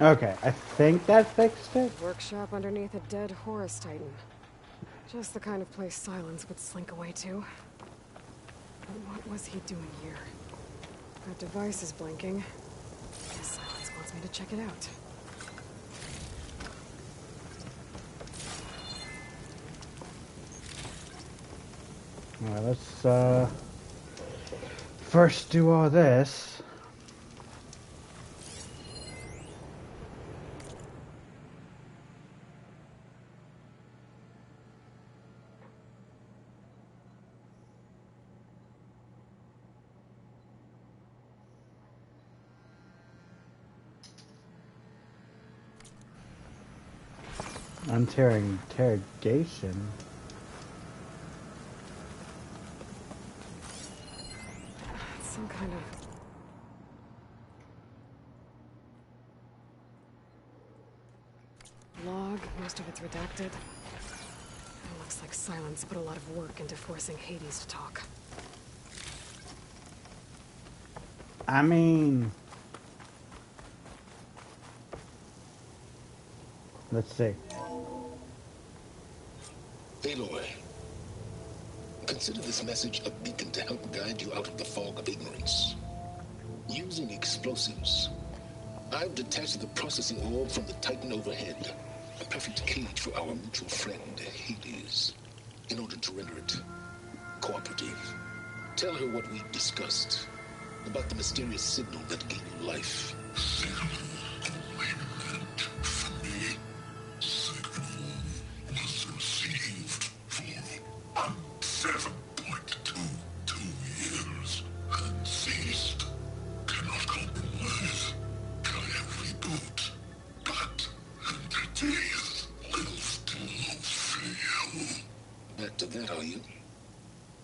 Okay, I think that fixed it. Workshop underneath a dead Horus Titan. Just the kind of place Silence would slink away to. But what was he doing here? That device is blinking. Guess Silence wants me to check it out. Alright, let's first do all this. Interrogation. Some kind of... log, most of it's redacted. It looks like Silence put a lot of work into forcing Hades to talk. I mean... Let's see. Aloy, consider this message a beacon to help guide you out of the fog of ignorance. Using explosives, I've detached the processing orb from the Titan overhead. A perfect cage for our mutual friend, Hades. In order to render it cooperative, tell her what we've discussed about the mysterious signal that gave you life.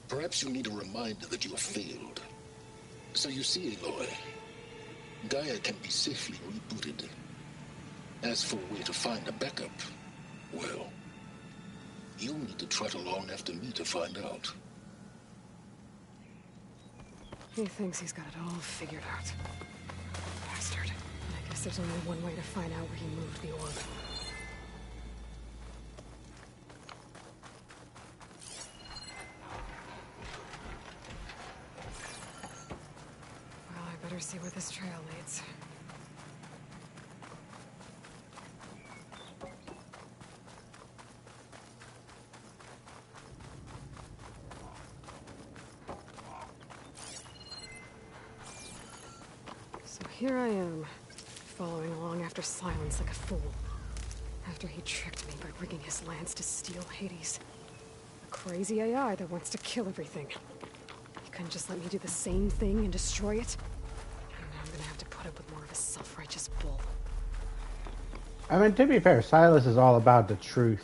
Perhaps you need a reminder that you have failed. So you see, Aloy, Gaia can be safely rebooted. As for a way to find a backup, well, you'll need to trot along after me to find out. He thinks he's got it all figured out. Bastard. I guess there's only one way to find out where he moved the orb. Better see where this trail leads. So here I am, following along after Silence like a fool. After he tricked me by rigging his lance to steal Hades. A crazy AI that wants to kill everything. He couldn't just let me do the same thing and destroy it? I'm gonna have to put up with more of his self-righteous bull. I mean, to be fair, Silas is all about the truth.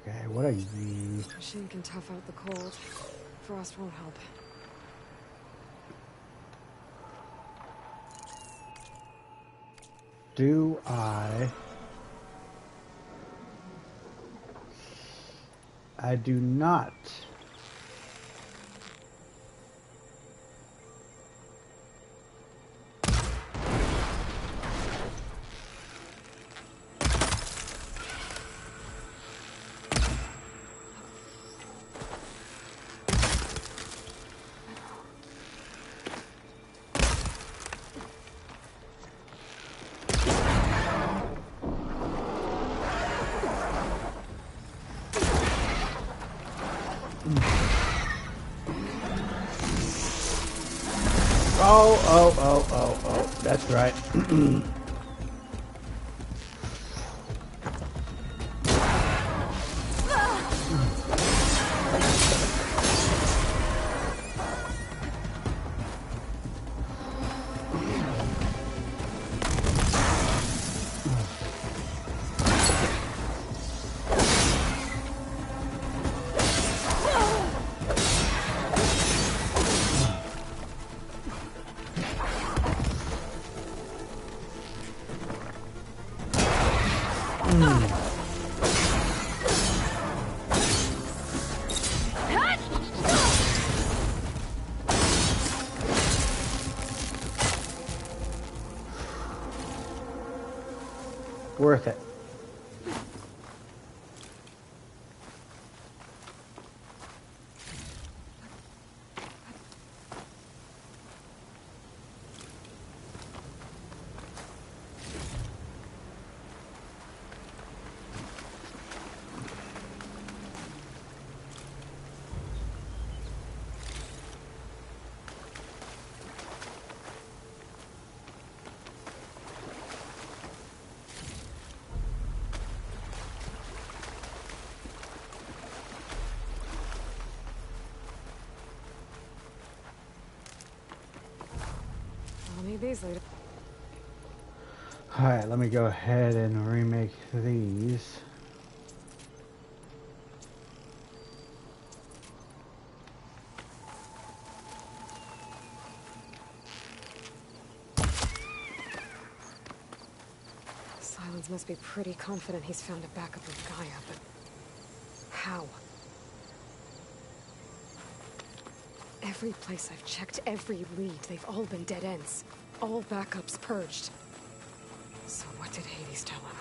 Okay, what are you? Machine can tough out the cold. Frost won't help. Do I do not. Oh, that's right. Worth it. I'll need these later. Alright, let me go ahead and remake these. Silence must be pretty confident he's found a backup with Gaia, but how? Every place I've checked, every lead, they've all been dead ends. All backups purged. So what did Hades tell him?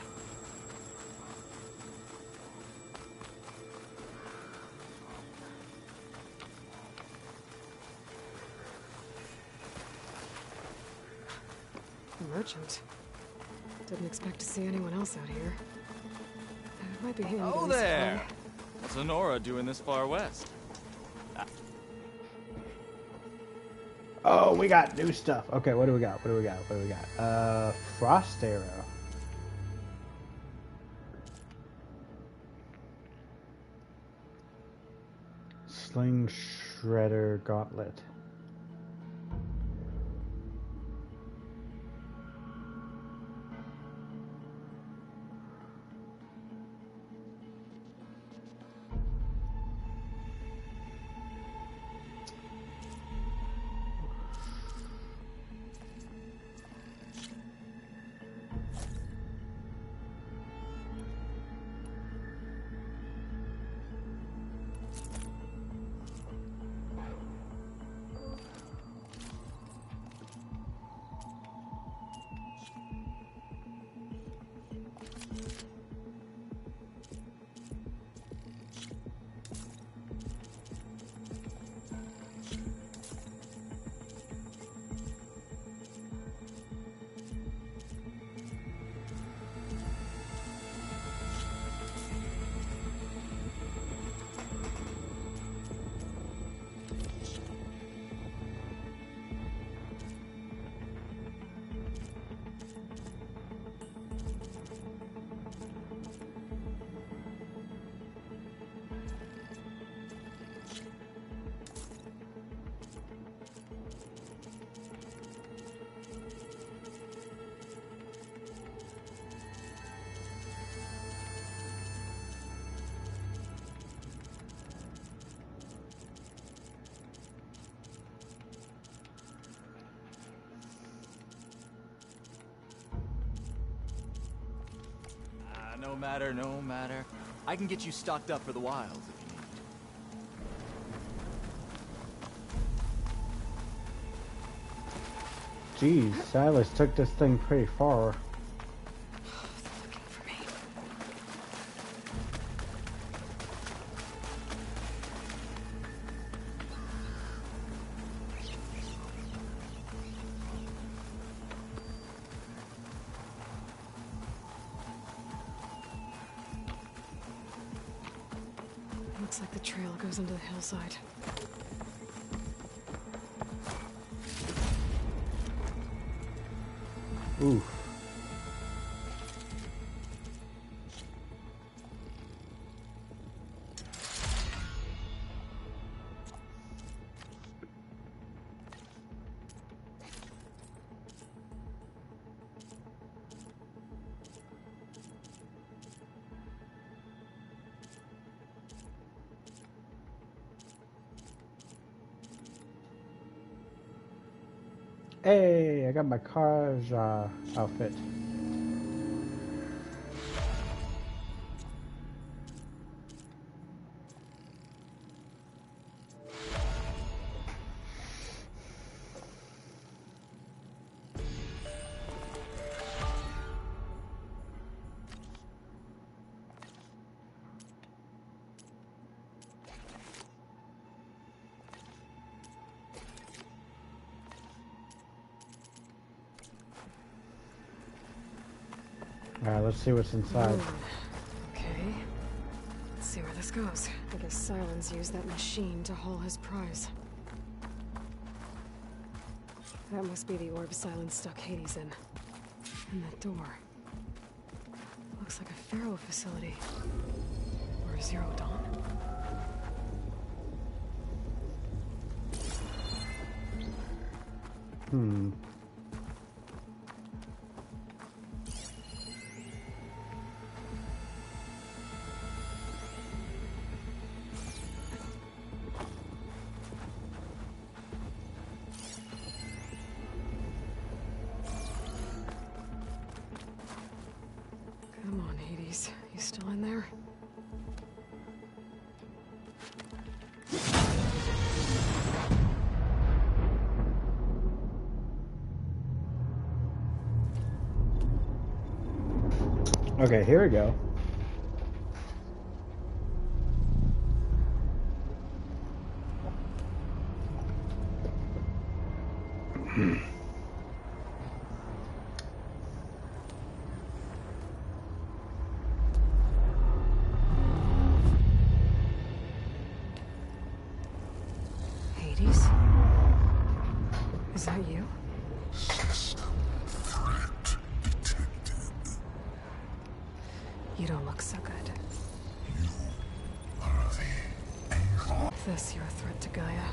A merchant. Didn't expect to see anyone else out here. It might be handy to Oh resupply. there! What's Honora doing this far west? Oh, we got new stuff. Okay, what do we got? What do we got? What do we got? Frost arrow. Sling shredder gauntlet. No matter, no matter. I can get you stocked up for the wilds if you need. Geez, Silas took this thing pretty far. They're looking for me. Looks like the trail goes into the hillside. Oof. Hey, I got my car's outfit. Alright, let's see what's inside. Okay. Let's see where this goes. I guess Silence used that machine to haul his prize. That must be the orb Silence stuck Hades in. And that door. Looks like a Pharaoh facility. Or a Zero Dawn. Come on, Hades. You still in there? Okay, here we go. Hades? Is that you? System threat detected. You don't look so good. You are the angel. Is this your threat to Gaia?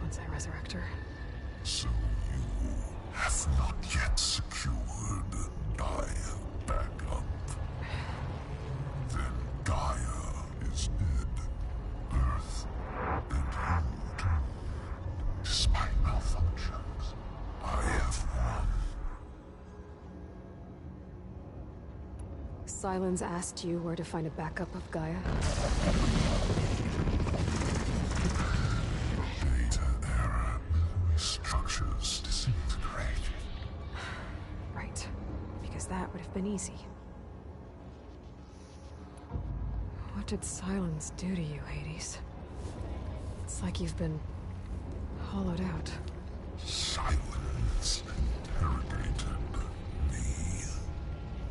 Once I resurrect her? So you have not yet secured Gaia backup. Then Gaia is dead. Earth and you too. Despite malfunctions, I have won. Silence asked you where to find a backup of Gaia? Data error. Structures disintegrate. Right. Because that would have been easy. What did Silence do to you, Hades? It's like you've been hollowed out. Silence interrogated me.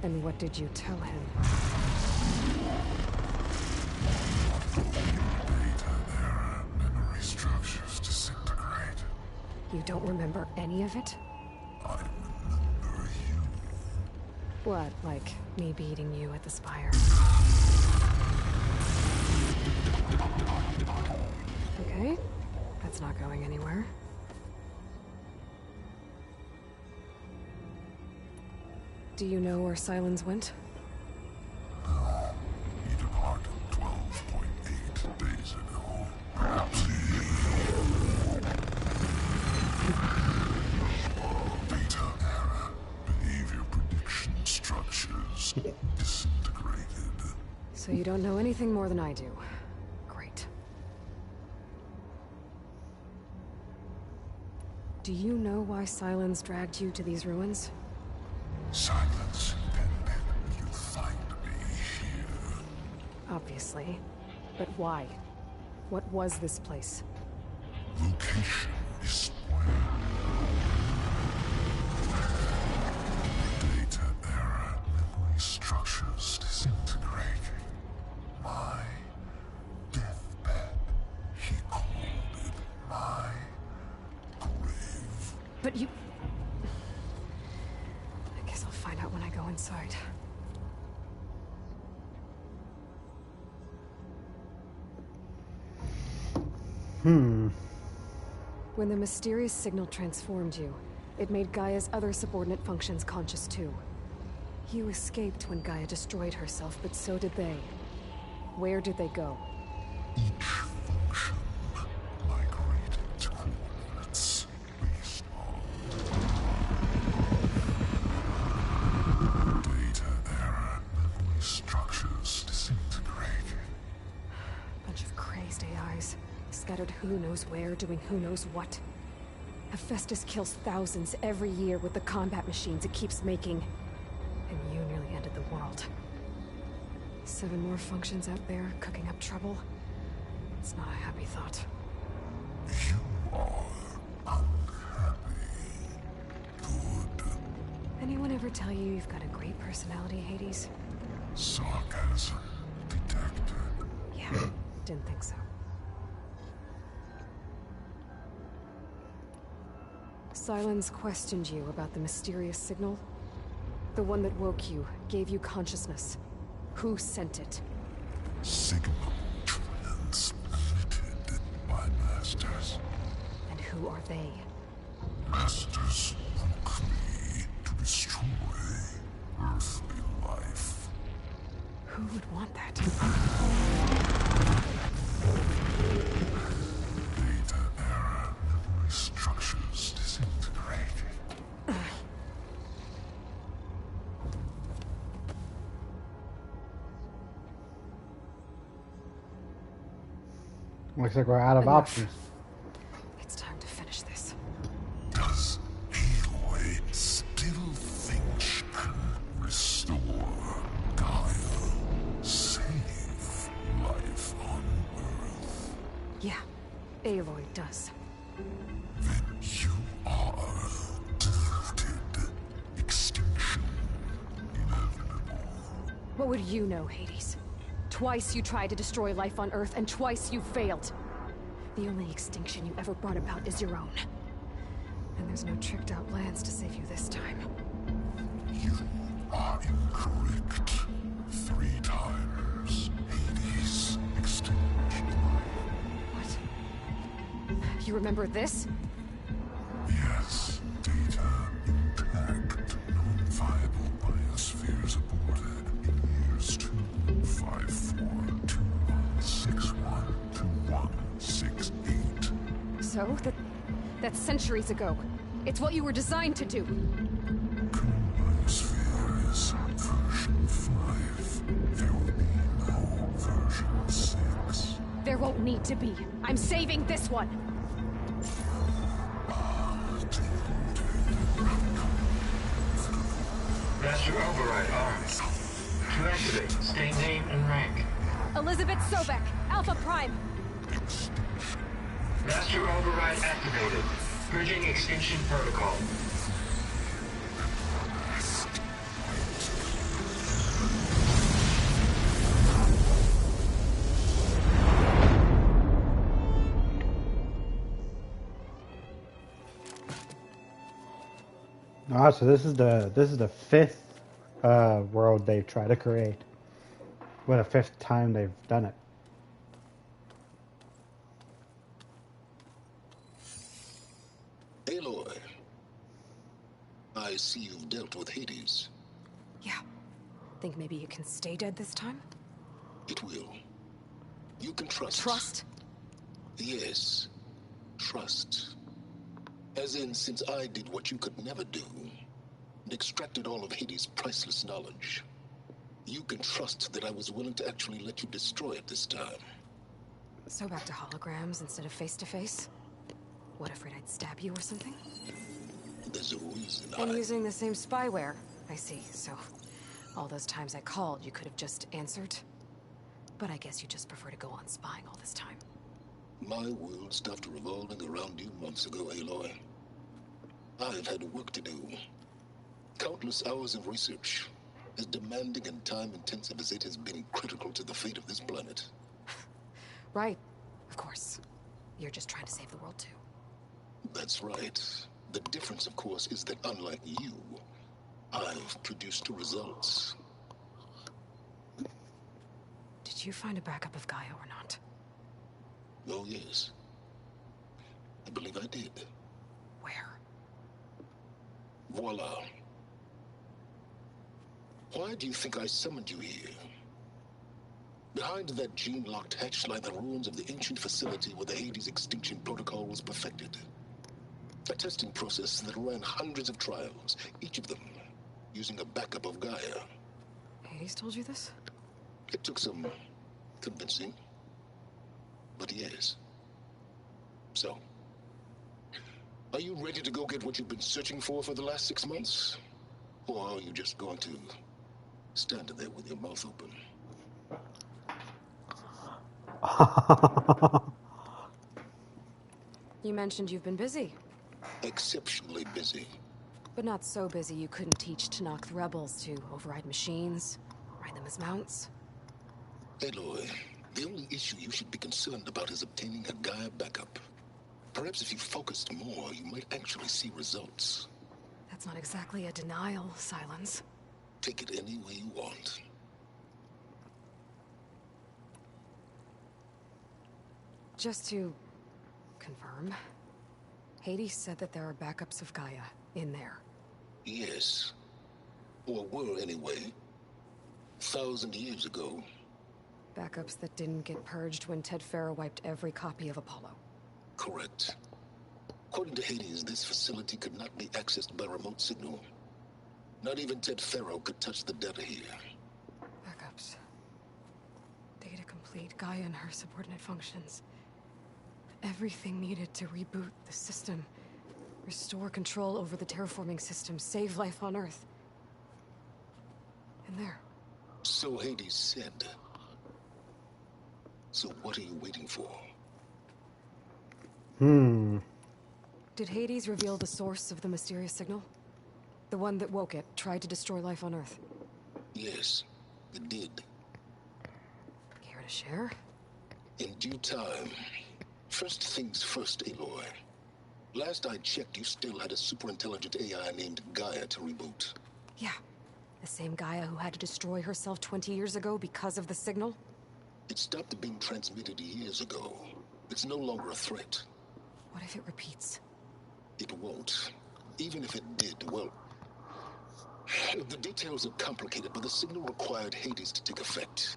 And what did you tell him? Data error. Memory structures disintegrate. You don't remember any of it? I remember you. What, like me beating you at the spire? Okay, that's not going anywhere. Do you know where Silence went? No, he departed 12.8 days ago. Perhaps he... Data error. Behavior prediction structures disintegrated. So you don't know anything more than I do. Great. Do you know why Silence dragged you to these ruins? Silence intended you find me here. Obviously. But why? What was this place? Location is spoiled. Data error. Memory structures disintegrating. My deathbed. He called it my grave. But you... I guess I'll find out when I go inside. When the mysterious signal transformed you, it made Gaia's other subordinate functions conscious too. You escaped when Gaia destroyed herself, but so did they. Where did they go? Each function migrated to coordinates based on data error. Memory structures disintegrating. Bunch of crazed AIs, scattered who knows where, doing who knows what. Hephaestus kills thousands every year with the combat machines it keeps making. And you nearly ended the world. 7 more functions out there, cooking up trouble. It's not a happy thought. You are unhappy. Good. Anyone ever tell you you've got a great personality, Hades? Sarcasm detected. Yeah, didn't think so. Silence questioned you about the mysterious signal. The one that woke you, gave you consciousness. Who sent it? Signal transmitted by masters. And who are they? Masters woke me to destroy earthly life. Who would want that? Data error, memory structures disintegrated. Looks like we're out of Enough. options. It's time to finish this. Does Aloy still think she can restore Gaia, save life on Earth? Yeah, Aloy does. Then you are deluded. Extinction inevitable. What would you know, Hades? Twice you tried to destroy life on Earth, and twice you failed. The only extinction you ever brought about is your own. And there's no tricked-out plans to save you this time. You are incorrect. 3 times. Hades extinguished life. What? You remember this? Yes, data intact. Non-viable biospheres aborted in years 254, 2161, 2168. So? That's centuries ago. It's what you were designed to do. Biosphere is version 5. There will be no version 6. There won't need to be. I'm saving this one. Master override armed. To activate, stay name and rank. Elizabeth Sobek, Alpha Prime. Master override activated. Purging extinction protocol. Ah, so this is the fifth world they've tried to create. What, the fifth time they've done it. Aloy, I see you've dealt with Hades. Yeah. Think maybe you can stay dead this time? It will. You can trust. Trust? Yes. Trust. As in, since I did what you could never do, and extracted all of Hades' priceless knowledge, you can trust that I was willing to actually let you destroy it this time. So back to holograms instead of face-to-face? What, afraid I'd stab you or something? There's a reason And using the same spyware. I see, so all those times I called, you could have just answered? But I guess you just prefer to go on spying all this time. My world stopped revolving around you months ago, Aloy. I've had work to do. Countless hours of research, as demanding and time-intensive as it has been critical to the fate of this planet. Right, of course. You're just trying to save the world too. That's right. The difference, of course, is that unlike you, I've produced results. Did you find a backup of Gaia or not? Oh, yes. I believe I did. Where? Voila. Why do you think I summoned you here? Behind that gene-locked hatch lie the ruins of the ancient facility where the Hades extinction protocol was perfected. A testing process that ran hundreds of trials, each of them using a backup of Gaia. Hades told you this? It took some convincing, but yes. So, are you ready to go get what you've been searching for the last 6 months? Or are you just going to stand there with your mouth open? You mentioned you've been busy. Exceptionally busy. But not so busy you couldn't teach Tanakh rebels to override machines, ride them as mounts. Aloy, the only issue you should be concerned about is obtaining a Gaia backup. Perhaps if you focused more, you might actually see results. That's not exactly a denial, Silence. Take it any way you want. Just to confirm, Hades said that there are backups of Gaia in there. Yes. Or were, anyway. 1,000 years ago. Backups that didn't get purged when Ted Farrow wiped every copy of Apollo. Correct. According to Hades, this facility could not be accessed by remote signal. Not even Ted Farrow could touch the data here. Backups. Data complete, Gaia and her subordinate functions. Everything needed to reboot the system. Restore control over the terraforming system, save life on Earth. And there. So Hades said. So what are you waiting for? Did Hades reveal the source of the mysterious signal? The one that woke it, tried to destroy life on Earth? Yes, it did. Care to share? In due time. First things first, Aloy. Last I checked, you still had a superintelligent AI named Gaia to reboot. Yeah. The same Gaia who had to destroy herself 20 years ago because of the signal? It stopped being transmitted years ago. It's no longer a threat. What if it repeats? It won't. Even if it did, well... The details are complicated, but the signal required Hades to take effect.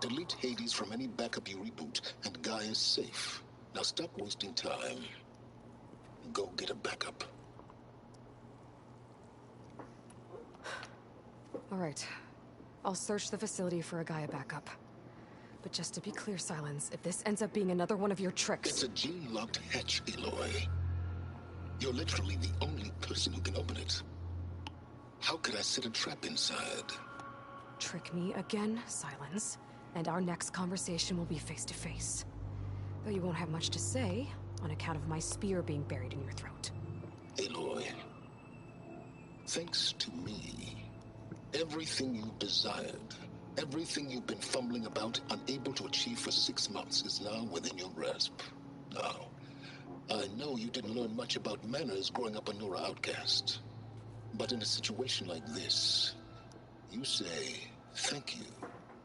Delete Hades from any backup you reboot, and Gaia's safe. Now stop wasting time. Go get a backup. All right. I'll search the facility for a Gaia backup. But just to be clear, Silence, if this ends up being another one of your tricks... It's a gene-locked hatch, Aloy. You're literally the only person who can open it. How could I set a trap inside? Trick me again, Silence, and our next conversation will be face-to-face. Though you won't have much to say, on account of my spear being buried in your throat. Aloy, thanks to me, everything you desired, everything you've been fumbling about, unable to achieve for 6 months, is now within your grasp. Now, I know you didn't learn much about manners growing up a Nora outcast. But in a situation like this, you say, thank you,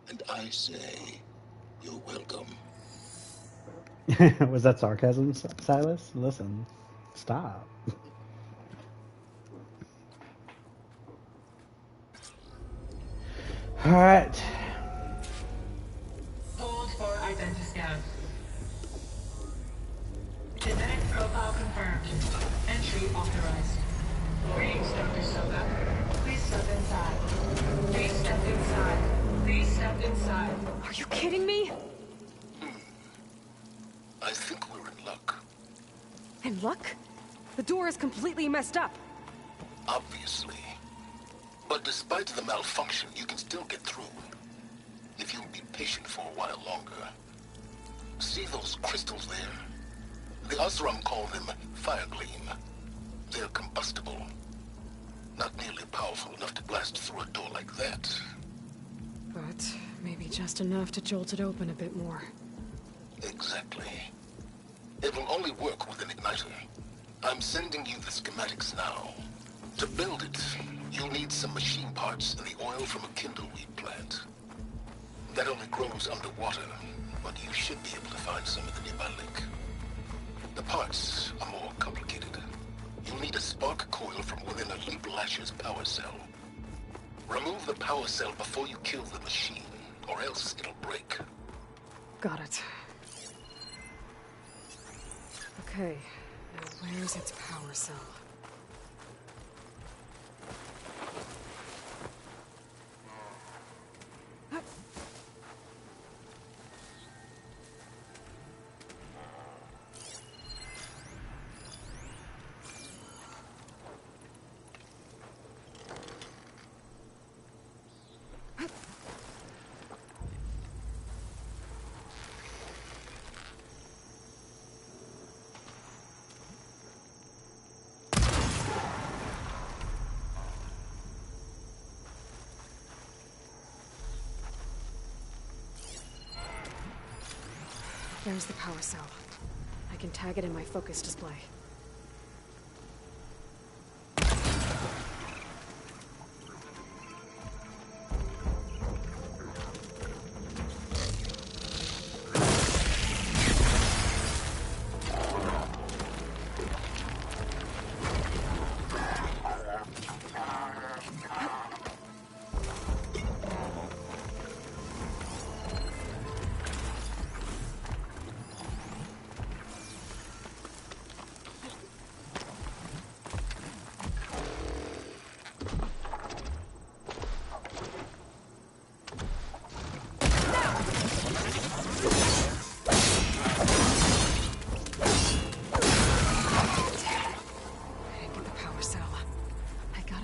and I say, you're welcome. Was that sarcasm, Silas? Listen, stop. All right. Hold for identiscan. Genetic profile confirmed. Entry authorized. Greetings, Dr. Soga. Please step inside. Please step inside. Please step inside. Are you kidding me? I think we're in luck. And luck? The door is completely messed up. Obviously. But despite the malfunction, you can still get through. If you'll be patient for a while longer. See those crystals there? The Osram call them fire gleam. They're combustible. Not nearly powerful enough to blast through a door like that. But maybe just enough to jolt it open a bit more. Exactly. It will only work with an igniter. I'm sending you the schematics now. To build it, you'll need some machine parts and the oil from a kindleweed plant. That only grows underwater, but you should be able to find some at the nearby lake. The parts are more complicated. You'll need a spark coil from within a Leap Lasher's power cell. Remove the power cell before you kill the machine, or else it'll break. Got it. Okay, now where's its power cell? There's the power cell. I can tag it in my focus display.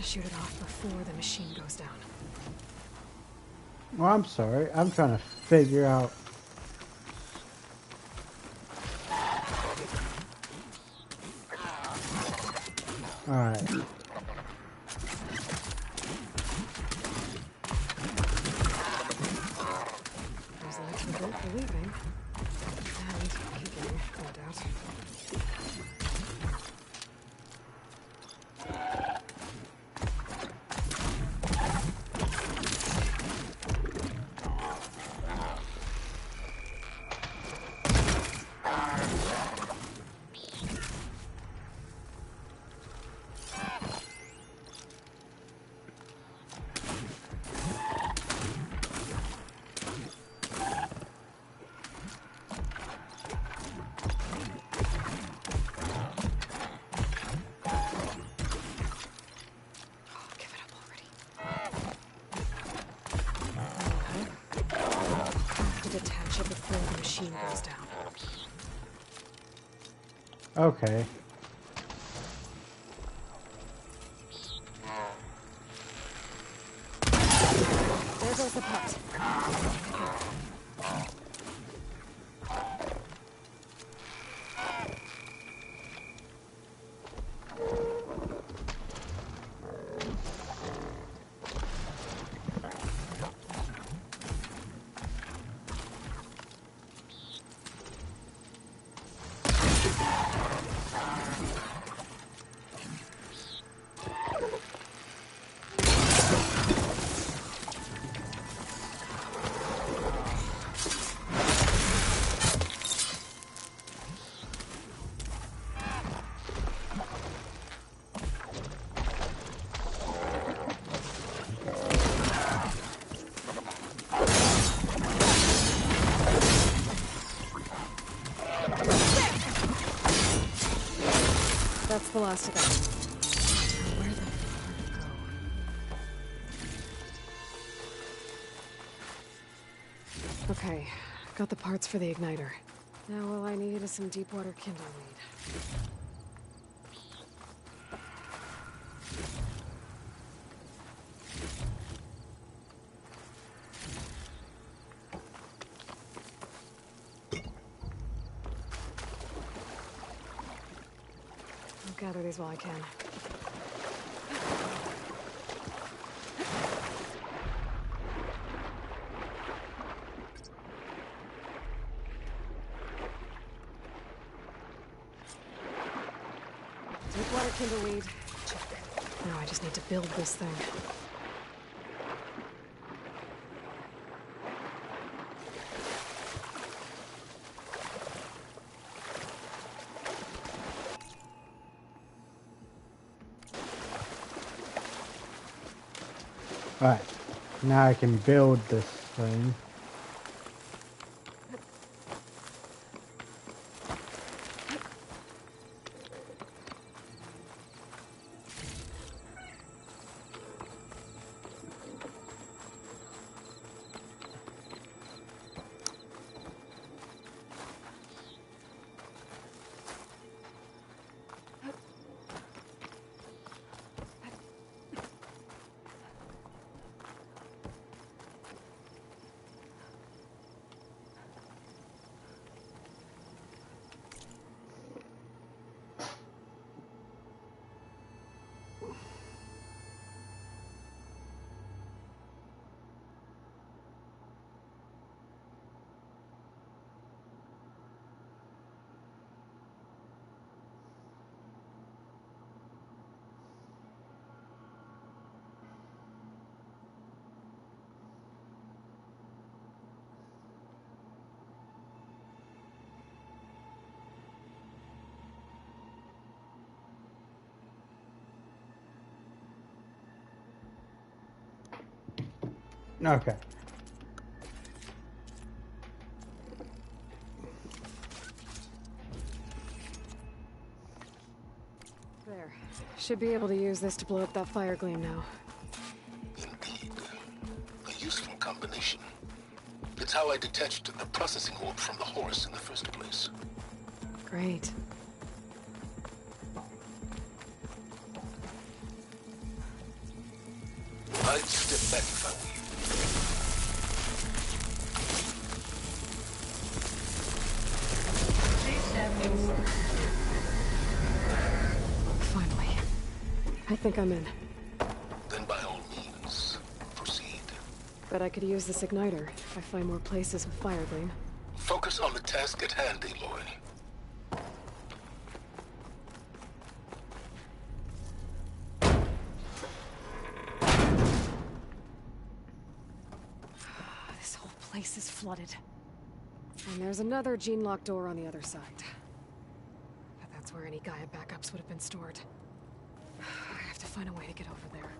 Shoot it off before the machine goes down. Well, I'm sorry. I'm trying to figure out. Alright. There's an extra bit for leaving. And keeping, no doubt. Detach it before the machine goes down. Okay. There goes the part. That's the last of it. Where the fuck go? Okay, got the parts for the igniter. Now all I need is some deep water kindle weed. I'll gather these while I can. Deep water kindle weed. Check. Now I just need to build this thing. Alright. Now I can build this thing. Okay. There. Should be able to use this to blow up that fire gleam now. Indeed. A useful combination. It's how I detached the processing orb from the horse in the first place. Great. I'd step back if I were you. Please step inside. Finally. I think I'm in. Then by all means, proceed. Bet I could use this igniter if I find more places with fire gleam. Focus on the task at hand, Aloy. This whole place is flooded. And there's another gene-locked door on the other side. But that's where any Gaia backups would have been stored. I have to find a way to get over there.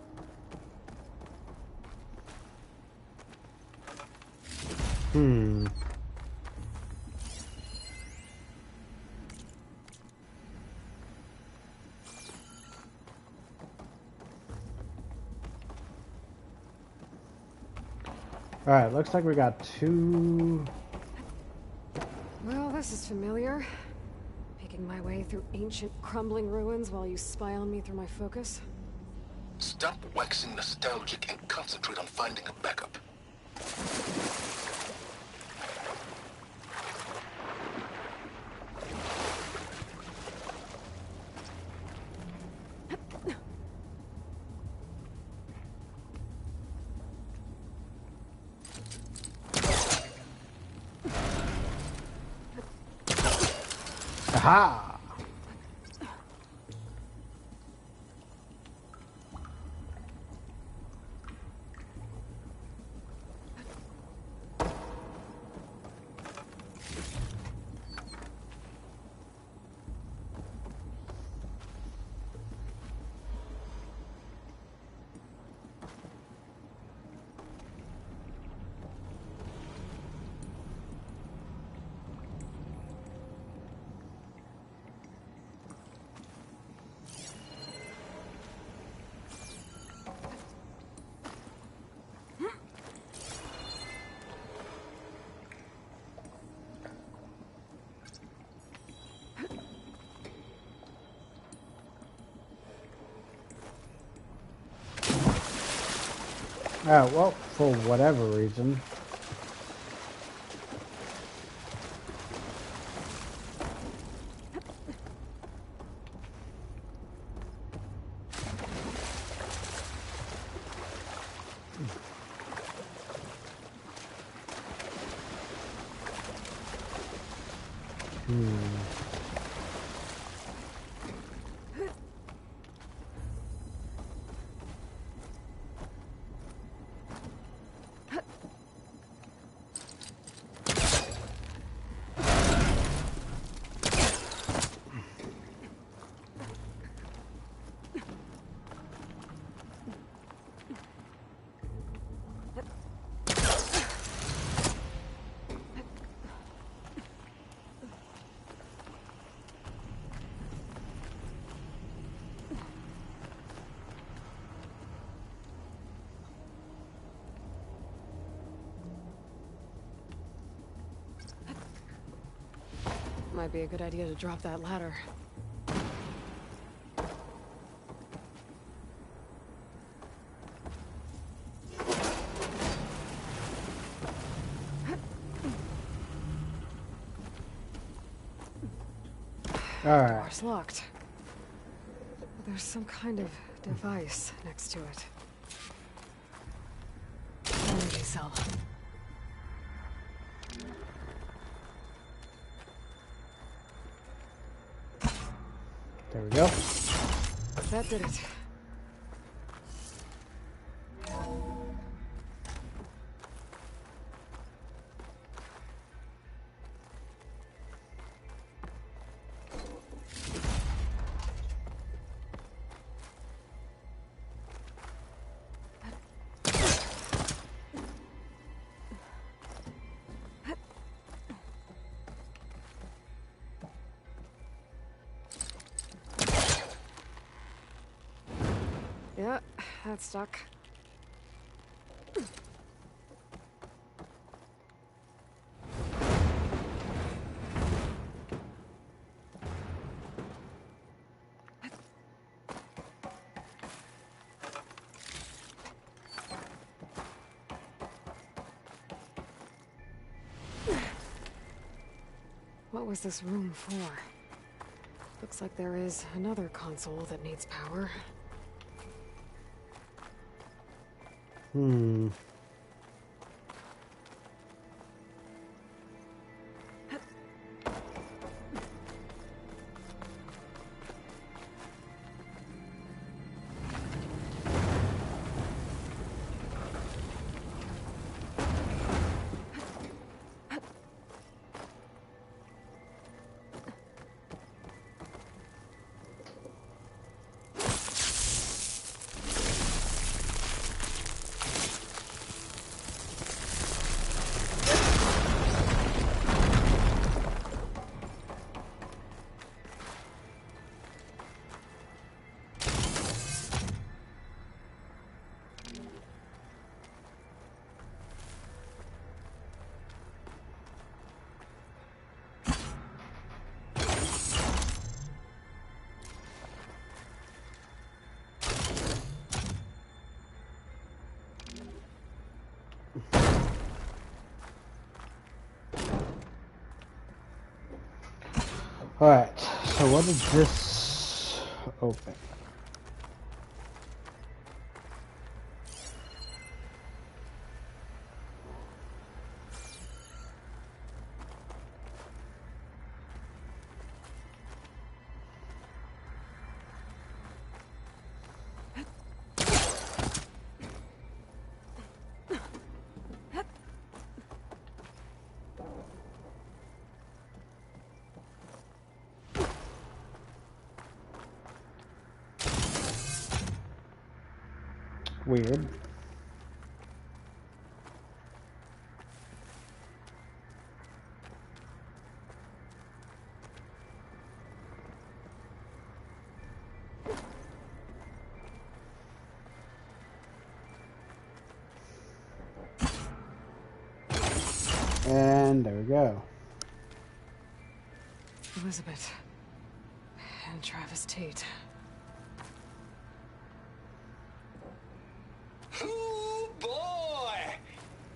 Hmm. Alright, looks like we got two... Well, this is familiar. Making my way through ancient, crumbling ruins while you spy on me through my focus. Stop waxing nostalgic and concentrate on finding a backup. Aha! Alright, well, for whatever reason. Might be a good idea to drop that ladder. Alright. Door's locked. There's some kind of device next to it. Energy cell. There we go. That did it. Yeah, that's stuck. What was this room for? Looks like there is another console that needs power. Hmm. Alright, so what did this open? Weird. And there we go. Elizabeth. And Travis Tate. Ooh, boy!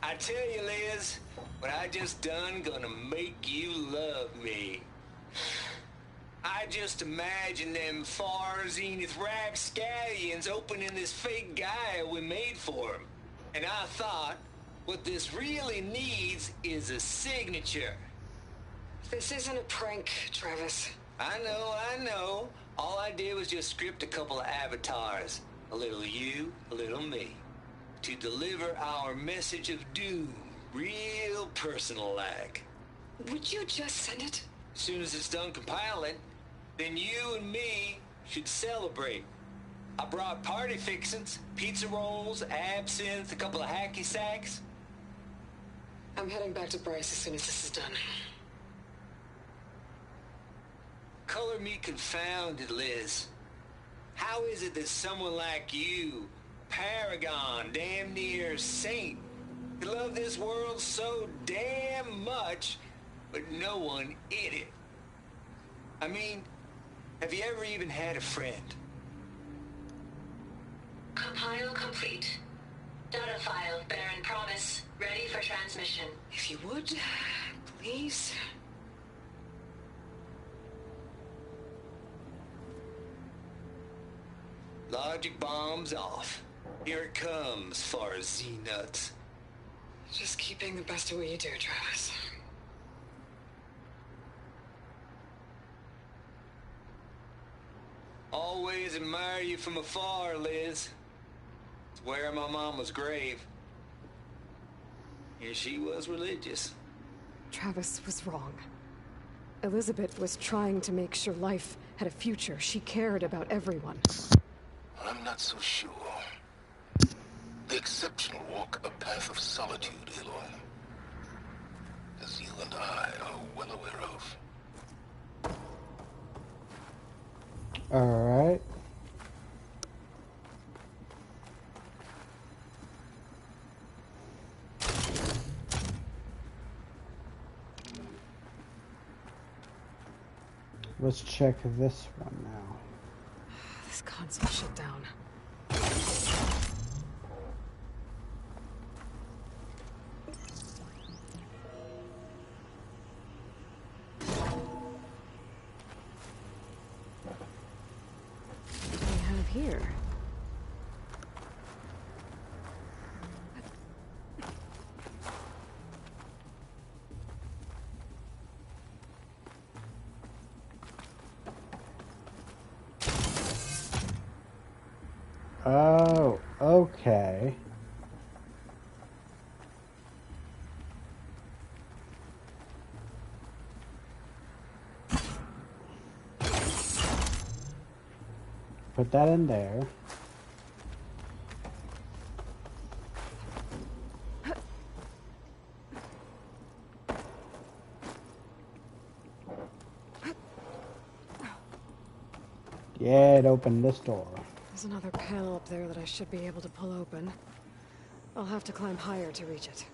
I tell you, Liz, what I just done gonna make you love me. I just imagine them far zenith rapscallions opening this fake guy we made for him. And I thought, what this really needs is a signature. This isn't a prank, Travis. I know. All I did was just script a couple of avatars. A little you, a little me. To deliver our message of doom, real personal-like. Would you just send it? As soon as it's done compiling, then you and me should celebrate. I brought party fixins, pizza rolls, absinthe, a couple of hacky sacks. I'm heading back to Bryce as soon as this is done. Color me confounded, Liz. How is it that someone like you, paragon, damn near saint, could love this world so damn much, but no one in it? I mean, have you ever even had a friend? Compile complete. Data file, Baron Promise, ready for transmission. If you would, please. Logic bombs off. Here it comes, far as Z-nuts. Just keep being the best at what you do, Travis. Always admire you from afar, Liz. It's where my mama's grave. Here she was religious. Travis was wrong. Elizabeth was trying to make sure life had a future. She cared about everyone. I'm not so sure. The exceptional walk a path of solitude, Aloy. As you and I are well aware of. Alright. Let's check this one now. This console shut down. What do we have here? Oh, okay. Put that in there. Yeah, it opened this door. There's another panel up there that I should be able to pull open. I'll have to climb higher to reach it.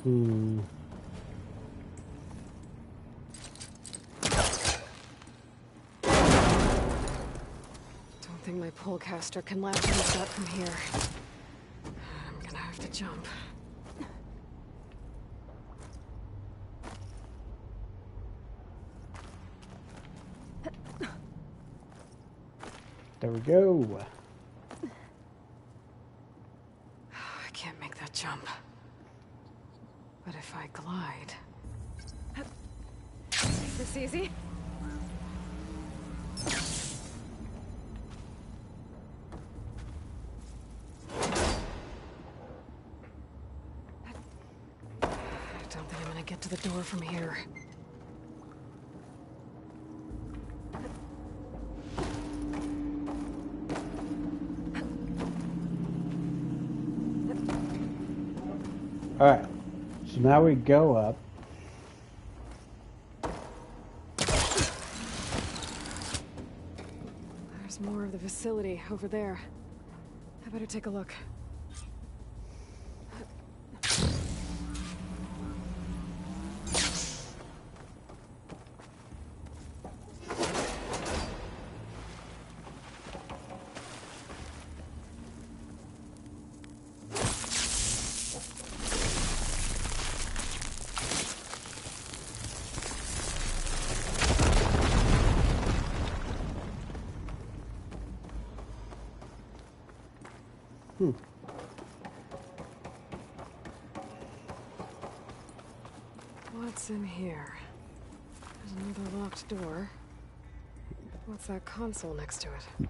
Hmm. Don't think my pullcaster can latch into that from here. I'm gonna have to jump. There we go. I can't make that jump. But if I glide... Is this easy? I don't think I'm gonna get to the door from here. Alright. So now we go up. There's more of the facility over there. I better take a look. What's in here? There's another locked door. What's that console next to it?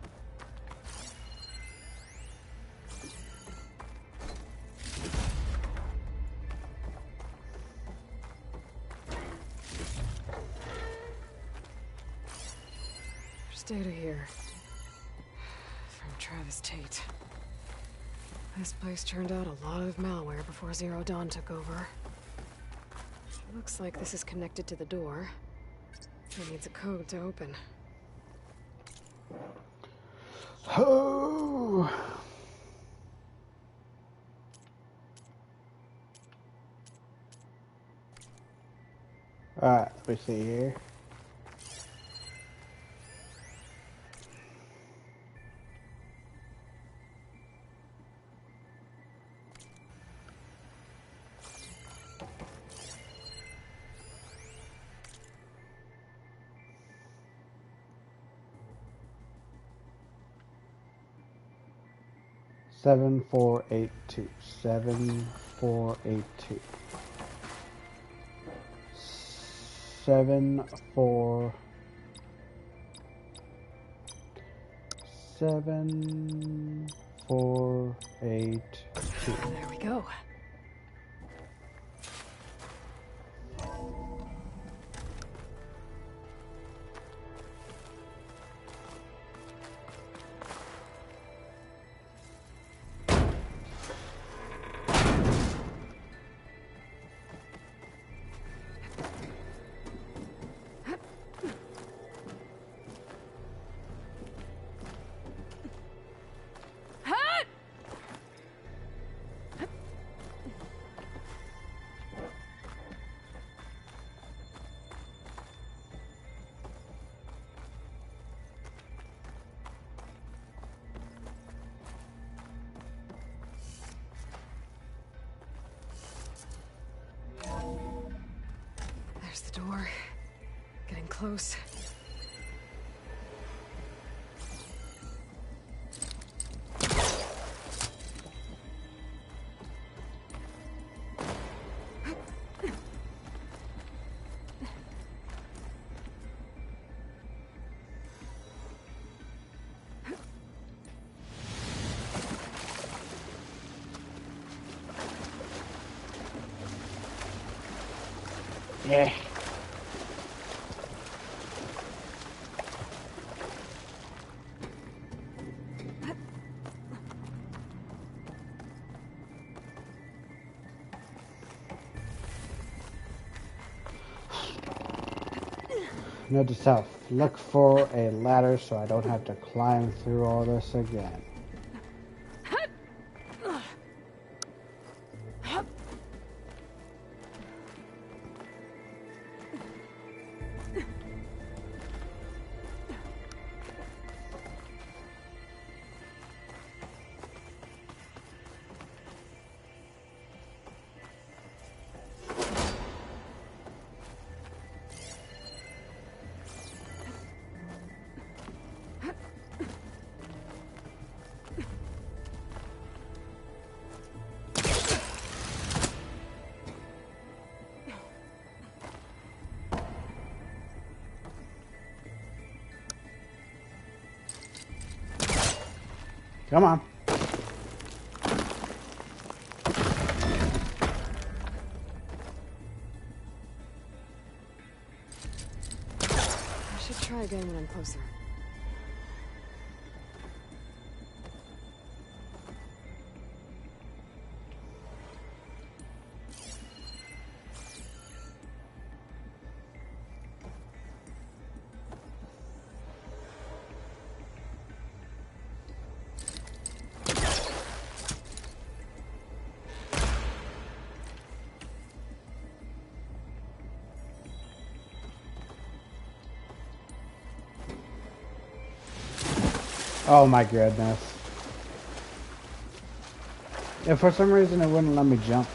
There's data here. From Travis Tate. This place turned out a lot of malware before Zero Dawn took over. Looks like this is connected to the door. It needs a code to open. Oh. Alright, let me see here. Seven, 482. 7482. 7 4 7 4 8 2. There we go. There's the door. Getting close. Yeah. Note to self, look for a ladder so I don't have to climb through all this again. Come on. I should try again when I'm closer. Oh my goodness. If for some reason it wouldn't let me jump.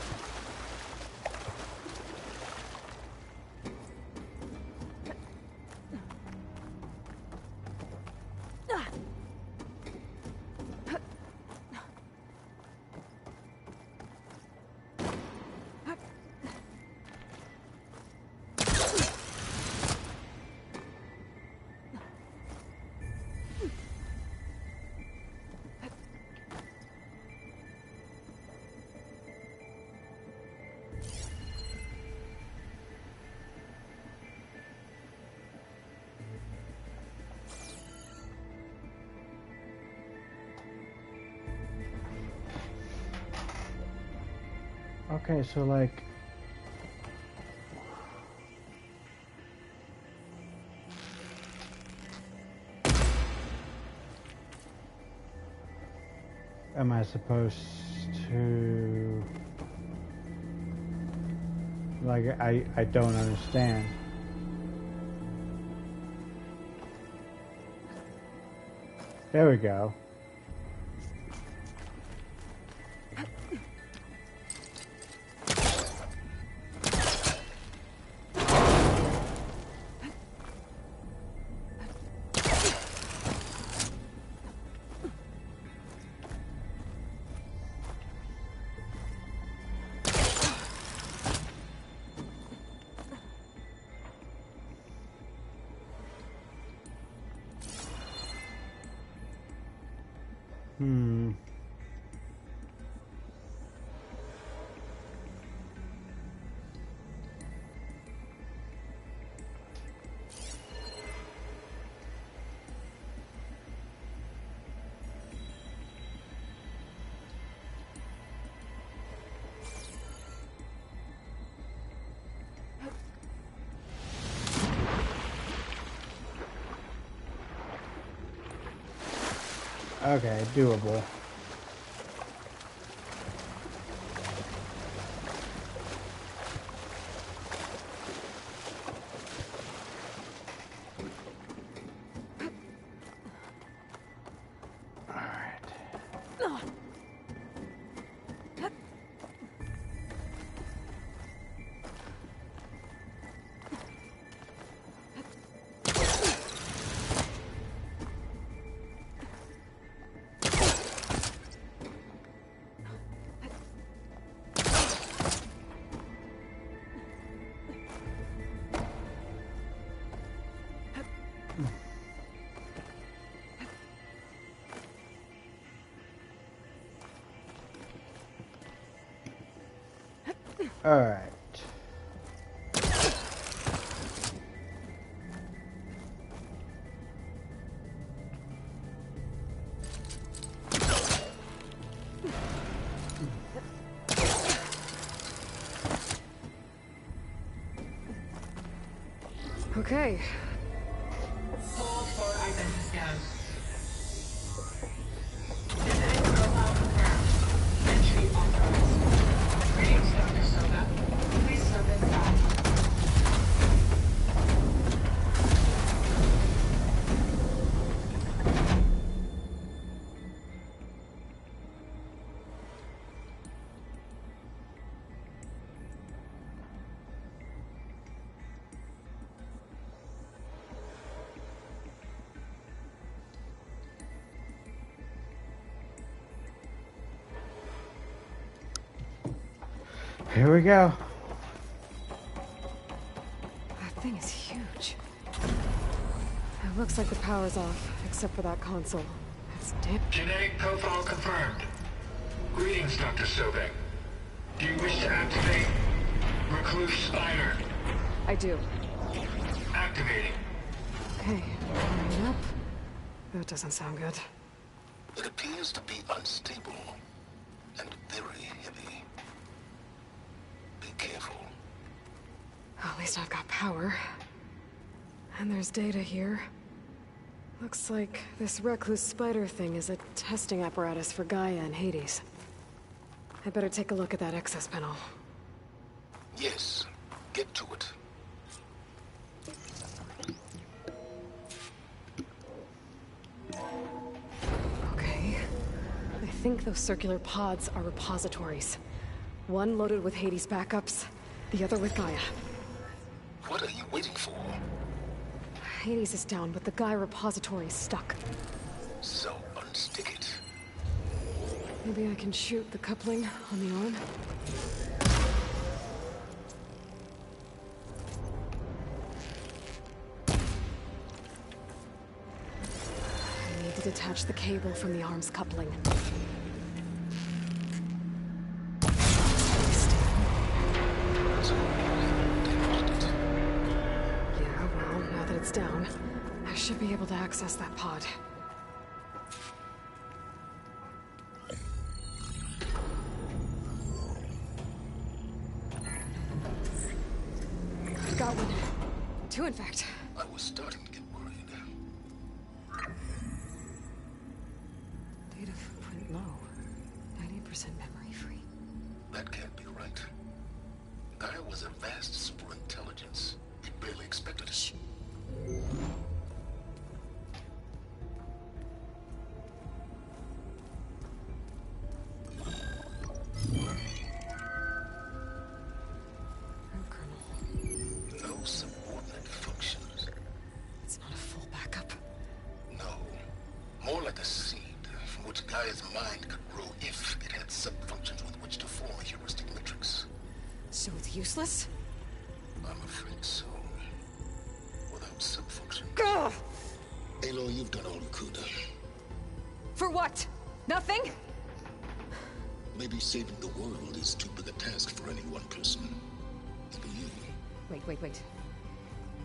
Okay, so like... Am I supposed to... Like, I don't understand. There we go. Hmm. Okay, doable. Alright. Okay. Hold for identity scan. Genetic profile confirmed. Entry authorized. Greetings, Dr. Soga. Please step inside. Here we go. That thing is huge. It looks like the power's off, except for that console. That's damn. Genetic profile confirmed. Greetings, Dr. Sobek. Do you wish to activate Recluse Spider? I do. Activating. Okay, hurrying up. That doesn't sound good. It appears to be unstable and very heavy. Be careful. At least I've got power. And there's data here. Looks like this recluse spider thing is a testing apparatus for Gaia and Hades. I better take a look at that access panel. Yes, get to it. Okay. I think those circular pods are repositories. One loaded with Hades backups, the other with Gaia. What are you waiting for? Hades is down, but the Gaia repository is stuck. So unstick it. Maybe I can shoot the coupling on the arm? I need to detach the cable from the arm's coupling. So damaged it. Yeah, well, now that it's down, I should be able to access that pod. I've got one. Two, in fact. I was starting to get worried. Data footprint low. 90% memory free. That can't be right. Gaia was a vast superintelligence. We barely expected it. Shh. Colonel, No subordinate functions. it's not a full backup. No. More like a seed from which Gaia's mind could grow if it had subfunctions with which to form a heuristic matrix. So it's useless? I'm afraid so. Without subfunction. Gah! Aloy, you've done all you could. For what? Nothing? Maybe saving the world is too big a task for any one person. Even you. Wait.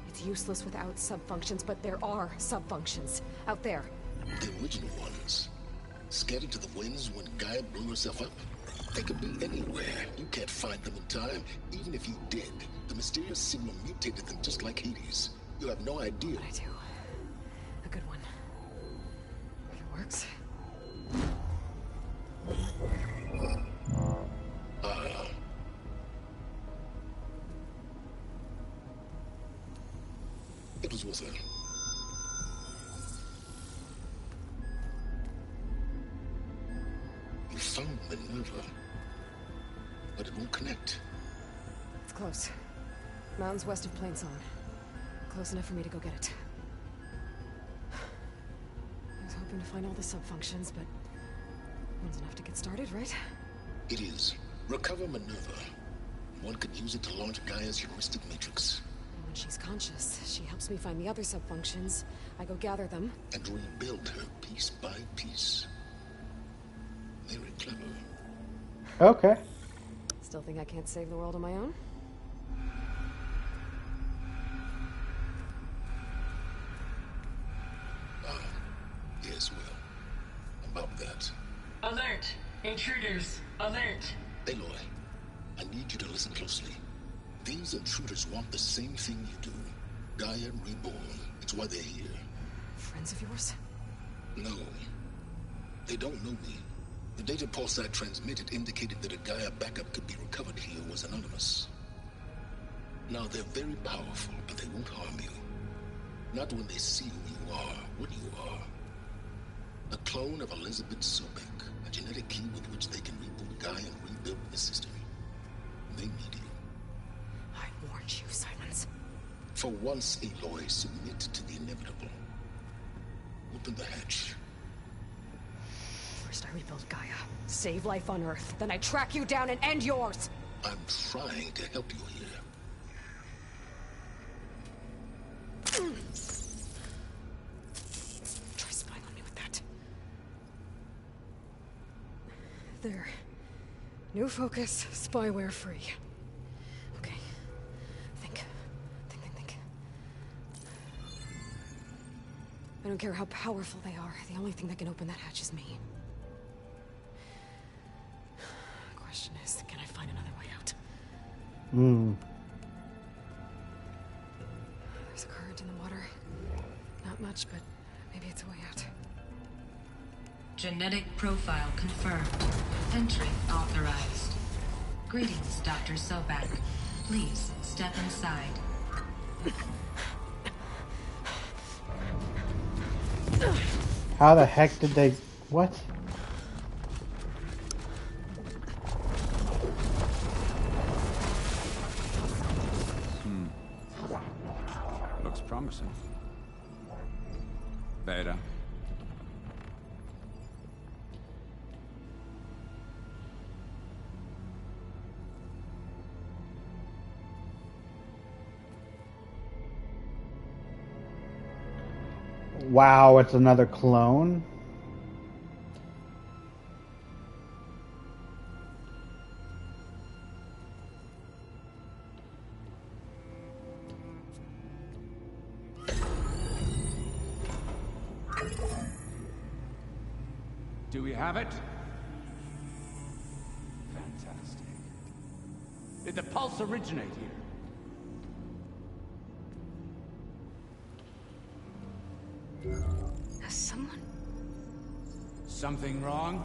It's useless without subfunctions, but there are subfunctions out there. The original ones. Scattered to the winds when Gaia blew herself up. They could be anywhere. You can't find them in time. Even if you did, the mysterious signal mutated them just like Hades. You have no idea. But I do. A good one. If it works. It was worth it. You found Minerva, but it won't connect. It's close. Mountains west of Plainsong. Close enough for me to go get it. I was hoping to find all the subfunctions, but one's enough to get started, right? It is. Recover Minerva. One could use it to launch Gaia's heuristic matrix. And when she's conscious, she helps me find the other subfunctions. I go gather them. And rebuild her piece by piece. Very clever. Okay. It's Still think I can't save the world on my own? Yes, well, about that. Alert! Intruders! Alert! Aloy, I need you to listen closely. These intruders want the same thing you do. Gaia reborn. It's why they're here. Friends of yours? No. They don't know me. The data pulse I transmitted indicated that a Gaia backup could be recovered here was anonymous. Now, they're very powerful, but they won't harm you. Not when they see who you are, what you are. A clone of Elizabeth Sobek, a genetic key with which they can reboot Gaia and rebuild the system. They need you. I warned you, Silence. For once, Aloy, submit to the inevitable. Open the hatch. First I rebuild Gaia, save life on Earth, then I track you down and end yours! I'm trying to help you here. Try spying on me with that. There. New focus, spyware free. Okay. Think. I don't care how powerful they are. The only thing that can open that hatch is me. Question is, can I find another way out? There's a current in the water. Not much, but maybe it's a way out. Genetic profile confirmed. Entry authorized. Greetings, Dr. Sobak. Please step inside. How the heck did they... What? Looks promising. Beta. Wow, it's another clone? Do we have it? Fantastic. Did the pulse originate here? Has someone... Something wrong?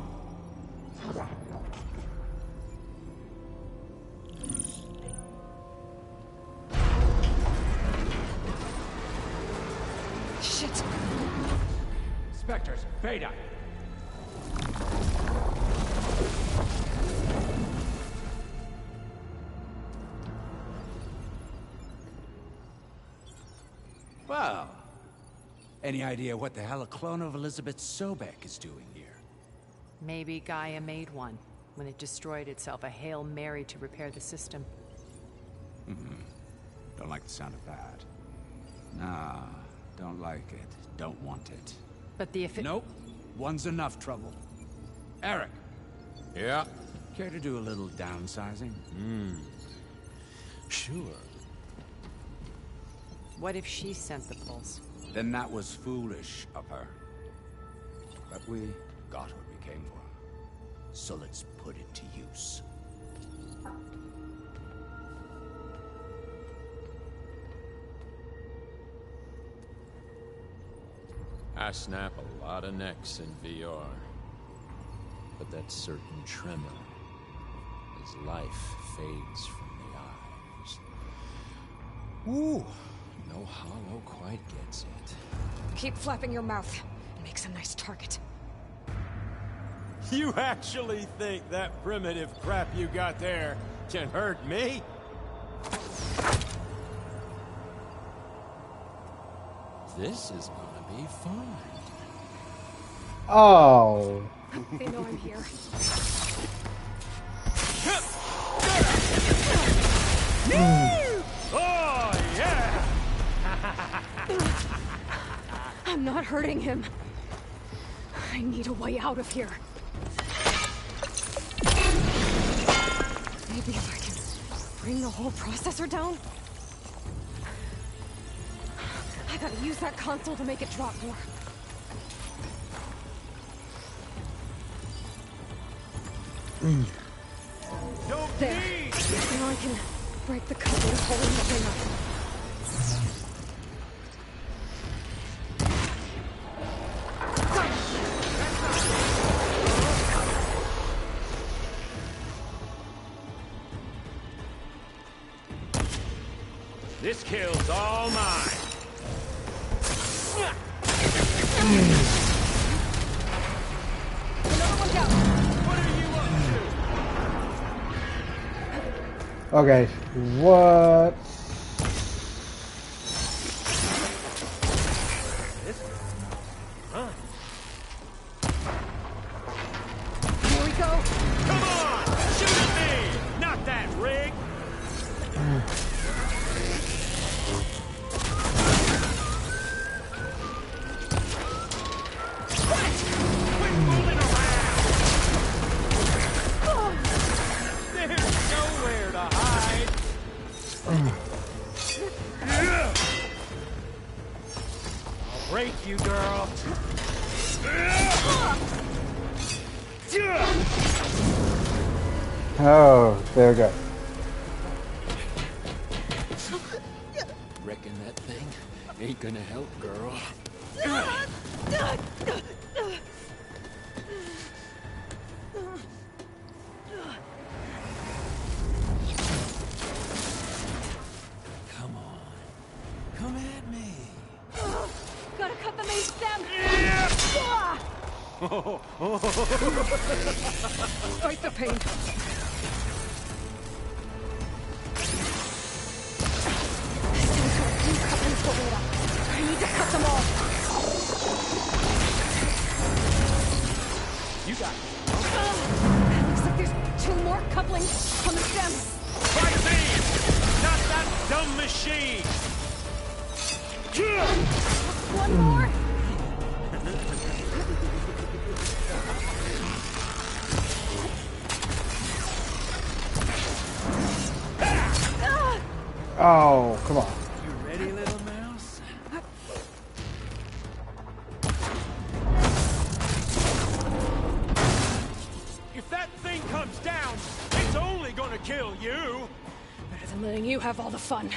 Shit! Spectres, Beta. Well, any idea what the hell a clone of Elizabeth Sobek is doing here? Maybe Gaia made one when it destroyed itself, a Hail Mary to repair the system. Don't like the sound of that. Nah, don't like it. Don't want it. But the Nope. One's enough trouble. Eric. Yeah? Care to do a little downsizing? Sure. What if she sent the pulse? Then that was foolish of her. But we got what we came for. So let's put it to use. I snap a lot of necks in VR. But that certain tremor as life fades from the eyes. Ooh, no hollow quite gets it. Keep flapping your mouth. It makes a nice target. You actually think that primitive crap you got there can hurt me? This is gonna be fun. Oh. They know I'm here. Oh, yeah! I'm not hurting him. I need a way out of here. Maybe if bring the whole processor down? I gotta use that console to make it drop more. There. Now I can break the coupling holding the thing up. This kill's all mine. Another one down. What are you up to? Okay, what? Huh? Here we go. Come on! Shoot at me! Not that rig! Quit moving around! There's nowhere to hide! I'll break you, girl! Oh, there we go. Reckon that thing ain't gonna help, girl. Come on. Come at me. Gotta cut the main stem. Fight the pain. Stem's got a few couplings holding it up. I need to cut them all. You got it. Looks like there's 2 more couplings on the stem. Fight me! Not that dumb machine! One more. Oh, come on. You ready, little mouse? If that thing comes down, it's only gonna kill you! Better than letting you have all the fun.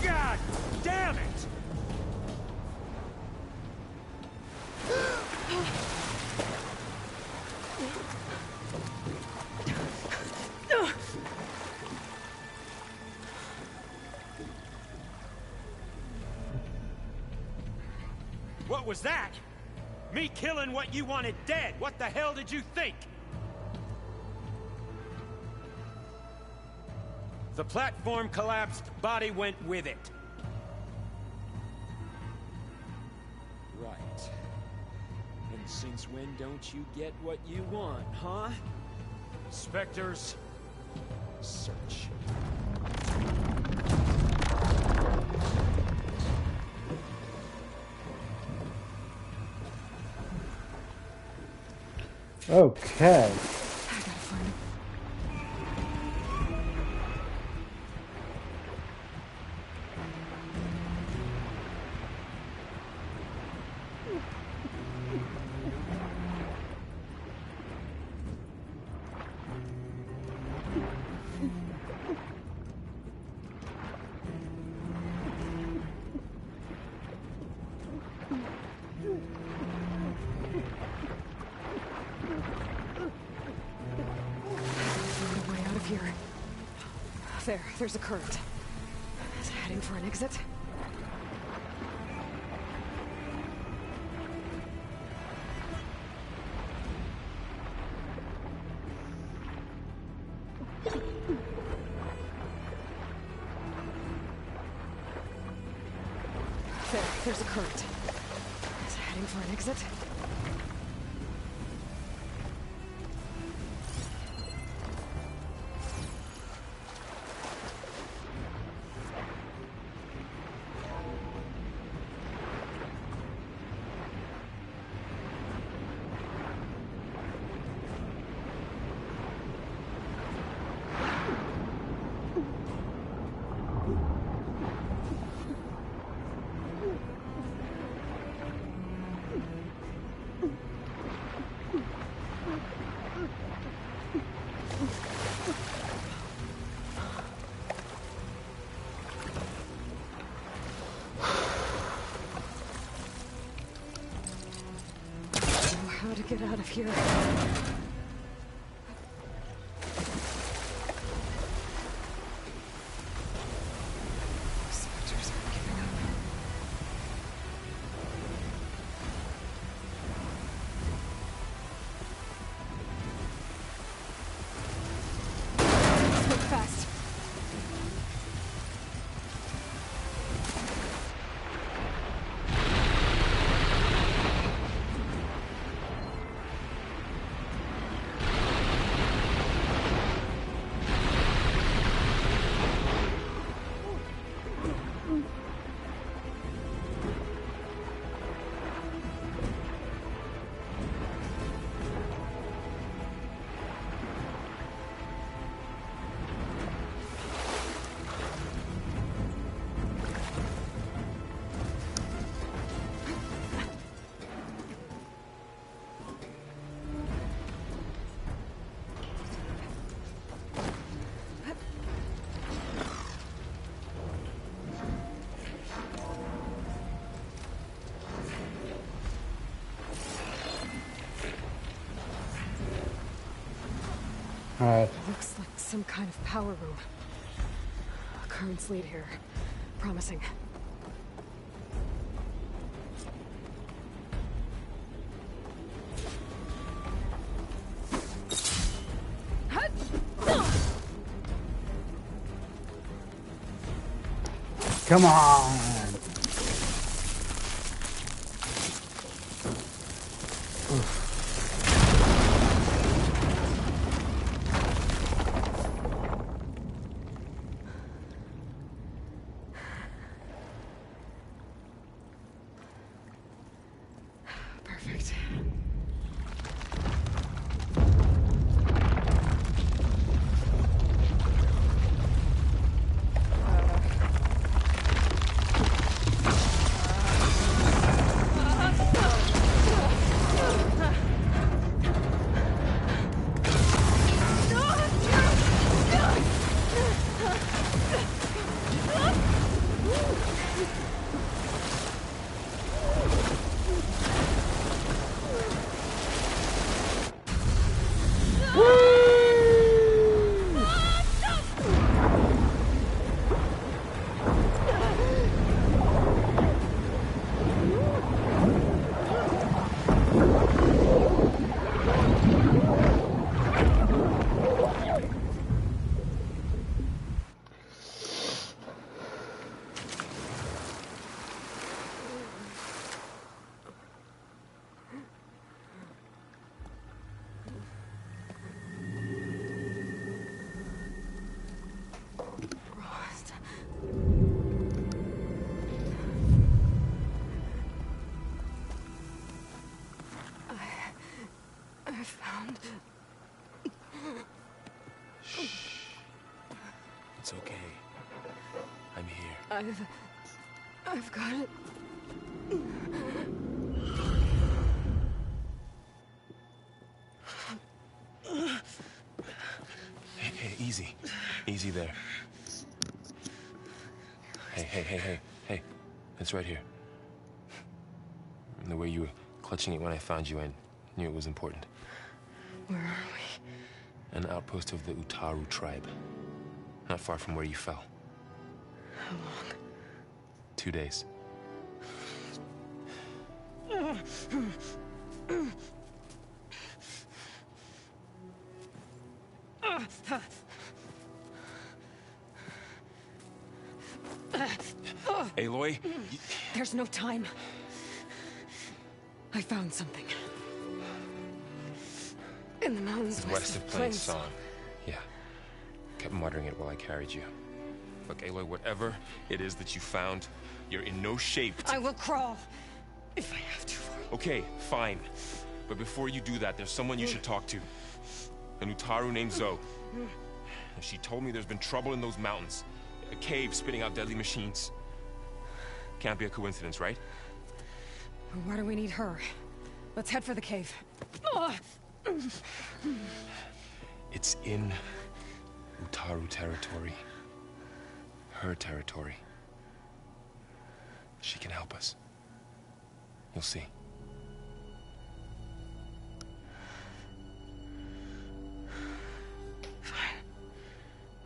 God damn it! What was that? Me killing what you wanted dead. What the hell did you think? The platform collapsed, body went with it. Right. And since when don't you get what you want, huh? Spectres, Search. Okay. I gotta find him. Find a way out of here. There's a current. Is it heading for an exit? There's a current. Is it heading for an exit? out of here. Spectres aren't giving up. Let's move fast. Alright. Looks like some kind of power room. Currents lead here. Promising. Come on! Perfect. I found... It's okay. I'm here. I've got it. Hey, easy. Easy there. Hey. It's right here. And the way you were clutching it when I found you, I knew it was important. Where are we? An outpost of the Utaru tribe. Not far from where you fell. How long? 2 days. Aloy? There's no time. I found something. In the mountains West of Plain Song. Yeah. Kept muttering it while I carried you. Look, Aloy, whatever it is that you found, you're in no shape to... I will crawl. If I have to. Okay, fine. But before you do that, there's someone you should talk to. An Utaru named Zoe. She told me there's been trouble in those mountains. A cave spitting out deadly machines. Can't be a coincidence, right? Why do we need her? Let's head for the cave. It's in Utaru territory. Her territory. She can help us. You'll see.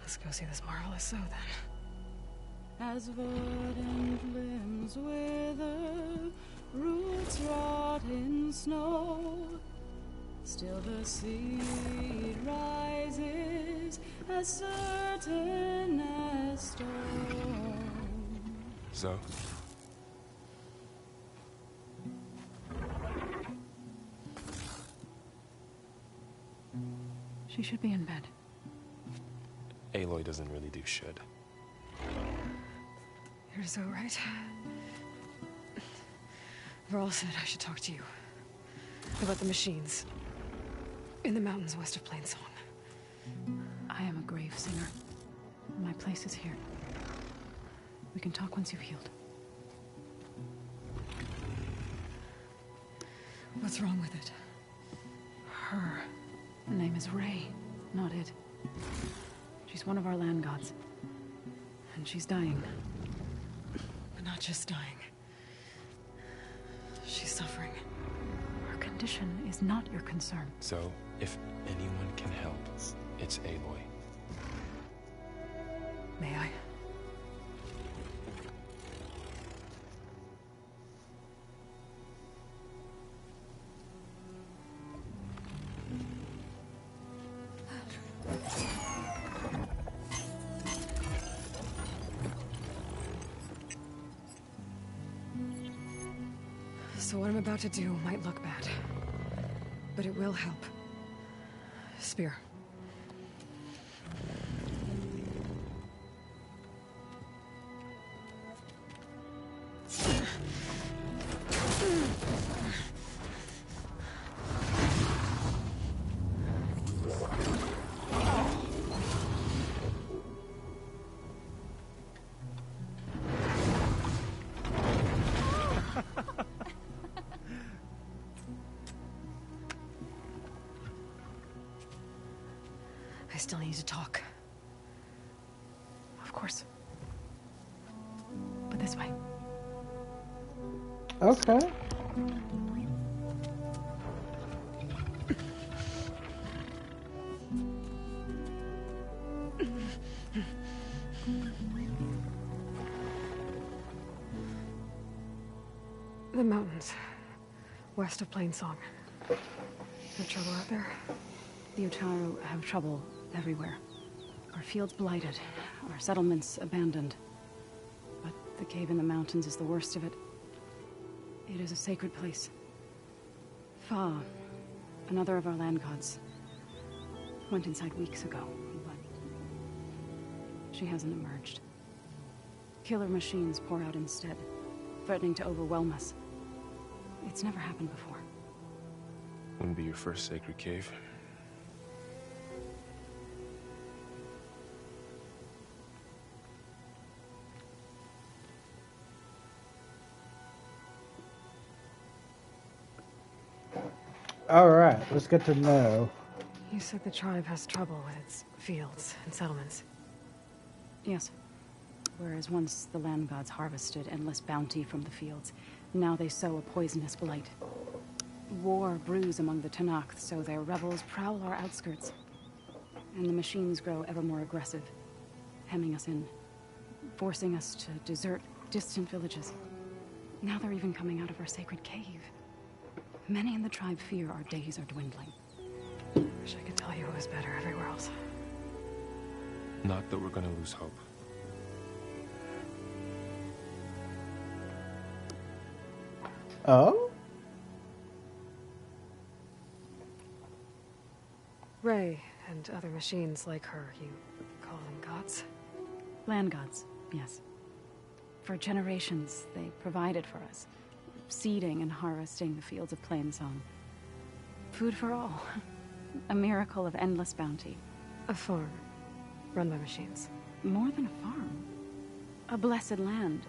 Let's go see this marvelous Zoe then. As verdant limbs wither, roots rot in snow, still the seed rises as certain as stone. So? She should be in bed. Aloy doesn't really do should. You're so right. Varl said I should talk to you about the machines in the mountains west of Plainsong. I am a grave singer. My place is here. We can talk once you've healed. What's wrong with it? Her name is Ray, not it. She's one of our land gods. And she's dying. But not just dying. She's suffering. Her condition is not your concern. So, if anyone can help, it's Aloy. May I? So what I'm about to do might look bad, but it will help. Spear. I still need to talk. Of course. But this way. Okay. The mountains, west of Plainsong. No trouble out there? The Utaru have trouble everywhere. Our fields blighted, our settlements abandoned. But the cave in the mountains is the worst of it. It is a sacred place. Fa, another of our land gods, went inside weeks ago, but she hasn't emerged. Killer machines pour out instead, threatening to overwhelm us. It's never happened before. Wouldn't be your first sacred cave. All right, let's get to know. You said the tribe has trouble with its fields and settlements. Yes. Whereas once the land gods harvested endless bounty from the fields, now they sow a poisonous blight. War brews among the Tanakh, so their rebels prowl our outskirts. And the machines grow ever more aggressive, hemming us in, forcing us to desert distant villages. Now they're even coming out of our sacred cave. Many in the tribe fear our days are dwindling. Wish I could tell you it was better everywhere else. Not that we're gonna lose hope. Oh? Ray and other machines like her, you call them gods? Land gods, yes. For generations, they provided for us, seeding and harvesting the fields of Plainsong. Food for all. A miracle of endless bounty. A farm, run by machines. More than a farm. A blessed land,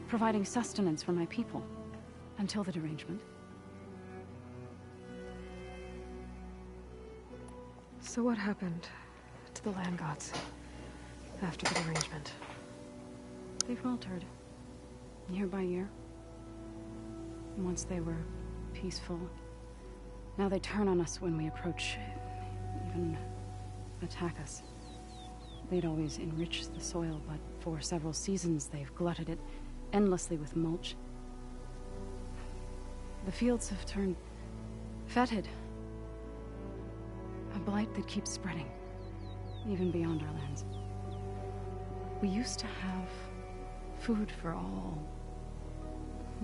providing sustenance for my people. Until the derangement. So what happened to the land gods after the derangement? They faltered, year by year. Once they were peaceful. Now they turn on us when we approach, even attack us. They'd always enriched the soil, but for several seasons they've glutted it endlessly with mulch. The fields have turned fetid. A blight that keeps spreading, even beyond our lands. We used to have food for all.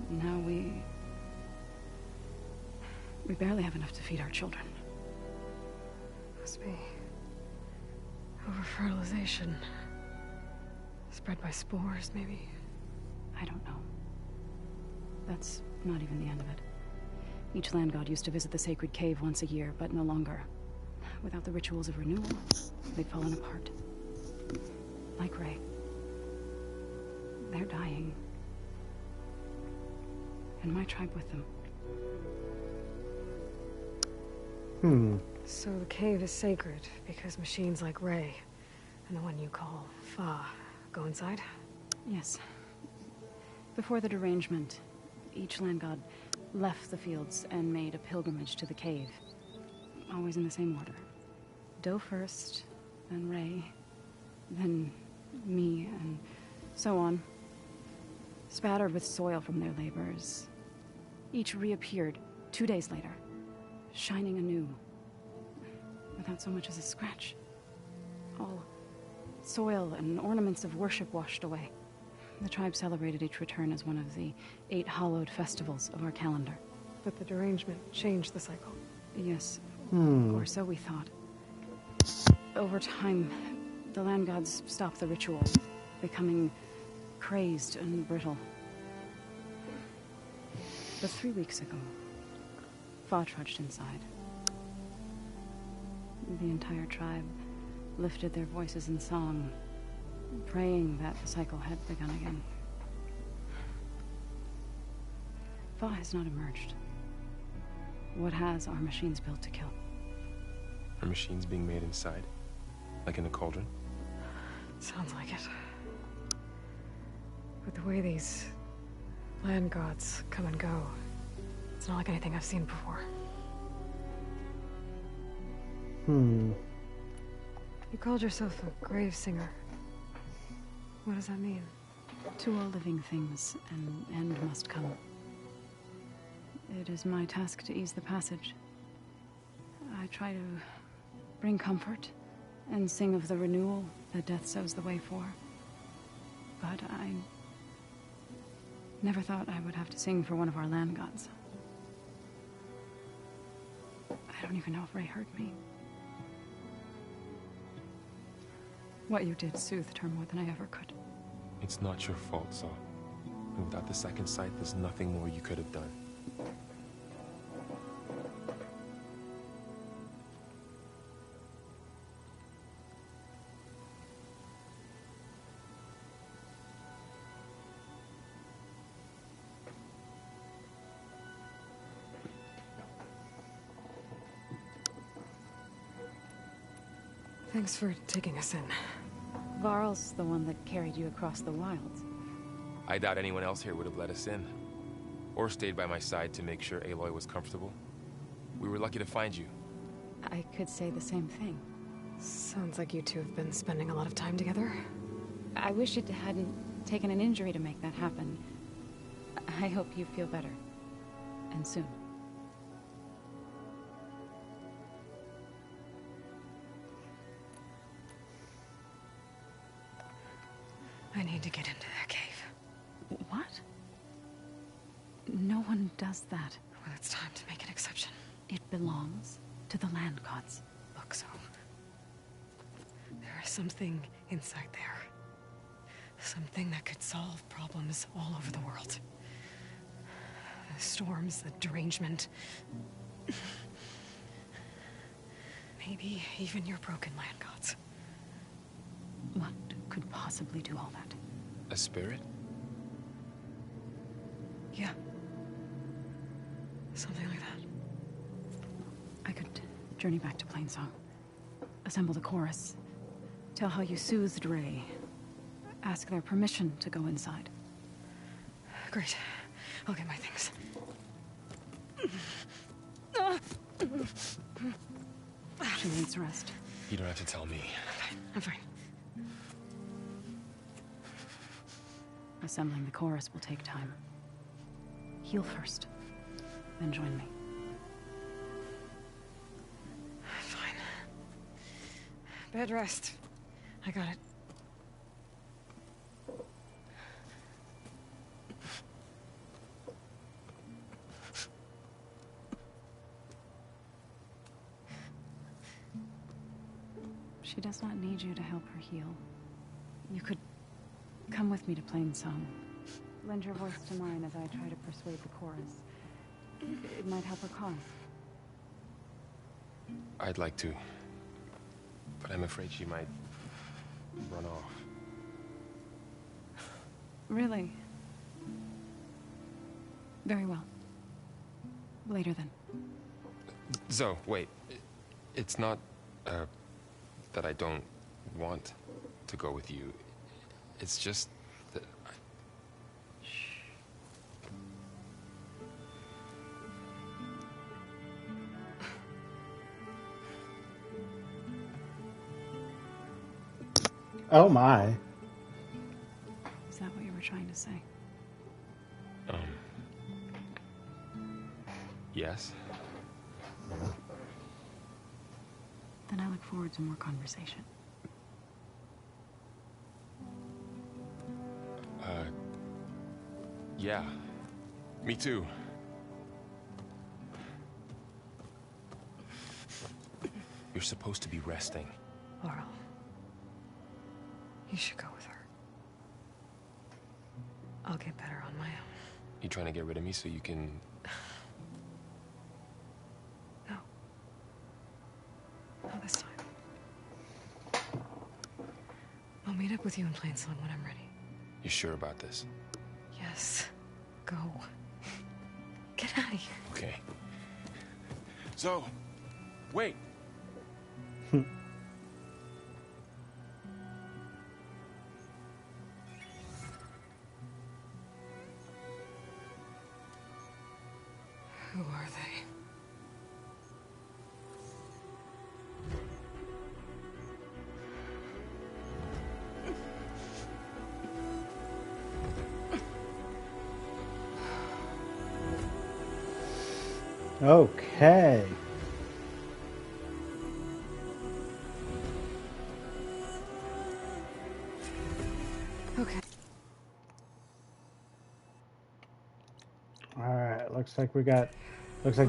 Now we barely have enough to feed our children. Must be over-fertilization. Spread by spores, maybe? I don't know. That's not even the end of it. Each land god used to visit the sacred cave once a year, but no longer. Without the rituals of renewal, they've fallen apart. Like Ray. They're dying. And my tribe with them. So the cave is sacred because machines like Ray and the one you call Fa go inside? Yes. Before the derangement, each land god left the fields and made a pilgrimage to the cave. Always in the same order. Doe first, then Ray, then me, and so on. Spattered with soil from their labors. Each reappeared 2 days later, shining anew. Without so much as a scratch. All soil and ornaments of worship washed away. The tribe celebrated each return as one of the 8 hallowed festivals of our calendar. But the derangement changed the cycle. Yes, or so we thought. Over time, the land gods stopped the ritual, becoming crazed and brittle. But 3 weeks ago, Fa trudged inside. The entire tribe lifted their voices in song, praying that the cycle had begun again. Fa has not emerged. What has are machines built to kill? Are machines being made inside? Like in a cauldron? Sounds like it. But the way these land gods come and go, it's not like anything I've seen before. You called yourself a grave singer. What does that mean? To all living things, an end must come. It is my task to ease the passage. I try to bring comfort and sing of the renewal that death sows the way for. But I never thought I would have to sing for one of our land gods. I don't even know if Ray heard me. What you did soothed her more than I ever could. It's not your fault, Saul. And without the second sight, there's nothing more you could have done. Thanks for taking us in. Varl's the one that carried you across the wilds. I doubt anyone else here would have let us in. Or stayed by my side to make sure Aloy was comfortable. We were lucky to find you. I could say the same thing. Sounds like you two have been spending a lot of time together. I wish it hadn't taken an injury to make that happen. I hope you feel better. And soon. I need to get into that cave. What? No one does that. Well, it's time to make an exception. It belongs to the land gods. Look, so there is something inside there. Something that could solve problems all over the world. The storms, the derangement. Maybe even your broken land gods. What could possibly do all that? A spirit? Yeah. Something like that. I could journey back to Plainsong. Assemble the chorus. Tell how you soothed Ray. Ask their permission to go inside. Great. I'll get my things. 2 minutes rest. You don't have to tell me. I'm fine. Assembling the chorus will take time. Heal first, then join me. Fine. Bed rest. I got it. She does not need you to help her heal. You could come with me to Plainsong. Lend your voice to mine as I try to persuade the chorus. It might help her cause. I'd like to, but I'm afraid she might run off. Really? Very well. Later then. Zoe, wait. It's not, that I don't want to go with you. It's just that Oh my. Is that what you were trying to say? Yes. Then I look forward to more conversation. Yeah. Me too. You're supposed to be resting. Laurel. You should go with her. I'll get better on my own. You trying to get rid of me so you can... No. Not this time. I'll meet up with you in Plainsong when I'm ready. You sure about this? Yes. Go. Get out of here. Okay. Zoe! Wait! Who are they? Okay. Okay. Alright, looks like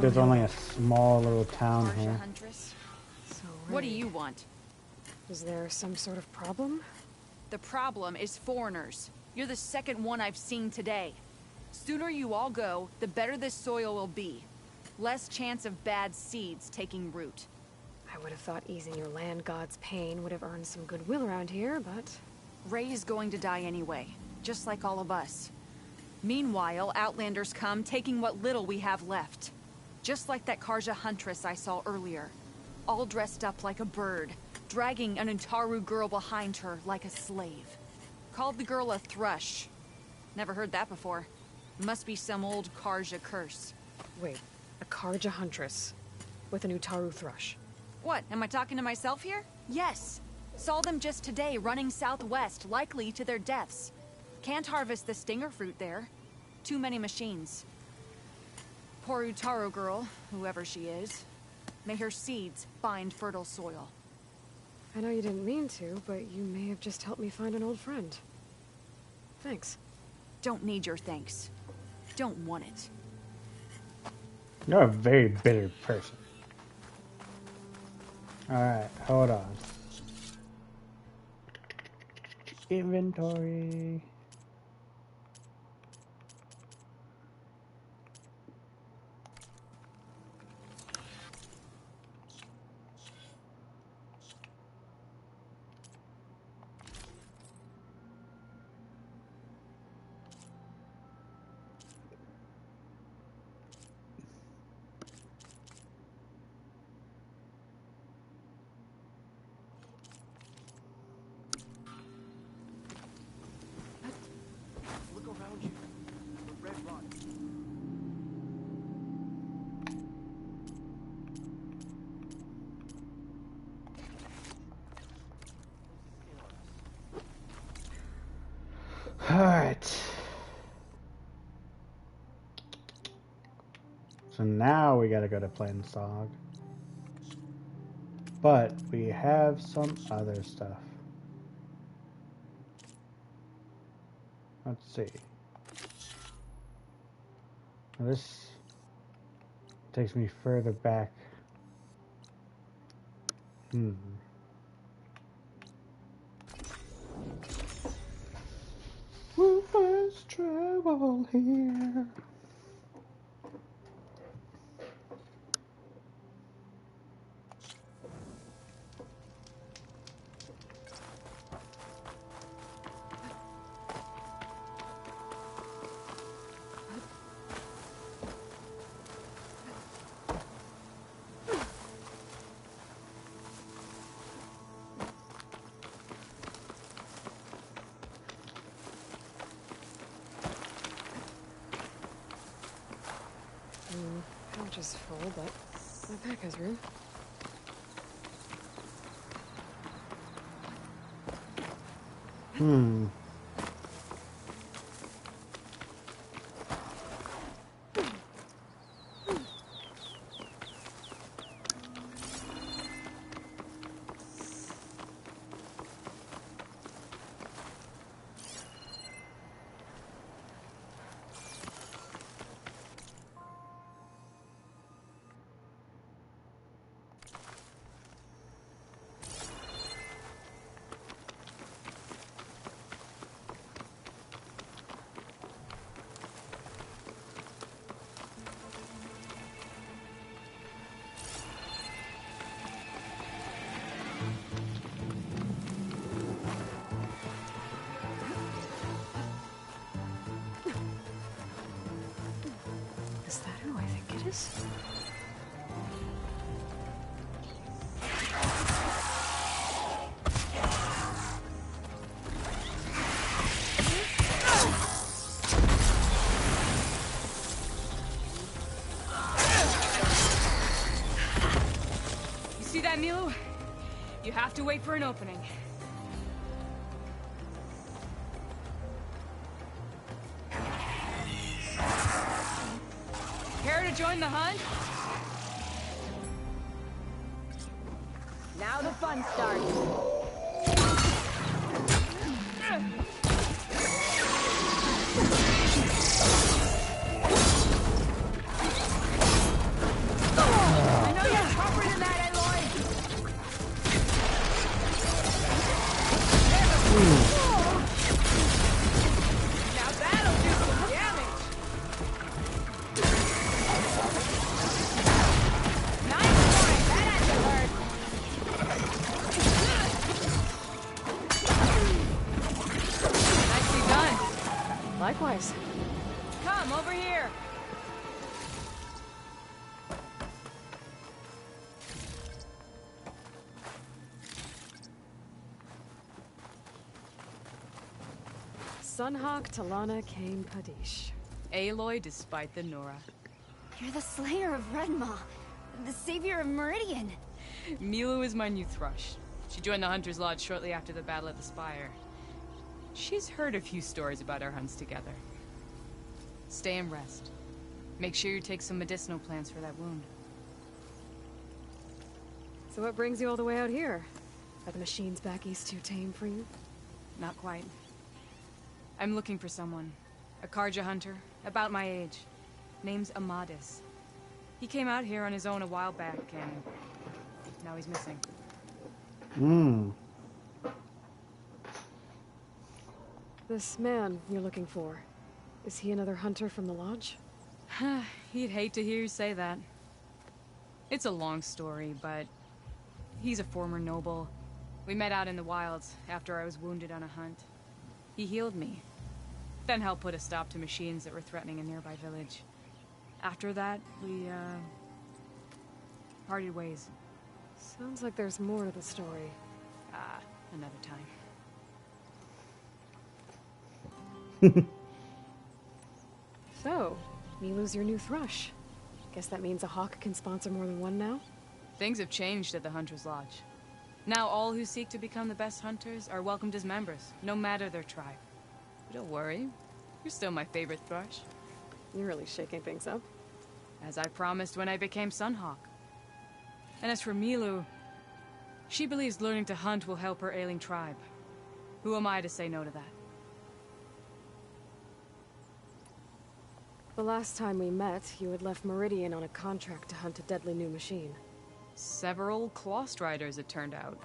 there's only a small little town here. Huntress. So, What do Ray, you want? is there some sort of problem? The problem is foreigners. You're the second one I've seen today. Sooner you all go, the better this soil will be. Less chance of bad seeds taking root. I would have thought easing your land god's pain would have earned some goodwill around here, but... Ray is going to die anyway, just like all of us. Meanwhile, Outlanders come, taking what little we have left. Just like that Karja Huntress I saw earlier. All dressed up like a bird, dragging an Utaru girl behind her like a slave. Called the girl a thrush. Never heard that before. Must be some old Karja curse. Wait, a Karja Huntress with an Utaru thrush. What, am I talking to myself here? Yes. Saw them just today running southwest, likely to their deaths. Can't harvest the stinger fruit there. Too many machines. Poor Utaru girl, whoever she is. May her seeds find fertile soil. I know you didn't mean to, but you may have just helped me find an old friend. Thanks. Don't need your thanks. Don't want it. You're a very bitter person. Alright, hold on. Inventory. Alright. So now we gotta go to Plansog. But we have some other stuff. Let's see. Now this takes me further back. We'll first travel here. Pouch is full, but my pack has room. Is that who I think it is? You see that, Milo? You have to wait for an opening. Care to join the hunt? Now the fun starts. I know you're tougher than that, Aloy. Now that'll do some damage. Nice one. That had to hurt. Nicely done. Likewise. Come over here. Sunhawk Talana Kane Kadish. Aloy despite the Nora. You're the slayer of Redmaw, the savior of Meridian. Milo is my new thrush. She joined the Hunter's Lodge shortly after the Battle at the Spire. She's heard a few stories about our hunts together. Stay and rest. Make sure you take some medicinal plants for that wound. So what brings you all the way out here? Are the machines back east too tame for you? Not quite. I'm looking for someone. A Karja hunter, about my age. Name's Amadis. He came out here on his own a while back, and now he's missing. This man you're looking for, is he another hunter from the lodge? He'd hate to hear you say that. It's a long story, but he's a former noble. We met out in the wilds after I was wounded on a hunt. He healed me, then helped put a stop to machines that were threatening a nearby village. After that, we, parted ways. Sounds like there's more to the story. Another time. So, Milu's your new thrush. Guess that means a hawk can sponsor more than one now? Things have changed at the Hunter's Lodge. Now all who seek to become the best hunters are welcomed as members, no matter their tribe. Don't worry. You're still my favorite thrush. You're really shaking things up. As I promised when I became Sunhawk. And as for Milu, she believes learning to hunt will help her ailing tribe. Who am I to say no to that? The last time we met, you had left Meridian on a contract to hunt a deadly new machine. Several Claw Striders, it turned out.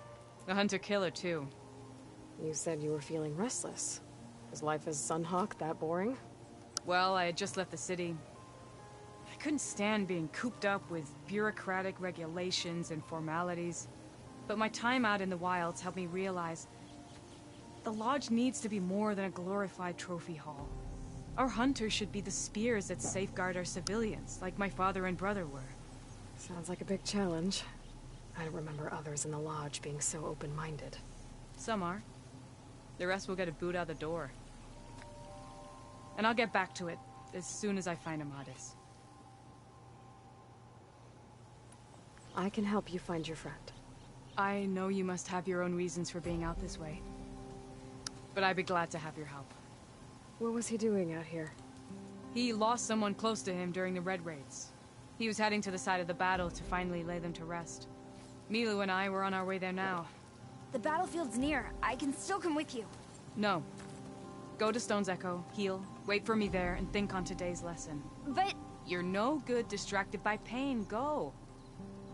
A hunter-killer, too. You said you were feeling restless. Was life as Sunhawk that boring? Well, I had just left the city. I couldn't stand being cooped up with bureaucratic regulations and formalities. But my time out in the wilds helped me realize the Lodge needs to be more than a glorified trophy hall. Our hunters should be the spears that safeguard our civilians, like my father and brother were. Sounds like a big challenge. I don't remember others in the Lodge being so open-minded. Some are. The rest will get a boot out the door. And I'll get back to it as soon as I find Amadis. I can help you find your friend. I know you must have your own reasons for being out this way. But I'd be glad to have your help. What was he doing out here? He lost someone close to him during the Red Raids. He was heading to the side of the battle to finally lay them to rest. Milu and I were on our way there now. The battlefield's near. I can still come with you. No. Go to Stone's Echo, heal, wait for me there, and think on today's lesson. But... You're no good distracted by pain. Go.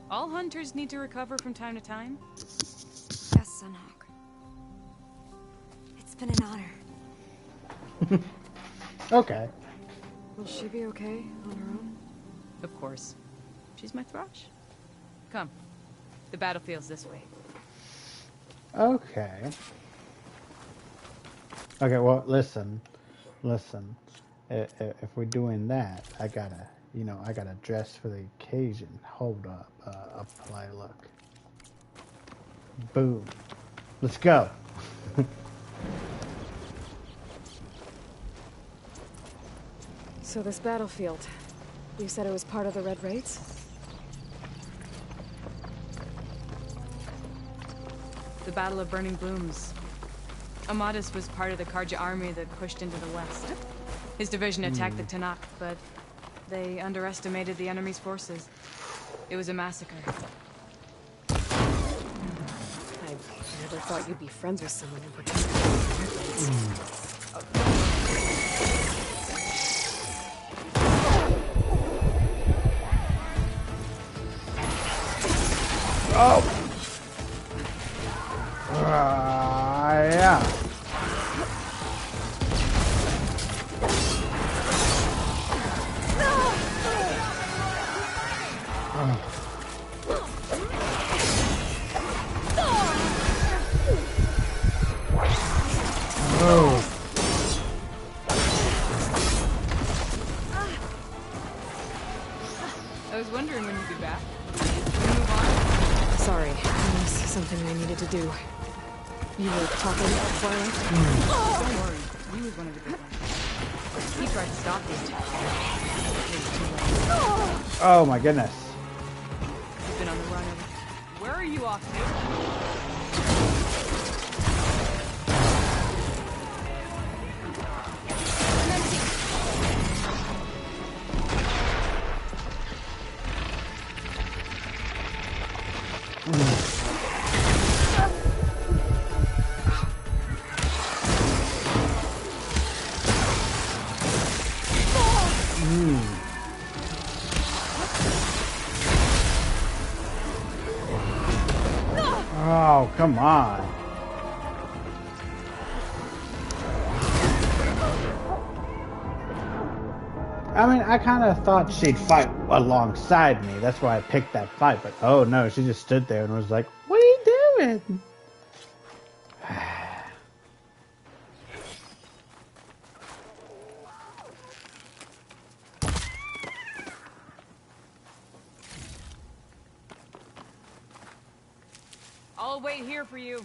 All hunters need to recover from time to time. Yes, Sunhawk. It's been an honor. Okay. Will she be okay on her own? Of course. She's my thrush. Come. The battlefield's this way. Okay. Okay, well, listen. If we're doing that, I gotta, I gotta dress for the occasion. Hold up. Apply look. Boom. Let's go. So this battlefield, you said it was part of the Red Raids? The Battle of Burning Blooms. Amadis was part of the Karja army that pushed into the west. His division attacked the Tanakh, but they underestimated the enemy's forces. It was a massacre. I never thought you'd be friends with someone who participated in the Red Raids. Oh! Yeah. Oh. I was wondering when you'd be back. Sorry, there's something I needed to do. You were talking about Twilight? Don't worry, he was one of the good ones. He tried to stop the attack. It was too late. Oh my goodness. He's been on the run ever. Where are you off to? Oh, come on. I mean, I kind of thought she'd fight alongside me. That's why I picked that fight. But oh no, she just stood there and was like, "What are you doing?" I'll wait here for you.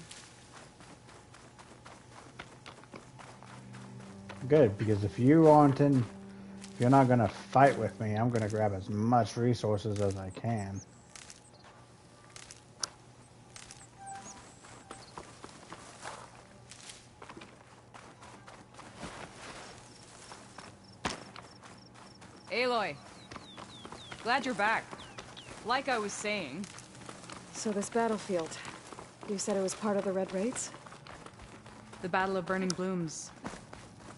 Good, because if you're not gonna fight with me, I'm gonna grab as much resources as I can. Aloy. Glad you're back. Like I was saying... So this battlefield, you said it was part of the Red Raids? The Battle of Burning Blooms.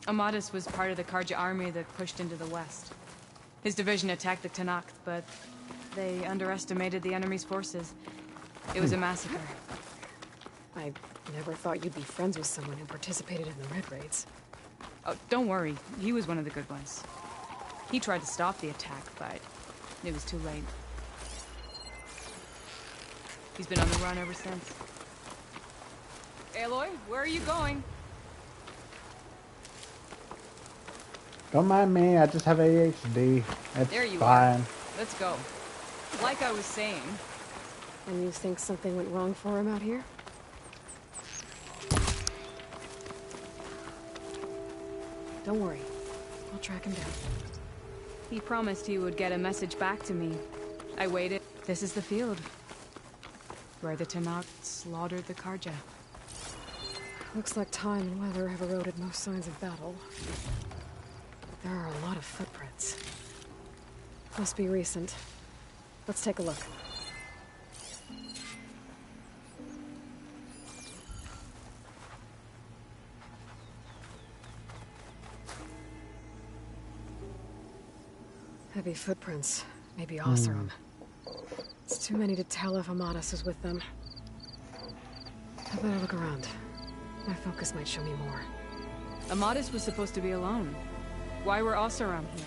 Amadis was part of the Karja army that pushed into the west. His division attacked the Tenakth, but they underestimated the enemy's forces. It was a massacre. I never thought you'd be friends with someone who participated in the Red Raids. Oh, don't worry. He was one of the good ones. He tried to stop the attack, but it was too late. He's been on the run ever since. Aloy, where are you going? Don't mind me, I just have ADHD. It's There you fine. are. Let's go. Like I was saying... And you think something went wrong for him out here? Don't worry. I'll track him down. He promised he would get a message back to me. I waited. This is the field. Where the Tenakth slaughtered the Karja. Looks like time and weather have eroded most signs of battle. But there are a lot of footprints. Must be recent. Let's take a look. Heavy footprints. Maybe Oseram. It's too many to tell if Amadis is with them. I better look around. My focus might show me more. Amadis was supposed to be alone. Why were Oseram here?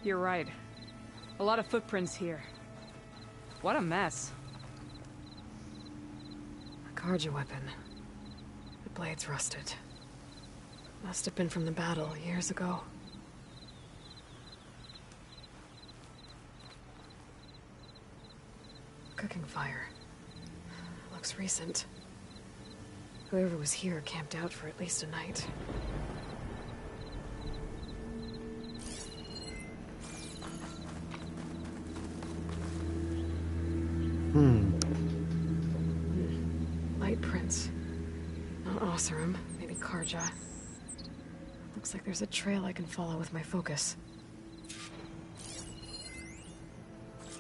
You're right. A lot of footprints here. What a mess. A Karja weapon. The blade's rusted. Must have been from the battle years ago. Cooking fire. Looks recent. Whoever was here camped out for at least a night. Light prints. Not Oseram, maybe Karja. Looks like there's a trail I can follow with my focus.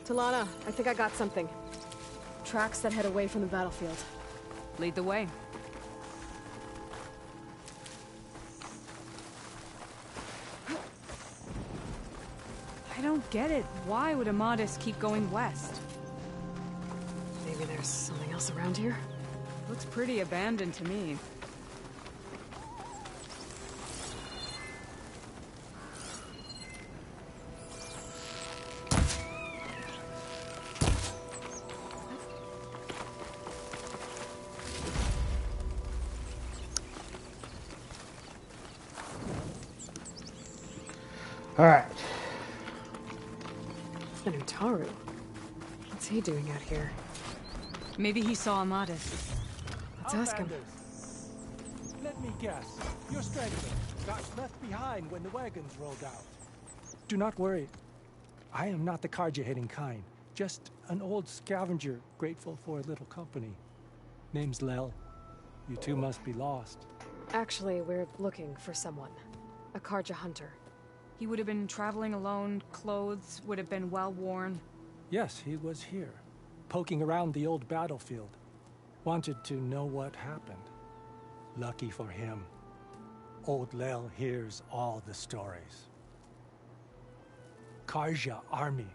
Talana, I think I got something. Tracks that head away from the battlefield. Lead the way. I don't get it. Why would Amadis keep going west? Maybe there's something else around here? Looks pretty abandoned to me. All right. An Utaru. What's he doing out here? Maybe he saw Amadis. Let's ask him. Let me guess. Your straggler got left behind when the wagons rolled out. Do not worry. I am not the Karja-hating kind. Just an old scavenger grateful for a little company. Name's Lel. You two must be lost. Actually, we're looking for someone. A Karja hunter. He would have been traveling alone, clothes would have been well worn. Yes, he was here, poking around the old battlefield. Wanted to know what happened. Lucky for him, old Lel hears all the stories. Karja army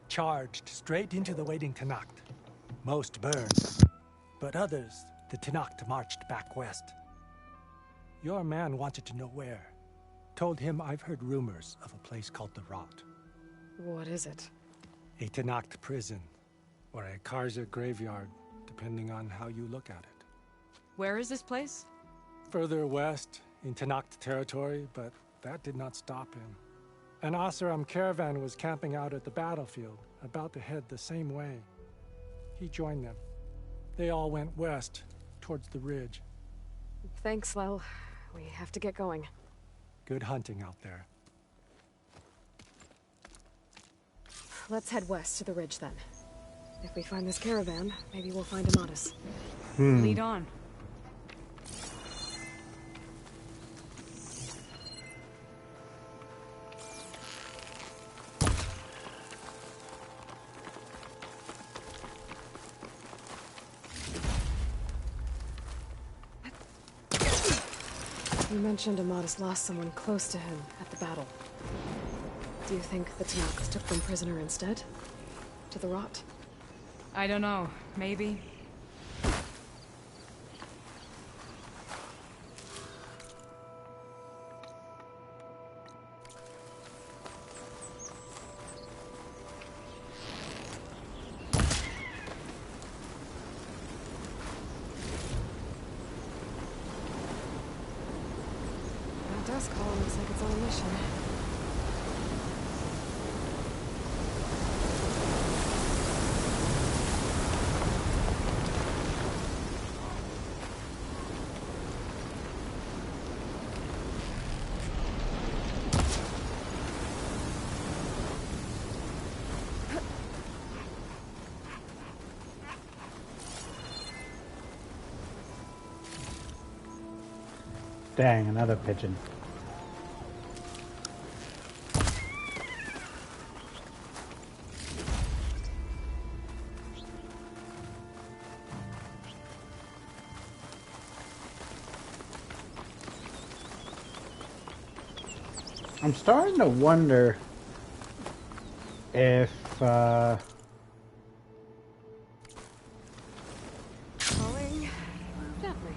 charged straight into the waiting Tenakth. Most burned, but others, the Tenakth marched back west. Your man wanted to know where. Told him I've heard rumors of a place called the Rot. What is it? A Tenakth prison, or a Karja graveyard, depending on how you look at it. Where is this place? Further west, in Tenakth territory, but that did not stop him. An Oseram caravan was camping out at the battlefield, about to head the same way. He joined them. They all went west, towards the ridge. Thanks, Lel. We have to get going. Good hunting out there. Let's head west to the ridge then. If we find this caravan, maybe we'll find Amatis. Lead on. You mentioned Amatis lost someone close to him at the battle. Do you think the Tenakth took them prisoner instead? To the rot? I don't know. Maybe. That dust column looks like it's on a mission. Dang, another pigeon. I'm starting to wonder if Calling gently.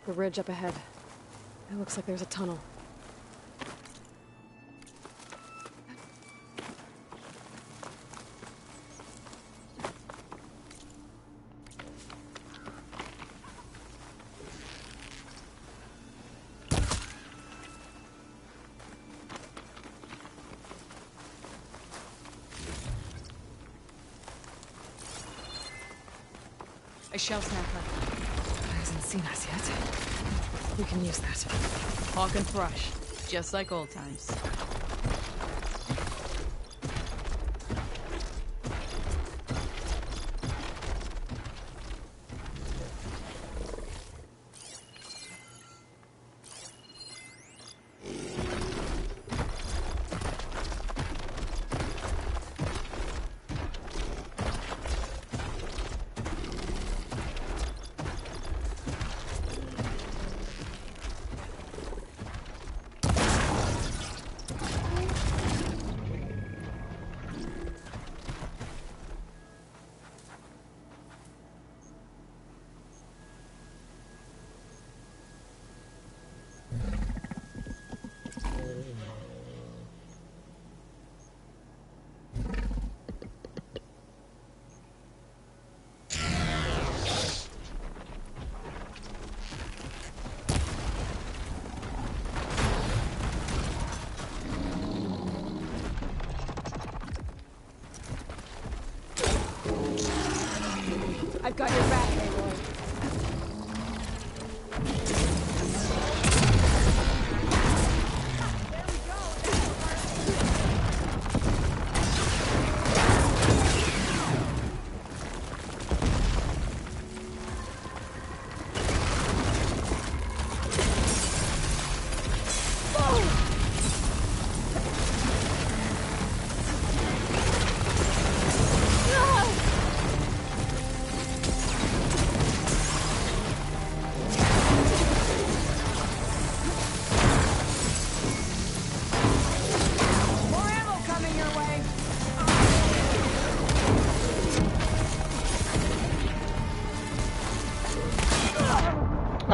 The ridge up ahead. It looks like there's a tunnel. A shell snapper. Hasn't seen us yet. We can use that. Hawk and thrush. Just like old times.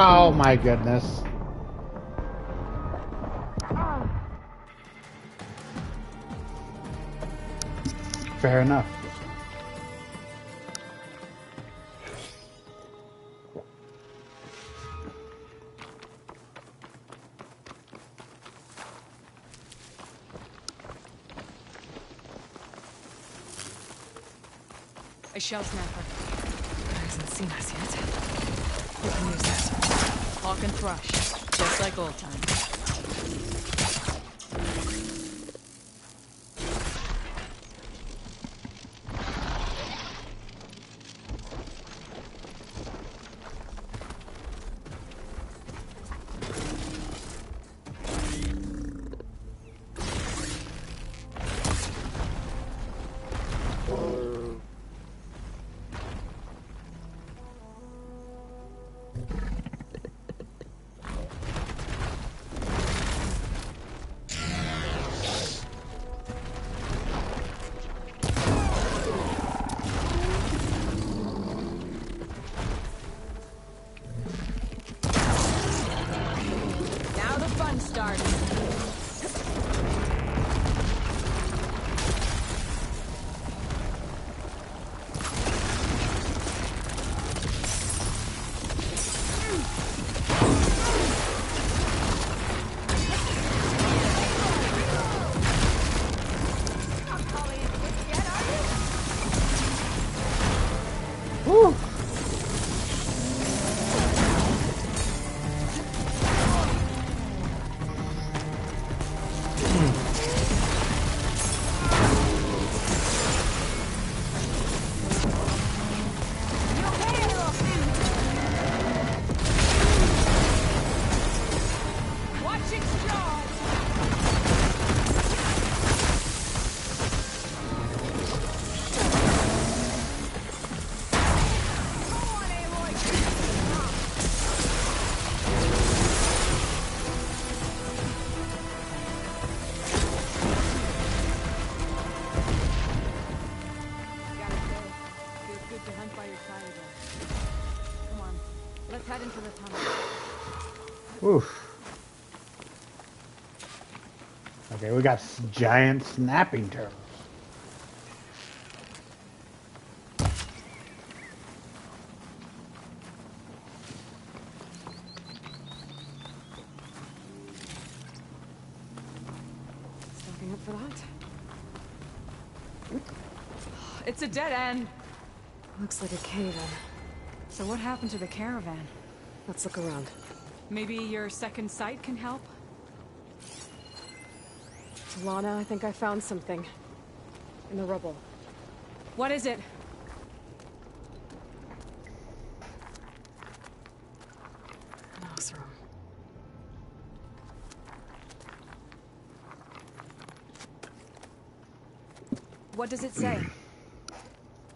Oh my goodness. Fair enough. A shell snapper. Hasn't seen us yet. We can use this. Hawk and thrush, just like old times. Oof. Okay, we got giant snapping turtles. Stocking up for that? It's a dead end. Looks like a cave in. So what happened to the caravan? Let's look around. Maybe your second sight can help? Lana, I think I found something. In the rubble. What is it? An Osram. What does it say?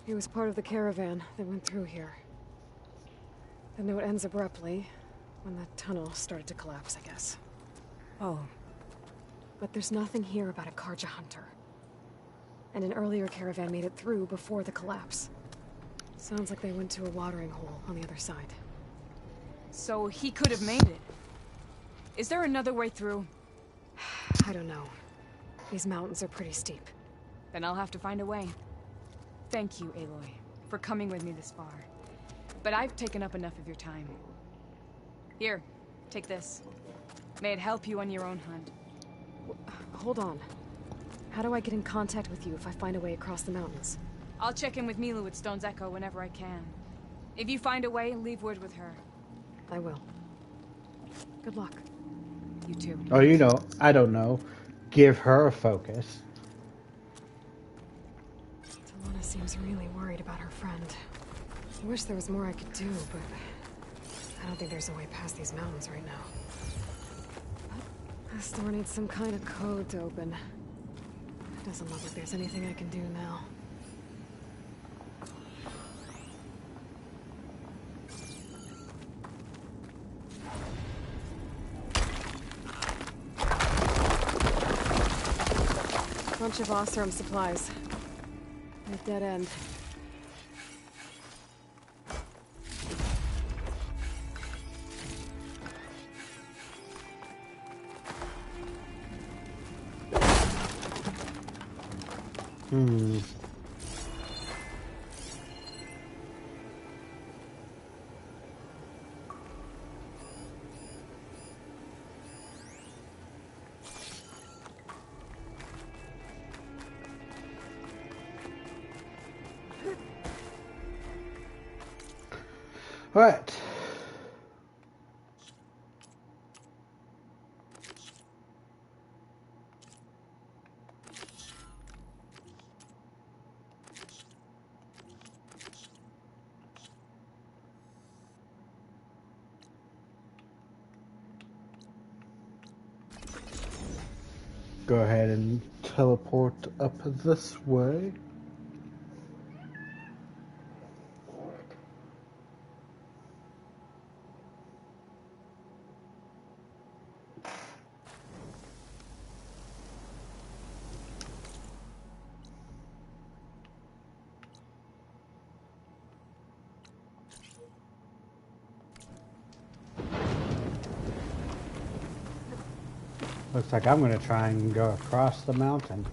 He was part of the caravan that went through here. The note ends abruptly, when the tunnel started to collapse, I guess. Oh. But there's nothing here about a Karja hunter. And an earlier caravan made it through before the collapse. Sounds like they went to a watering hole on the other side. So he could have made it. Is there another way through? I don't know. These mountains are pretty steep. Then I'll have to find a way. Thank you, Aloy, for coming with me this far. But I've taken up enough of your time. Here, take this. May it help you on your own hunt. Hold on. How do I get in contact with you if I find a way across the mountains? I'll check in with Milu at Stone's Echo whenever I can. If you find a way, leave word with her. I will. Good luck. You too. Oh, you know, I don't know. Give her a focus. Talana seems really worried about her friend. I wish there was more I could do, but I don't think there's a way past these mountains right now. This door needs some kind of code to open. It doesn't look like there's anything I can do now. Bunch of Osram supplies. A dead end. Right. Go ahead and teleport up this way. Looks like I'm going to try and go across the mountain.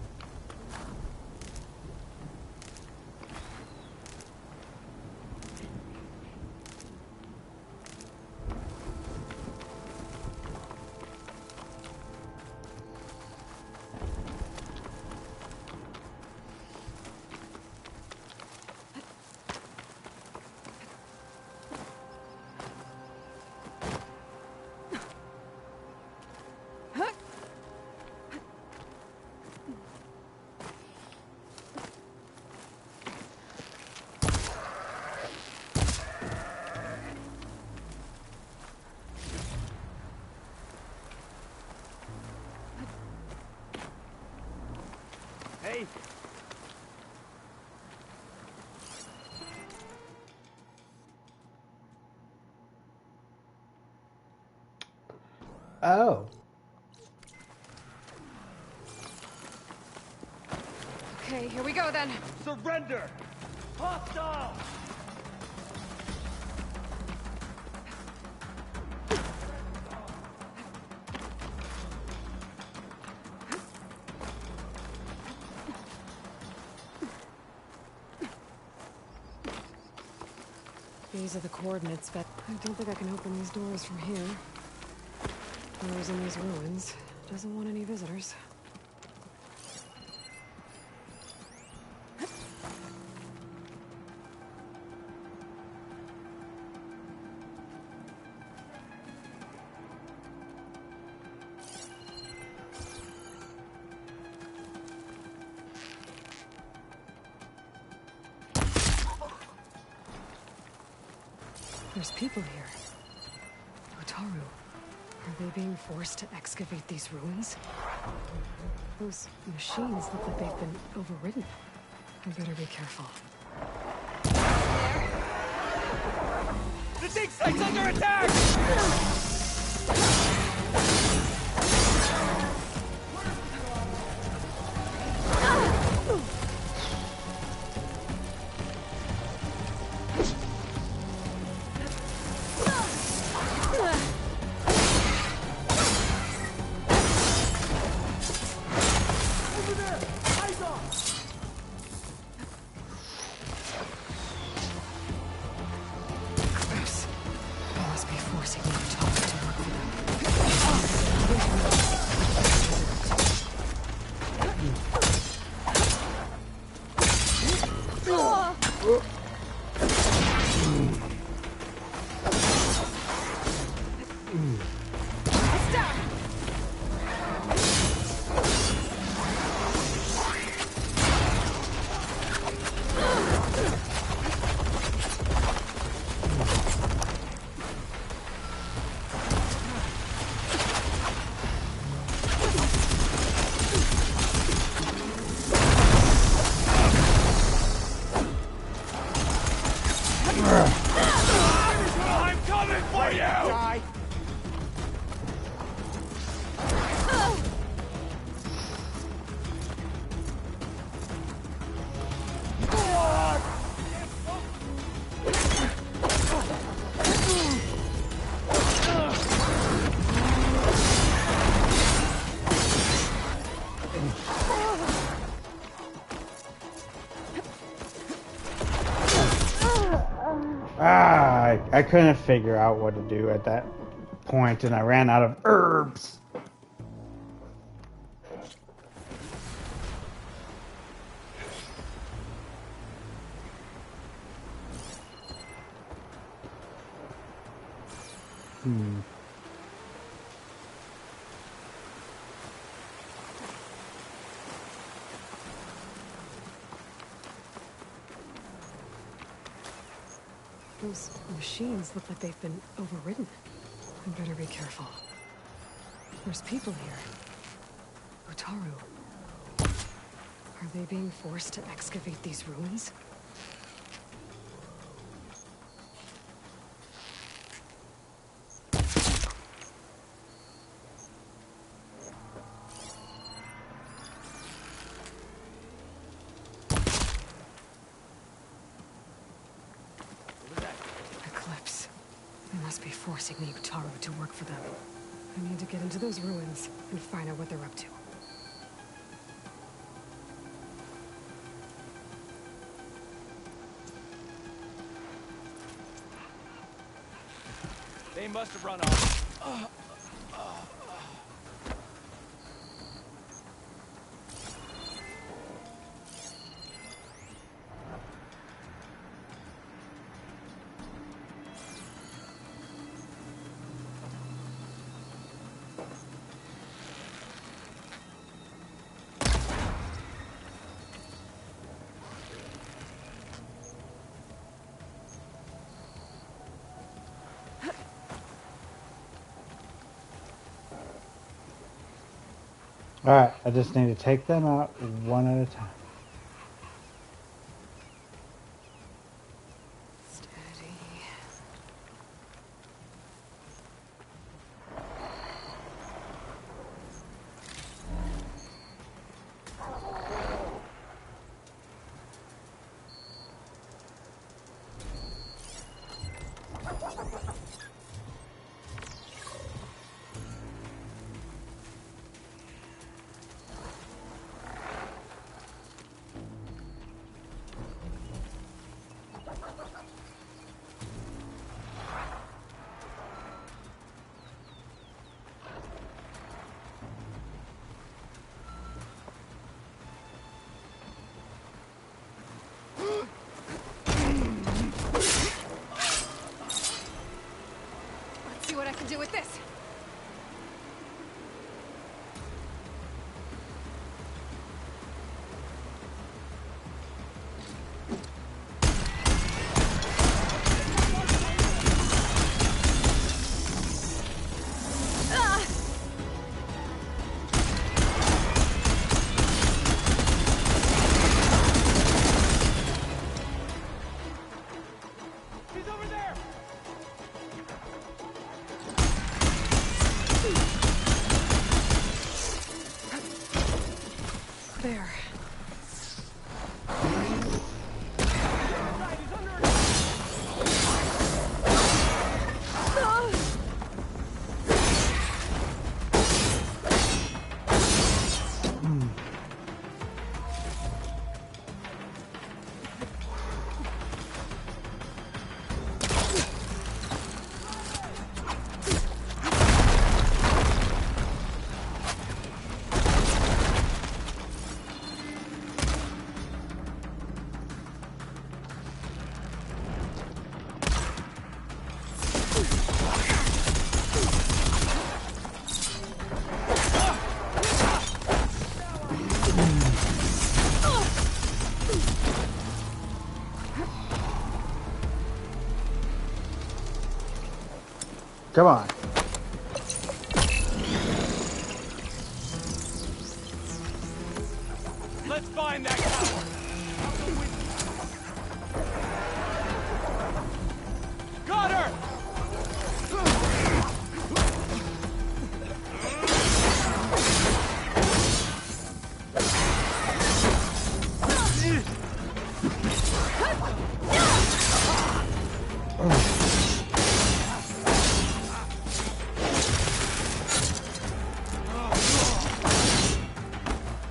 Hey! Oh. Okay, here we go then. Surrender! Hostile! These are the coordinates, but I don't think I can open these doors from here. Whoever's in these ruins doesn't want any visitors. There's people here. Otaru. Are they being forced to excavate these ruins? Those machines look like they've been overridden. I better be careful. The dig site's under attack! I couldn't figure out what to do at that point, and I ran out of herbs. Those machines look like they've been overridden. I better be careful. There's people here. Utaru. Are they being forced to excavate these ruins? Eclipse. They must be forcing the Utaru to work for them. I need to get into those ruins and find out what they're up to. They must have run off. Alright, I just need to take them out one at a time. See what I can do with this. There. Come on. Let's find that tower. Got her!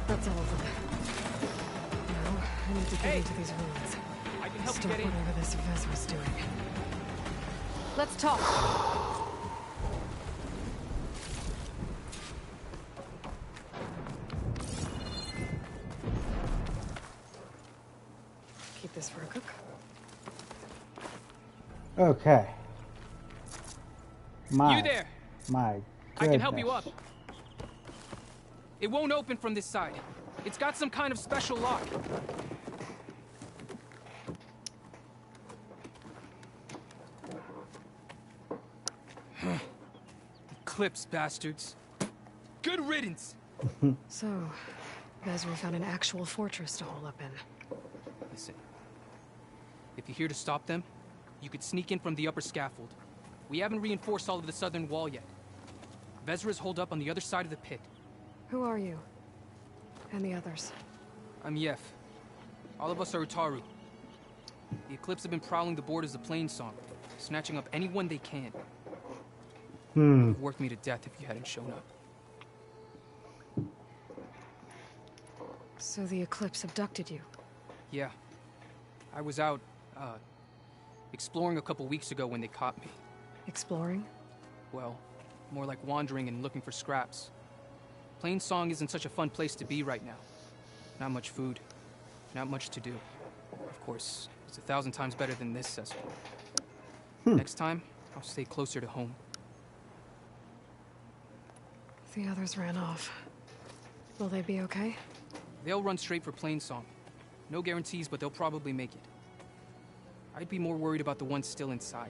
That's all of them. Now, I need to get into these ruins. I can help you Stop get in. whatever this Vez was doing. Let's talk. Keep this for a cook. Okay. You there? My I can help you goodness. up. It won't open from this side. It's got some kind of special lock. Eclipse, bastards. Good riddance. So, Vezra found an actual fortress to hole up in. Listen. If you're here to stop them, you could sneak in from the upper scaffold. We haven't reinforced all of the southern wall yet. Vezra's holed up on the other side of the pit. Who are you? And the others? I'm Yef. All of us are Utaru. The Eclipse have been prowling the borders of Plainsong, snatching up anyone they can. You'd worked me to death if you hadn't shown up. So the Eclipse abducted you? Yeah. I was out, exploring a couple weeks ago when they caught me. Exploring? Well, more like wandering and looking for scraps. Plainsong isn't such a fun place to be right now. Not much food. Not much to do. Of course, it's 1,000 times better than this cesspool. Next time, I'll stay closer to home. The others ran off. Will they be okay? They'll run straight for Plainsong. No guarantees, but they'll probably make it. I'd be more worried about the ones still inside.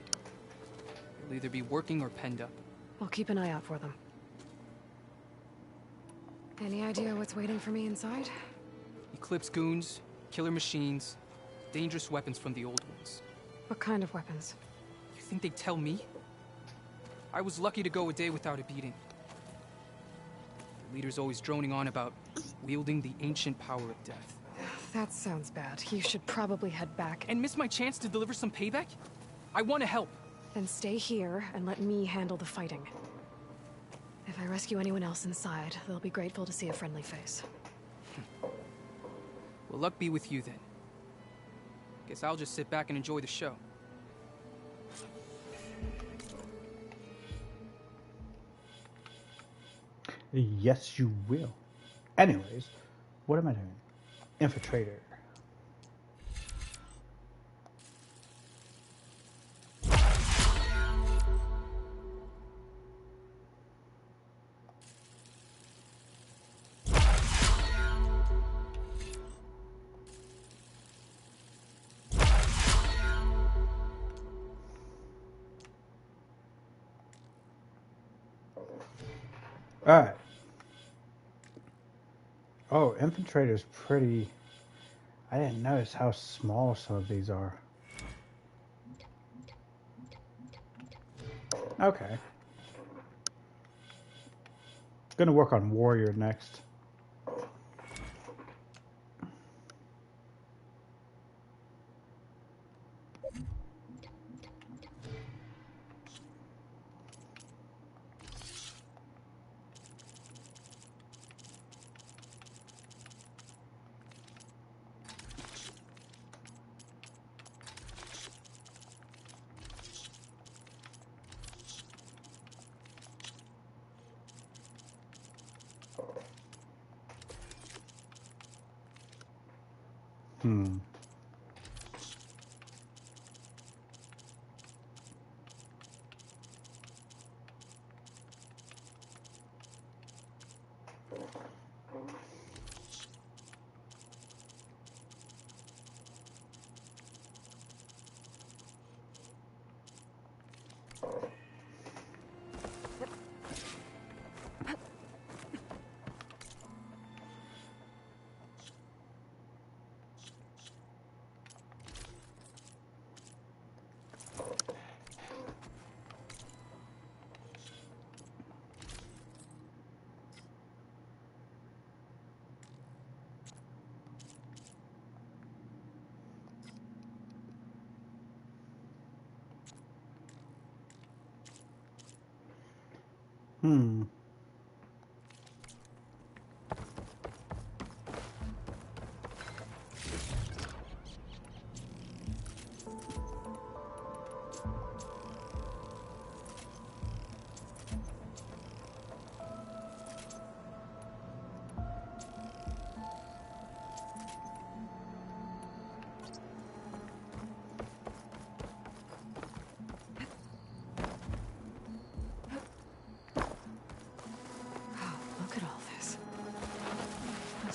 They'll either be working or penned up. I'll keep an eye out for them. Any idea what's waiting for me inside? Eclipse goons, killer machines, dangerous weapons from the old ones. What kind of weapons? You think they'd tell me? I was lucky to go a day without a beating. The leader's always droning on about wielding the ancient power of death. That sounds bad. You should probably head back. And miss my chance to deliver some payback? I want to help. Then stay here and let me handle the fighting. If I rescue anyone else inside, they'll be grateful to see a friendly face. Well, luck be with you then. Guess I'll just sit back and enjoy the show. Yes, you will. Anyways, what am I doing? Infiltrator. Alright. Oh, Infiltrator's pretty... I didn't notice how small some of these are. Okay. Gonna work on Warrior next.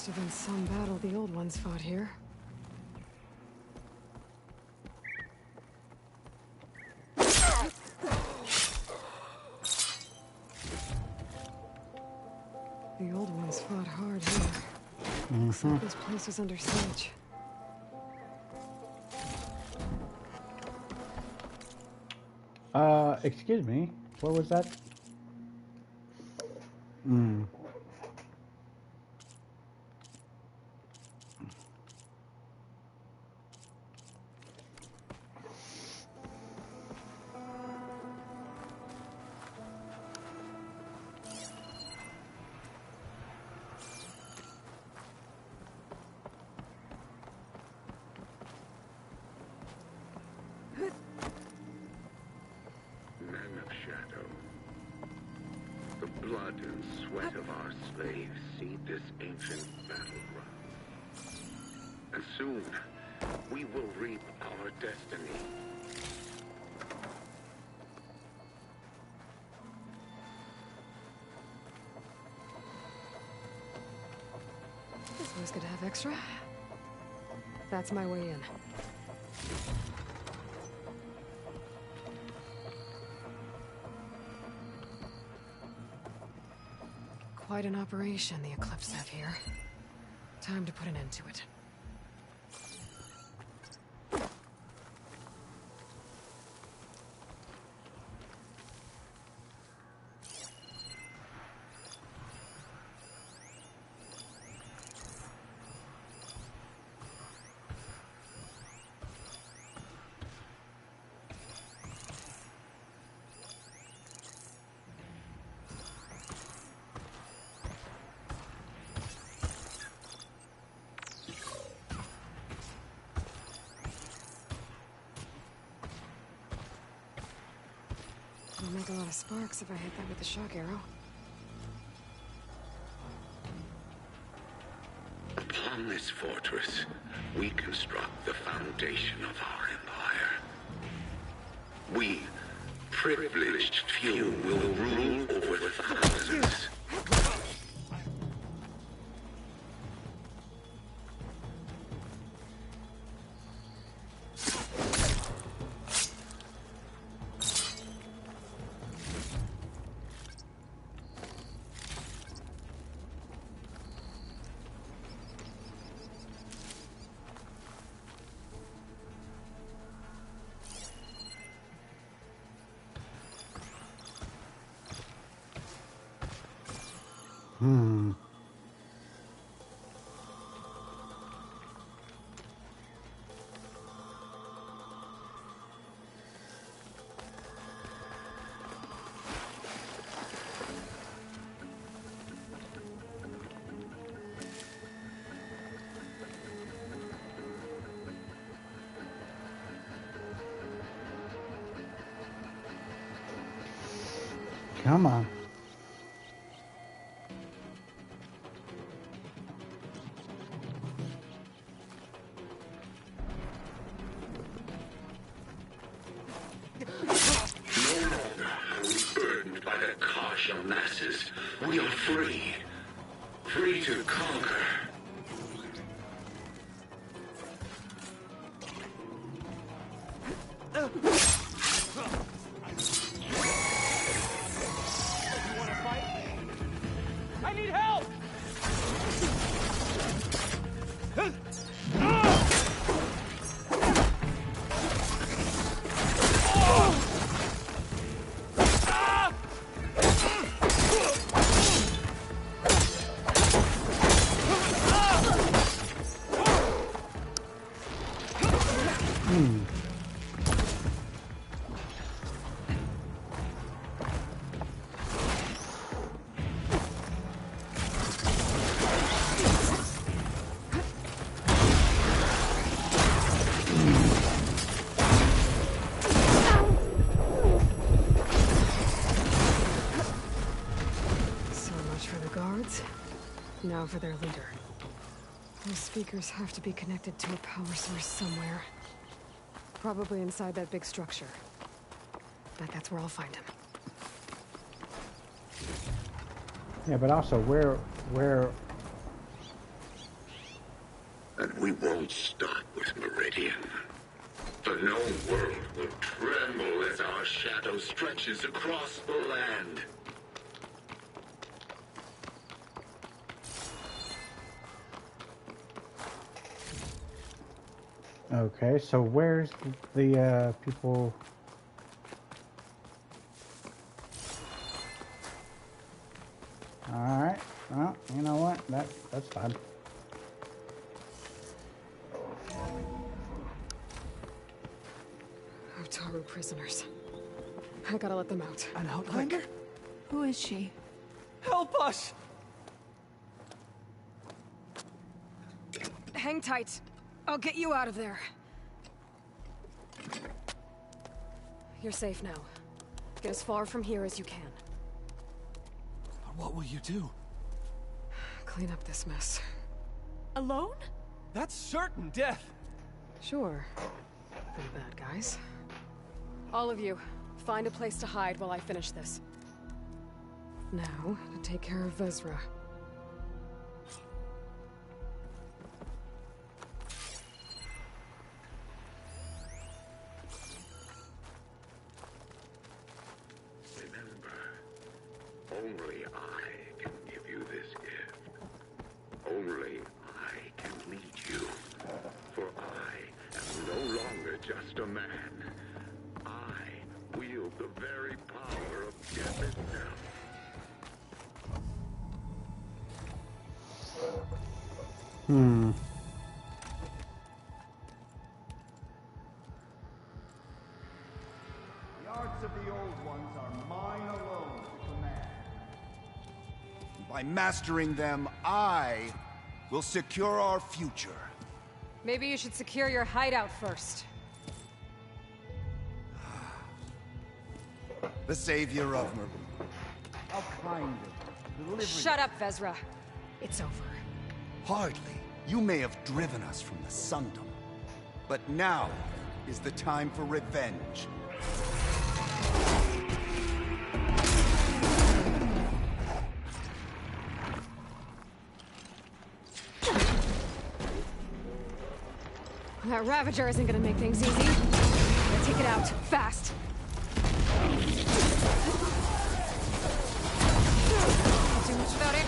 Must have been some battle the old ones fought here. The old ones fought hard here. Looks like this place was under siege. Excuse me. What was that? Men of shadow, the blood and sweat of our slaves seed this ancient battleground. And soon, we will reap our destiny. This place could have extra. That's my way in. Quite an operation the Eclipse have here. Time to put an end to it. It'll make a lot of sparks if I hit that with the shock arrow. Upon this fortress, we construct the foundation of our empire. We, privileged few, will rule over thousands. Come on. Burdened by the Kasha masses, we are free. Free to conquer. I need help! Now for their leader. Those speakers have to be connected to a power source somewhere. Probably inside that big structure. Bet that's where I'll find him. Yeah, but also where And we won't stop with Meridian. The known world will tremble as our shadow stretches across the land. Okay, so where's the people? All right. Well, you know what? That's fine. Otaru prisoners. I gotta let them out. An outlander? Who is she? Help us! Hang tight. I'll get you out of there. You're safe now. Get as far from here as you can. What will you do? Clean up this mess. Alone? That's certain death. Sure. For the bad guys. All of you, find a place to hide while I finish this. Now, to take care of Vezra. Only I can give you this gift. Only I can lead you. For I am no longer just a man. I wield the very power of death itself. The arts of the old ones are mine alone to command. By mastering them, I will secure our future. Maybe you should secure your hideout first. The savior of Marie. How kind of you. Delivering. Shut up, Vezra. It's over. Hardly. You may have driven us from the Sundom. But now is the time for revenge. That Ravager isn't gonna make things easy. Gotta take it out, fast. Can't do much without it.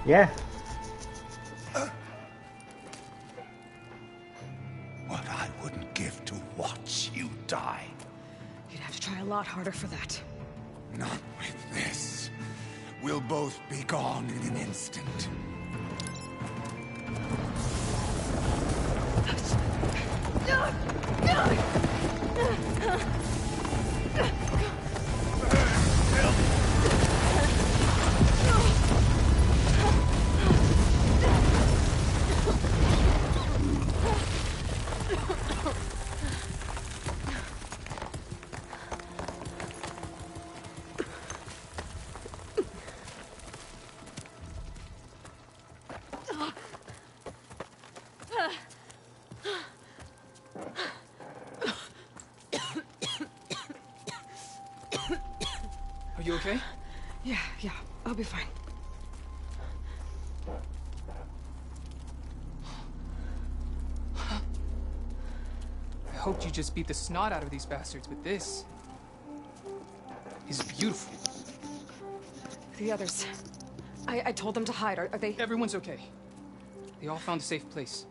Yeah. What I wouldn't give to watch you die. You'd have to try a lot harder for that. Not with this. We'll both be gone in an instant. Are you okay? Yeah, I'll be fine. I hoped you just beat the snot out of these bastards, but this is beautiful. The others. I told them to hide. Are they... Everyone's okay. They all found a safe place.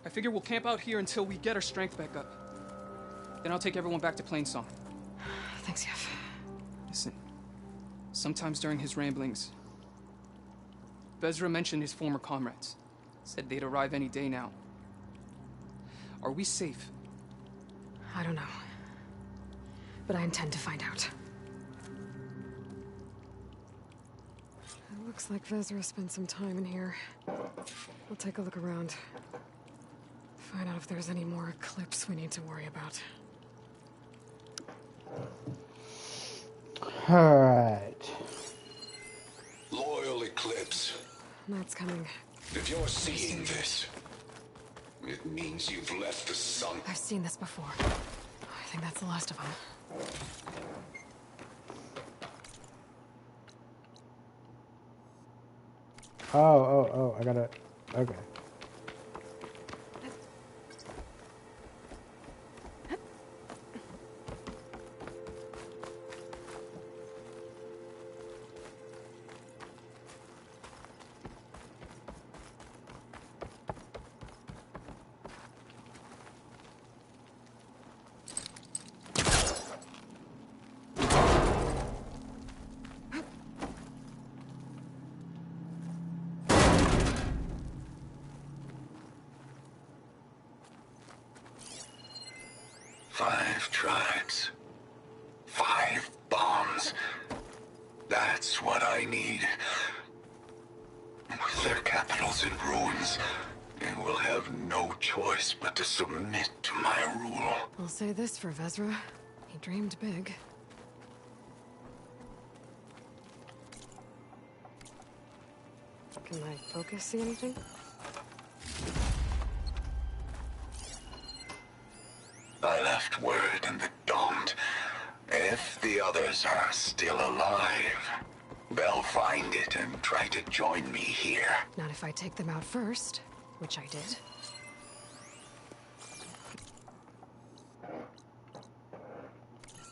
I figure we'll camp out here until we get our strength back up. Then I'll take everyone back to Plainsong. Thanks, Yef. Listen, sometimes during his ramblings, Vezra mentioned his former comrades. Said they'd arrive any day now. Are we safe? I don't know. But I intend to find out. It looks like Vezra spent some time in here. I'll take a look around. Find out if there's any more Eclipse we need to worry about. Alright. Loyal Eclipse. Night's coming. If you're seeing this, it means you've left the sun. I've seen this before. I think that's the last of them. Oh, I gotta... Okay. Five tribes. 5 bombs. That's what I need. With their capitals in ruins, they will have no choice but to submit to my rule. I'll say this for Vezra. He dreamed big. Can my focus see anything? I left word in the domed. If the others are still alive, they'll find it and try to join me here. Not if I take them out first, which I did.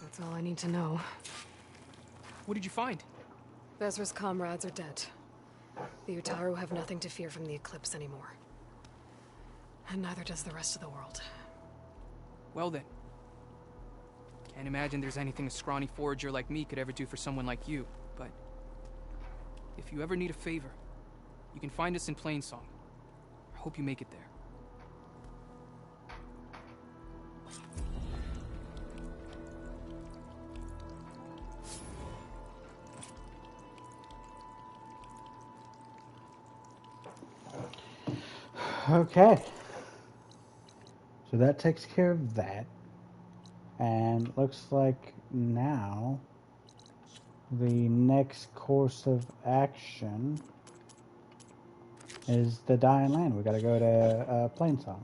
That's all I need to know. What did you find? Vezra's comrades are dead. The Utaru have nothing to fear from the Eclipse anymore. And neither does the rest of the world. Well then. Can't imagine there's anything a scrawny forager like me could ever do for someone like you, but... if you ever need a favor, you can find us in Plainsong. I hope you make it there. Okay. So that takes care of that. And looks like now the next course of action is the Dying Land. We gotta go to Plainsong.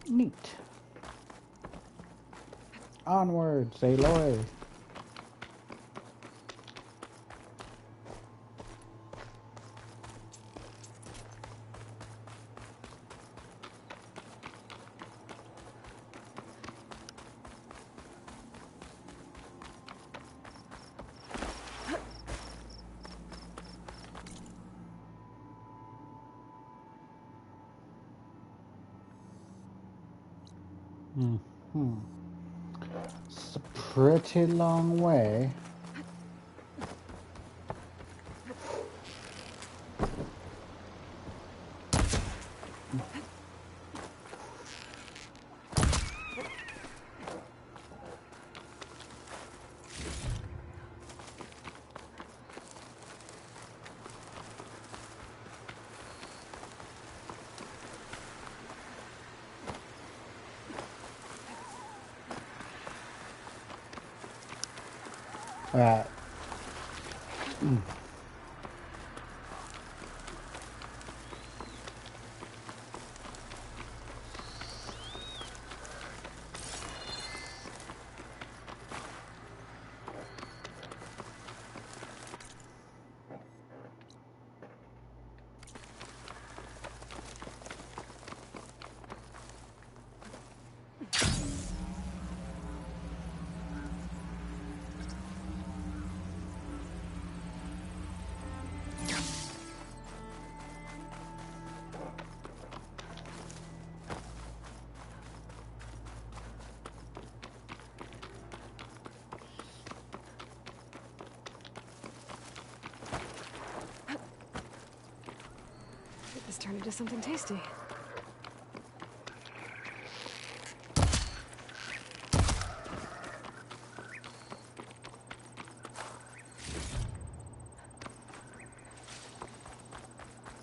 Neat. Onward, Aloy. It's a pretty long way. Alright. turn into something tasty.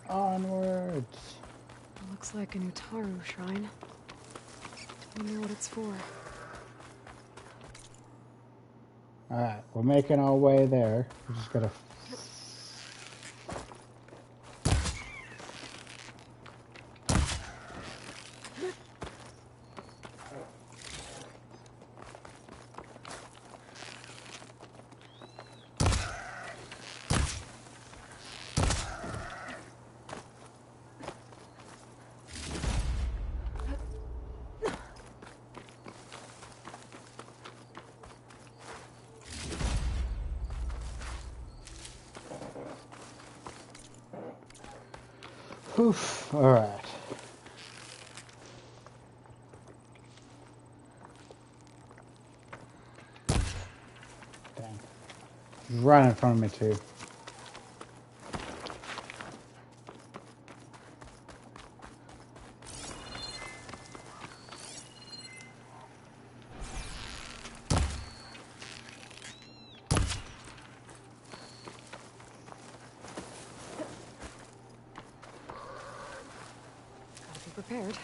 Onwards. Looks like a new Taru shrine. Wonder what it's for. Alright, we're making our way there. We just gotta... Oof, alright. Dang. He's right in front of me too. Gotta be prepared.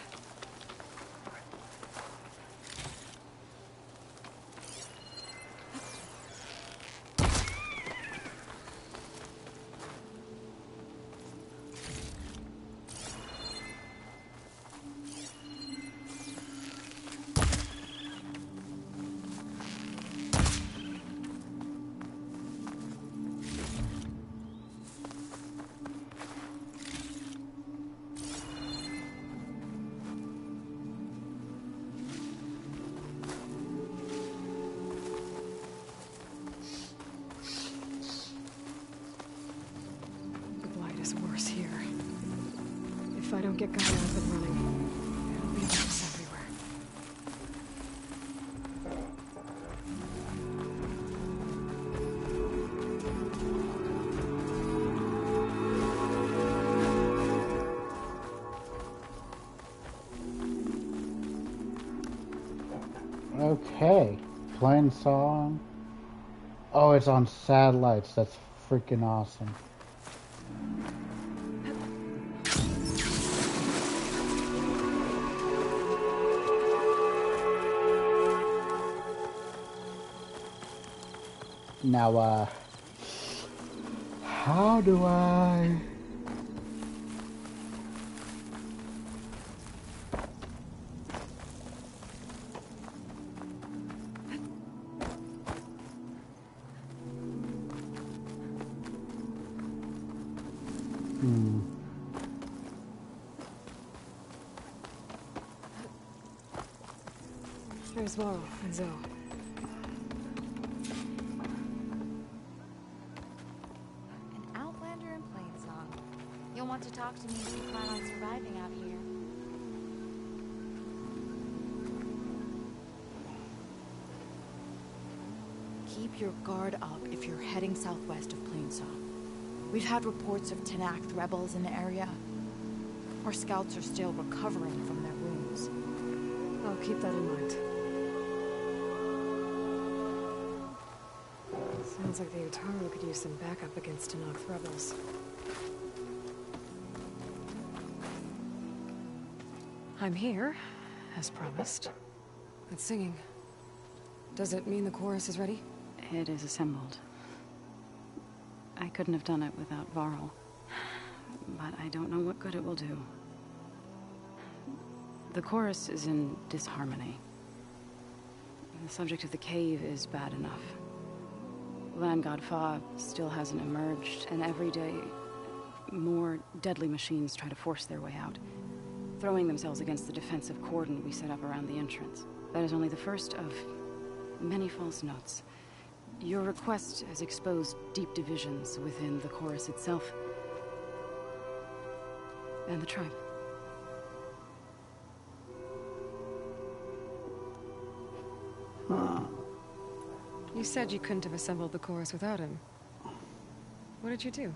Worse here. If I don't get Gaia up and running, there'll be lights everywhere. Okay. Playing song. Oh, it's on satellites. That's freaking awesome. Now, how do I... There's Varl and Zoe. An outlander in Plainsong. You'll want to talk to me if you plan on surviving out here. Keep your guard up if you're heading southwest of Plainsong. We've had reports of Tenakth rebels in the area. Our scouts are still recovering from their wounds. I'll keep that in mind. Sounds like the Utaru could use some backup against Tenakth rebels. I'm here, as promised. That's singing. Does it mean the chorus is ready? It is assembled. I couldn't have done it without Varl. But I don't know what good it will do. The chorus is in disharmony. The subject of the cave is bad enough. Land God Fa still hasn't emerged, and every day, more deadly machines try to force their way out, throwing themselves against the defensive cordon we set up around the entrance. That is only the first of many false notes. Your request has exposed deep divisions within the chorus itself and the tribe. You said you couldn't have assembled the chorus without him. What did you do?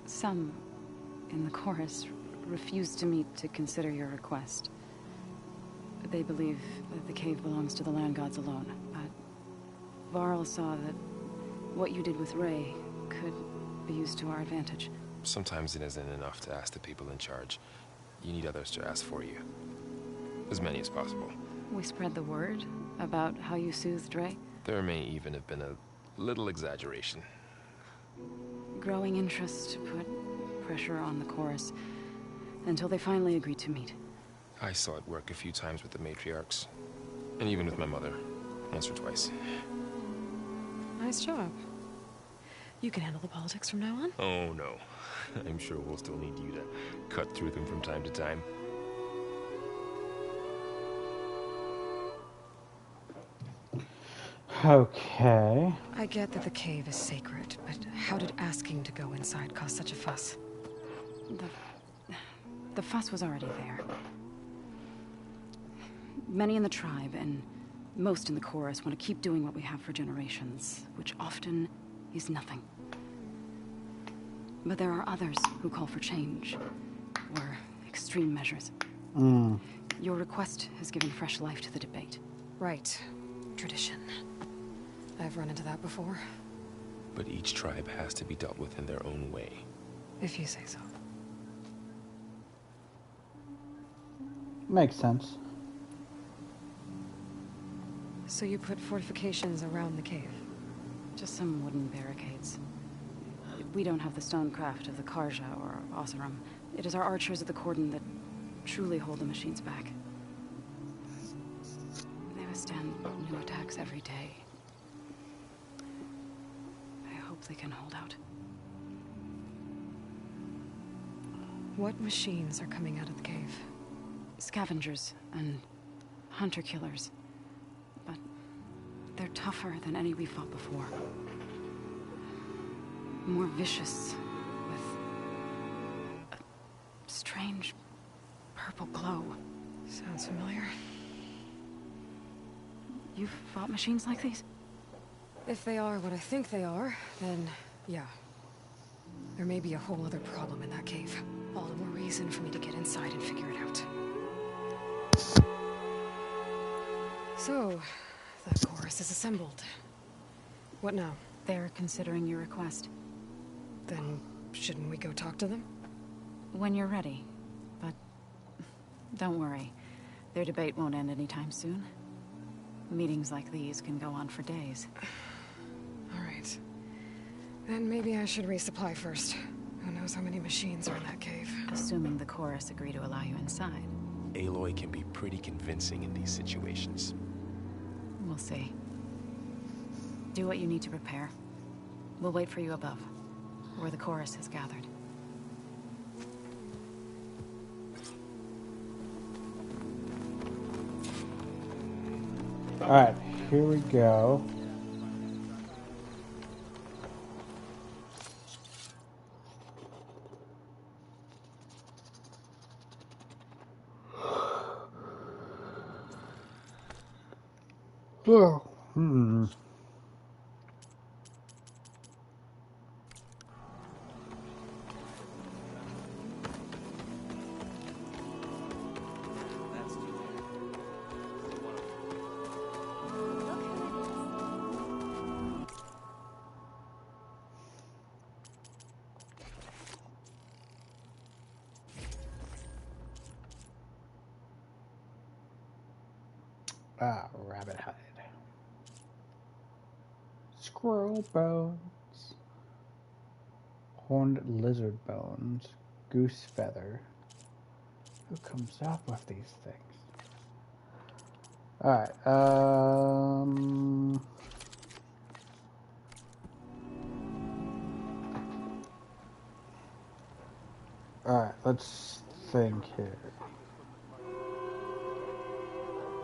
Some in the chorus refused to meet to consider your request. They believe that the cave belongs to the land gods alone, but Varl saw that what you did with Ray could be used to our advantage. Sometimes it isn't enough to ask the people in charge. You need others to ask for you. As many as possible. We spread the word about how you soothed Ray. There may even have been a little exaggeration. Growing interest put pressure on the chorus until they finally agreed to meet. I saw it work a few times with the matriarchs. And even with my mother. Once or twice. Nice job. You can handle the politics from now on? Oh, no. I'm sure we'll still need you to cut through them from time to time. Okay. I get that the cave is sacred, but how did asking to go inside cause such a fuss? The fuss was already there. Many in the tribe, and most in the chorus, want to keep doing what we have for generations, which often is nothing. But there are others who call for change, or extreme measures. Your request has given fresh life to the debate. Right. Tradition. I've run into that before. But each tribe has to be dealt with in their own way. If you say so. Makes sense. So you put fortifications around the cave? Just some wooden barricades. We don't have the stonecraft of the Karja or Oseram. It is our archers of the cordon that truly hold the machines back. They withstand new attacks every day. I hope they can hold out. What machines are coming out of the cave? Scavengers and hunter-killers. But they're tougher than any we fought before. More vicious, with a strange purple glow. Sounds familiar. You've fought machines like these? If they are what I think they are, then yeah. There may be a whole other problem in that cave. All the more reason for me to get inside and figure it out. So, the chorus is assembled. What now? They're considering your request. Then, shouldn't we go talk to them? When you're ready. But don't worry. Their debate won't end anytime soon. Meetings like these can go on for days. All right. Then maybe I should resupply first. Who knows how many machines are in that cave? Assuming the chorus agree to allow you inside. Aloy can be pretty convincing in these situations. We'll see. Do what you need to prepare. We'll wait for you above, where the chorus has gathered. Alright, here we go. Rabbit hide. Squirrel bones. Horned lizard bones. Goose feather. Who comes up with these things? Alright, Alright, let's think here.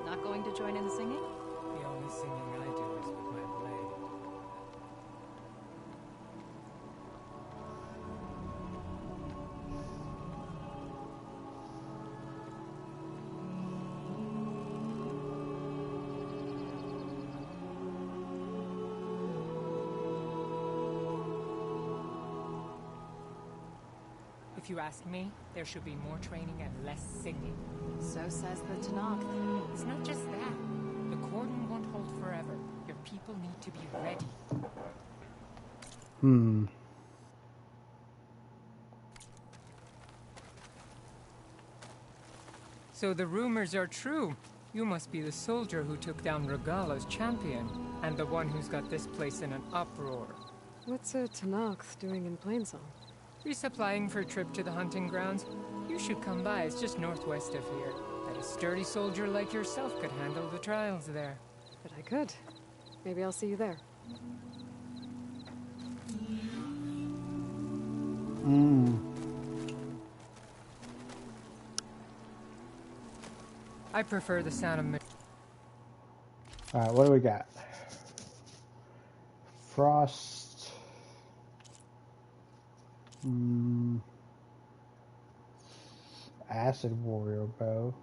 Not going to join in the singing? The only singing I do is with my blade. If you ask me, there should be more training and less singing. So says the Tanakh. It's not just that. The cordon won't hold forever. Your people need to be ready. So the rumors are true. You must be the soldier who took down Regala's champion, and the one who's got this place in an uproar. What's a Tanakh doing in Plainsong? Resupplying for a trip to the hunting grounds. You should come by, it's just northwest of here. Bet a sturdy soldier like yourself could handle the trials there. But I could. Maybe I'll see you there. I prefer the sound of... Alright, what do we got? Frost. Acid Warrior Bow.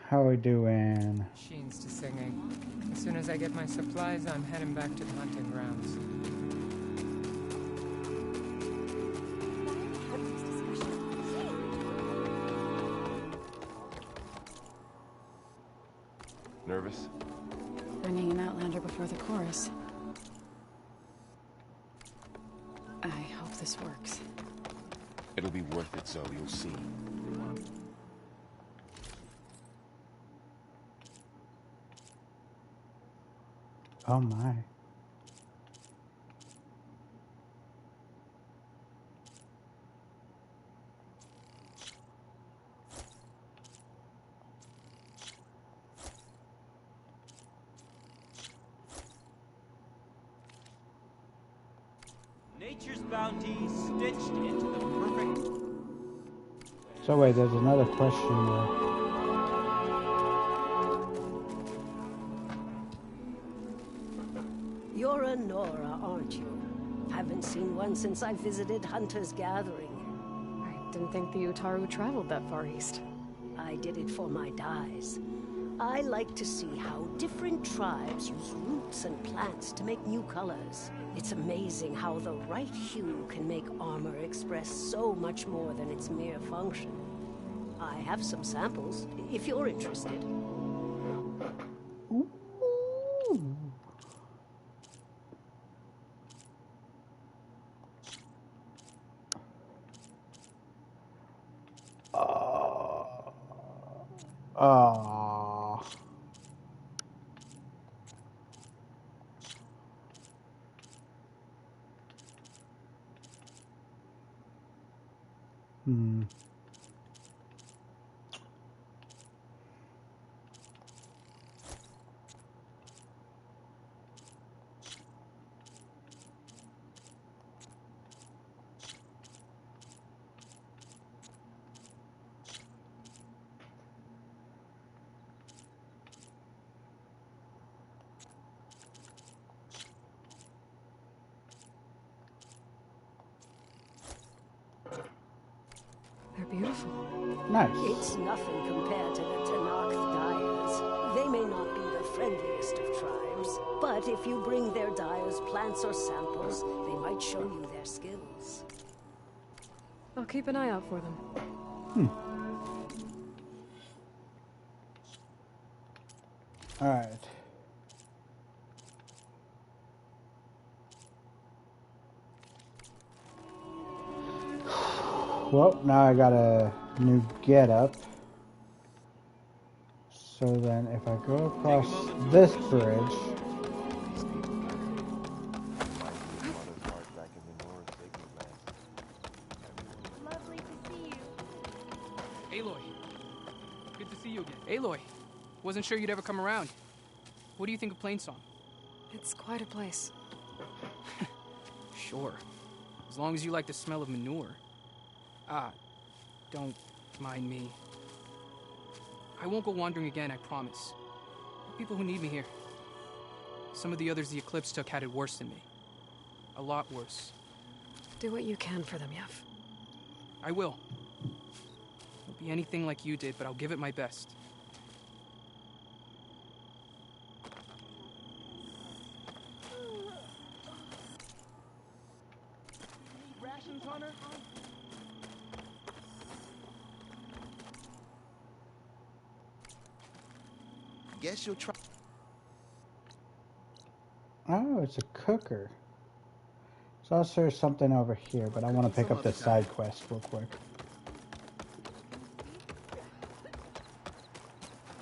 How are we doing? Machines to singing. As soon as I get my supplies, I'm heading back to the hunting grounds. Nervous? Bringing an Outlander before the chorus. I hope this works. It'll be worth it, Zoe. You'll see. Oh my. Nature's bounty stitched into the perfect... So wait, there's another question there. You're a Nora, aren't you? Haven't seen one since I visited Hunter's Gathering. I didn't think the Utaru traveled that far east. I did it for my dyes. I like to see how different tribes use roots and plants to make new colors. It's amazing how the right hue can make armor express so much more than its mere function. I have some samples, if you're interested. They're beautiful. Nice. It's nothing compared to the Tanakh dyers. They may not be the friendliest of tribes, but if you bring their dyers plants or samples, they might show you their skills. I'll keep an eye out for them. Alright. Well, now I got a new getup. So then if I go across this bridge... Aloy, Wasn't sure you'd ever come around. What do you think of Plainsong? It's quite a place. Sure. As long as you like the smell of manure. Ah, don't mind me. I won't go wandering again, I promise. There are people who need me here. Some of the others the Eclipse took had it worse than me. A lot worse. Do what you can for them, Yev. I will. Won't be anything like you did, but I'll give it my best. Rations, Hunter? Guess you'll try. Oh, it's a cooker. So I'll serve something over here, but I want to pick up this side quest real quick.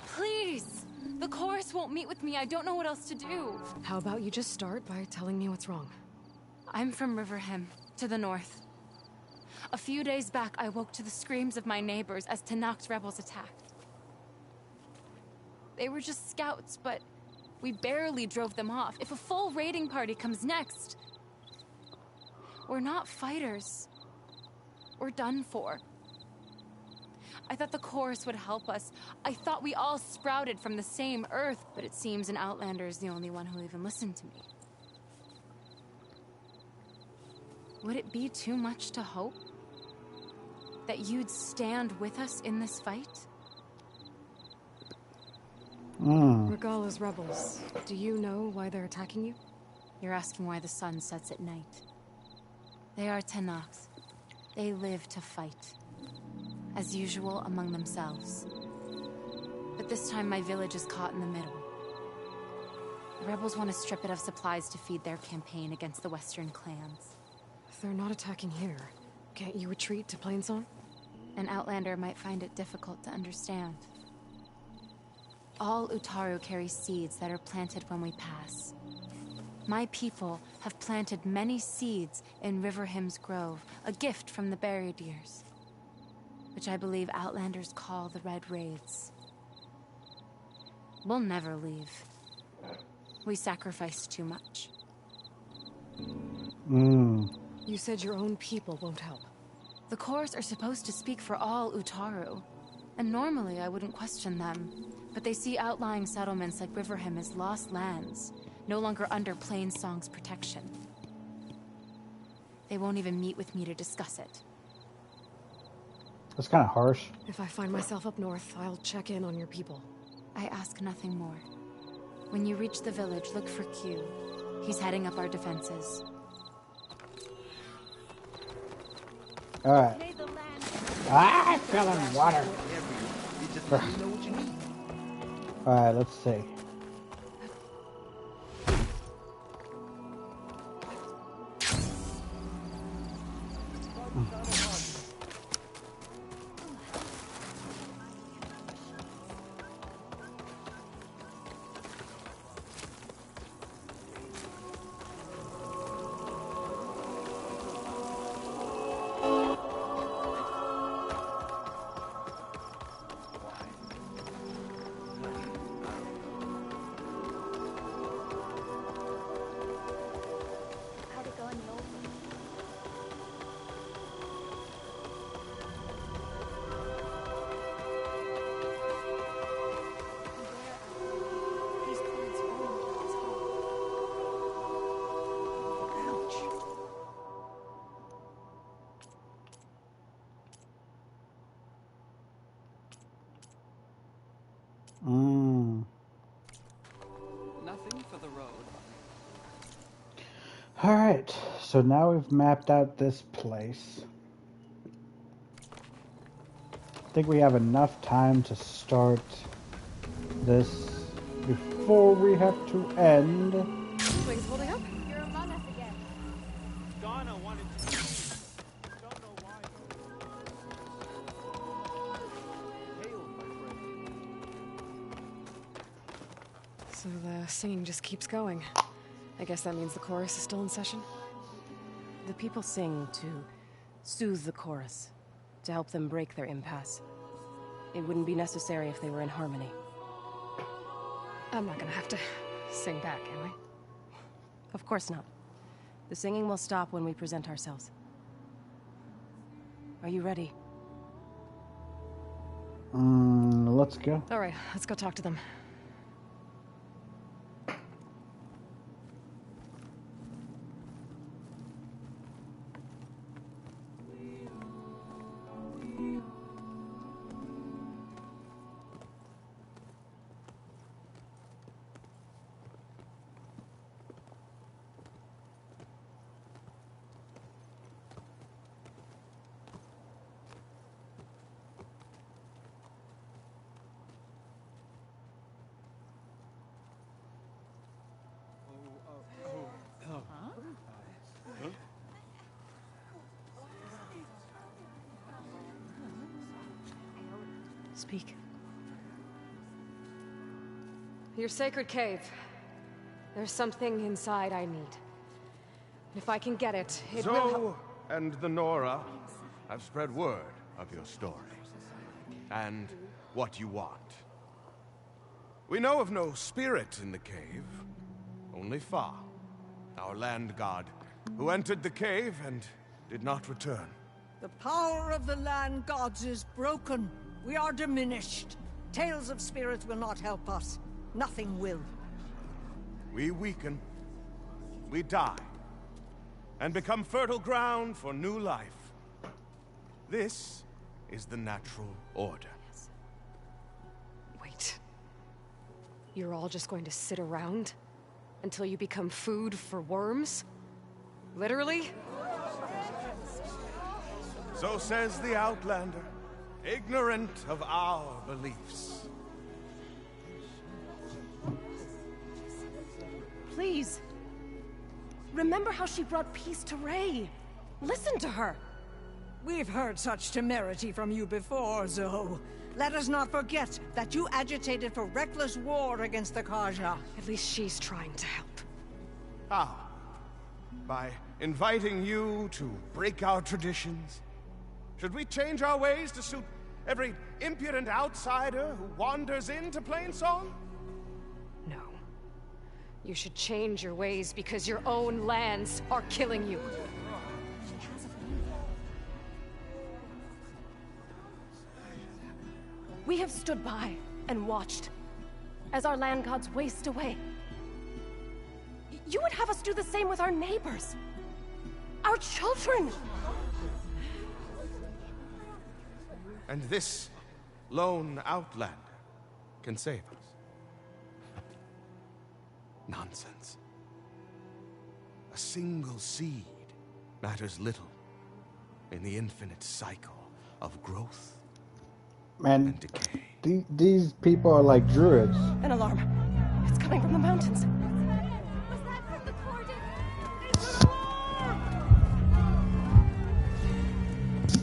Please! The chorus won't meet with me. I don't know what else to do. How about you just start by telling me what's wrong? I'm from Riverhim, to the north. A few days back, I woke to the screams of my neighbors as Tanakh's rebels attacked. They were just scouts, but we barely drove them off. If a full raiding party comes next, we're not fighters. We're done for. I thought the chorus would help us. I thought we all sprouted from the same earth, but it seems an Outlander is the only one who'll even listen to me. Would it be too much to hope that you'd stand with us in this fight? Regala's rebels. Do you know why they're attacking you? You're asking why the sun sets at night. They are Tanakhs. They live to fight. As usual, among themselves. But this time my village is caught in the middle. The rebels want to strip it of supplies to feed their campaign against the western clans. If they're not attacking here, can't you retreat to Plainsong? An Outlander might find it difficult to understand. All Utaru carry seeds that are planted when we pass. My people have planted many seeds in Riverhim's Grove, a gift from the buried years, which I believe Outlanders call the Red Wraiths. We'll never leave. We sacrifice too much. You said your own people won't help. The chorus are supposed to speak for all Utaru, and normally I wouldn't question them, but they see outlying settlements like Riverhim as lost lands, no longer under Plainsong's protection. They won't even meet with me to discuss it. That's kind of harsh. If I find myself up north, I'll check in on your people. I ask nothing more. When you reach the village, look for Q. He's heading up our defenses. Alright. I fell in water. Alright, let's see. Nothing for the road. Alright, so now we've mapped out this place. I think we have enough time to start this before we have to end. Wings holding up? You're among us again. Donna wanted to see you. Don't know why. Hail, my friend. So the singing just keeps going. I guess that means the chorus is still in session? The people sing to soothe the chorus, to help them break their impasse. It wouldn't be necessary if they were in harmony. I'm not gonna have to sing back, am I? Of course not. The singing will stop when we present ourselves. Are you ready? Let's go. All right, let's go talk to them. Speak. Your sacred cave. There's something inside I need. If I can get it, it will help. Zoe and the Nora have spread word of your story. And what you want. We know of no spirit in the cave. Only Fa, our land god, who entered the cave and did not return. The power of the land gods is broken. We are diminished. Tales of spirits will not help us. Nothing will. We weaken. We die. And become fertile ground for new life. This is the natural order. Wait. You're all just going to sit around? Until you become food for worms? Literally? So says the Outlander, ignorant of our beliefs. Please. Remember how she brought peace to Ray. Listen to her. We've heard such temerity from you before, Zoe. Let us not forget that you agitated for reckless war against the Karja. At least she's trying to help. How? By inviting you to break our traditions? Should we change our ways to suit every impudent outsider who wanders into Plainsong? No. You should change your ways because your own lands are killing you. We have stood by and watched as our land gods waste away. You would have us do the same with our neighbors, our children. And this lone outlander can save us. Nonsense. A single seed matters little in the infinite cycle of growth Man, and decay. These people are like druids. An alarm. It's coming from the mountains.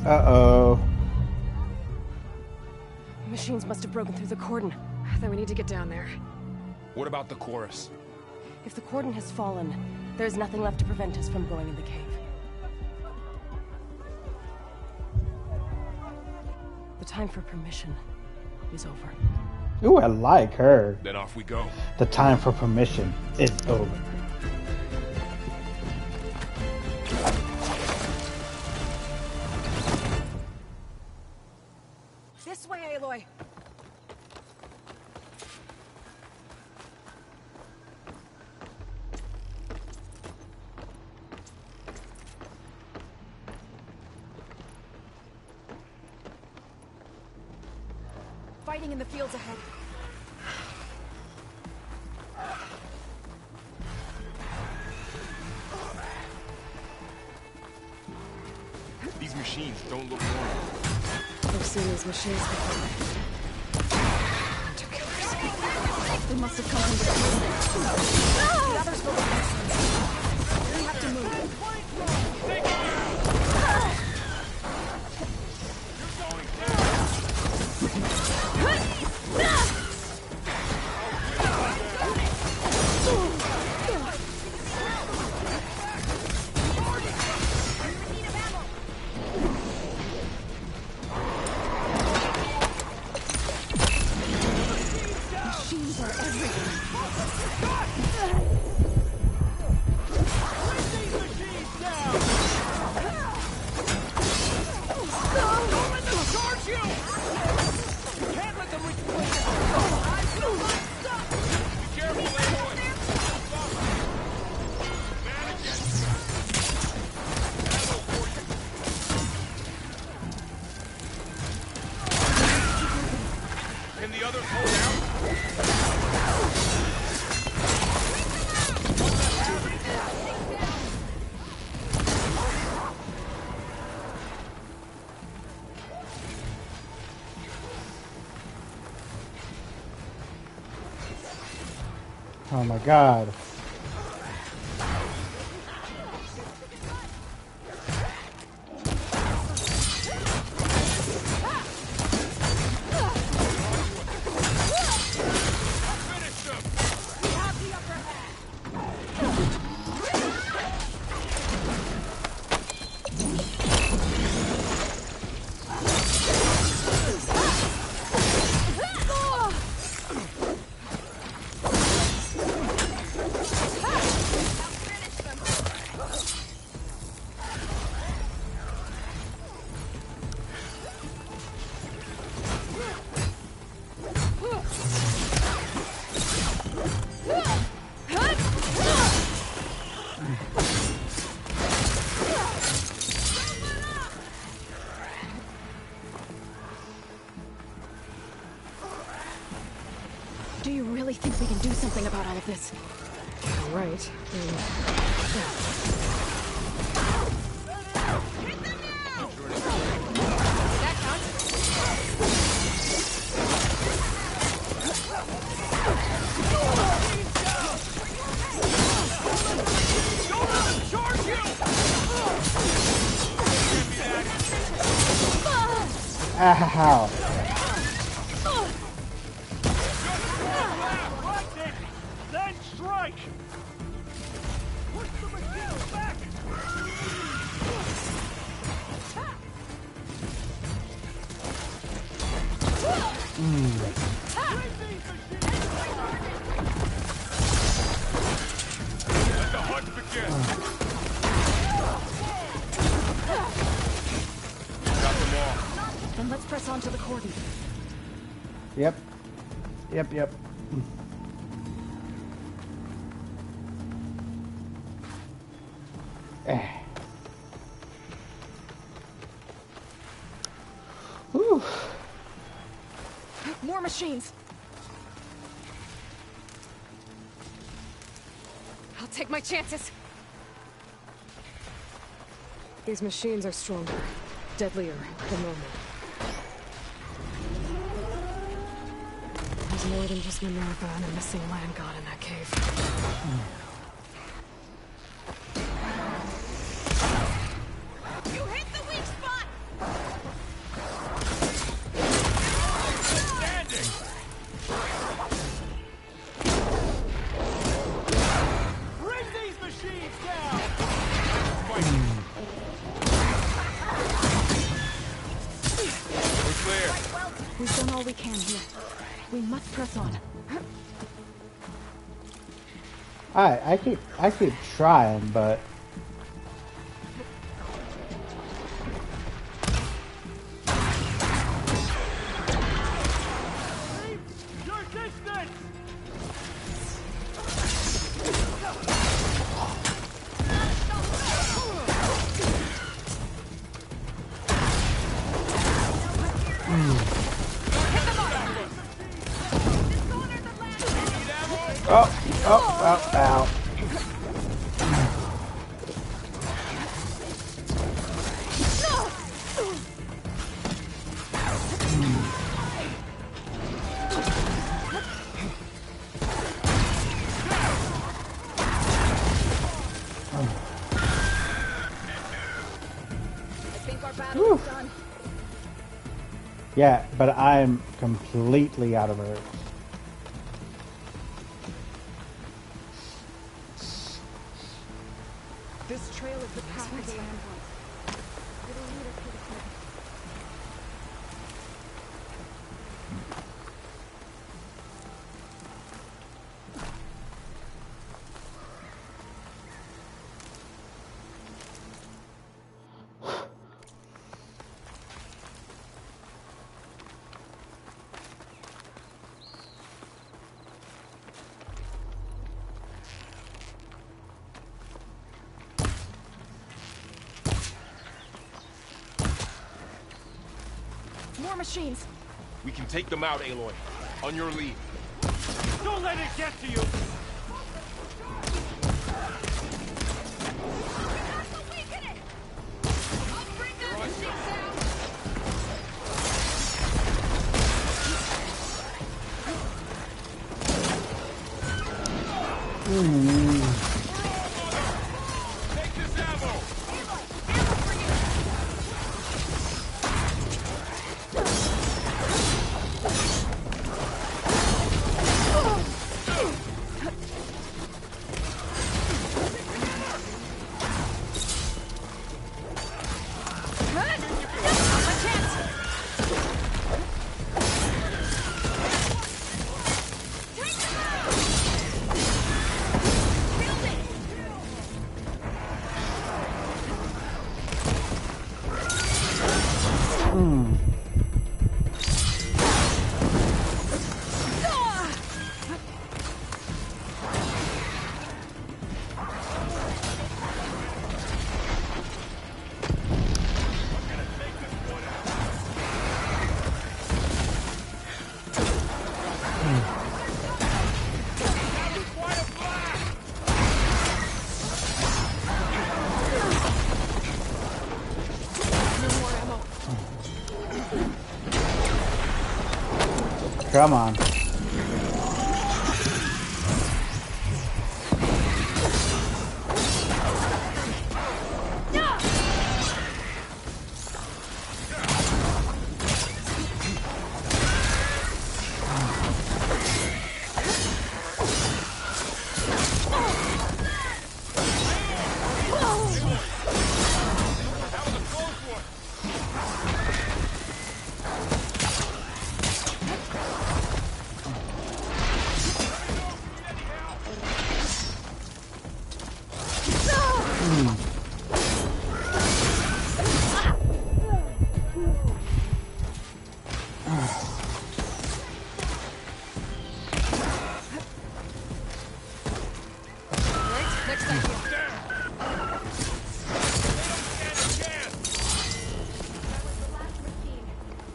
Uh-oh. Machines must have broken through the cordon. Then we need to get down there. What about the chorus? If the cordon has fallen, there's nothing left to prevent us from going in the cave. The time for permission is over. Ooh, I like her. Then off we go. The time for permission is over. This way, Aloy. Fighting in the fields ahead. These machines don't look normal. I've seen these machines before. Hunter killers. They must have come from the The others will be. We have to move. Machines are everywhere. my god. Do you really think we can do something about all of this? All right. Ow. Then strike! Push the machine back! Let the hunt begin! Got them all. Then let's press on to the cordon. Yep. Whew. More machines. I'll take my chances. These machines are stronger, deadlier than normal. There's more than just Minerva and a missing land god in that cave. You hit the weak spot! Standing! Bring these machines down! We're clear. We've done all we can here. We must press on. I keep trying, but Your distance! ow. Battle is done. Yeah, but I'm completely out of herbs. This trail is the path to the land once. It'll lead us to the cave. More machines. We can take them out, Aloy. On your lead. Don't let it get to you! Come on.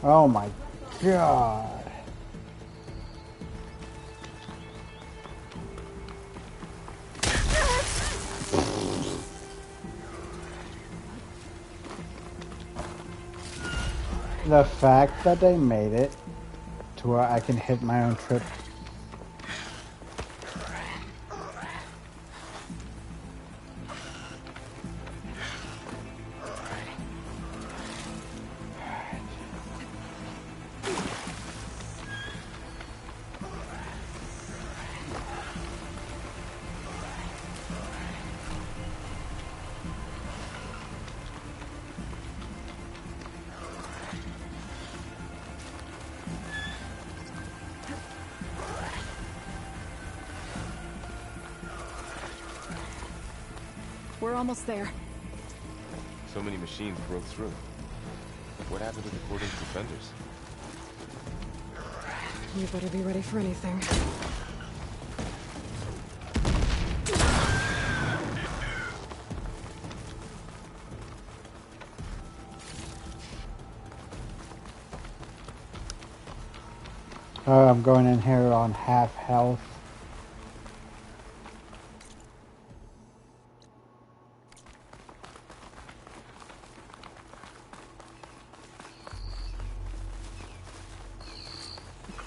Oh my god. The fact that they made it to where I can hit my own trip. We're almost there. So many machines broke through. What happened to the cordon's defenders? You better be ready for anything. I'm going in here on half health.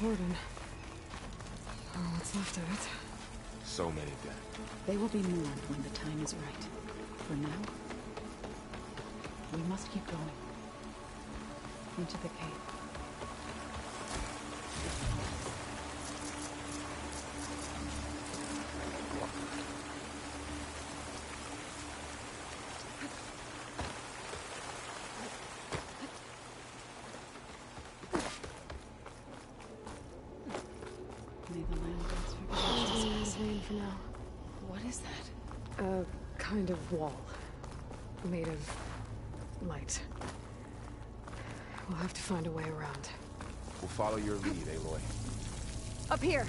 Cordon. Oh, what's left of it? So many dead. They will be moved when the time is right. For now, we must keep going. Into the cave. For now. What is that? A kind of wall. Made of light. We'll have to find a way around. We'll follow your lead, Aloy. Up here!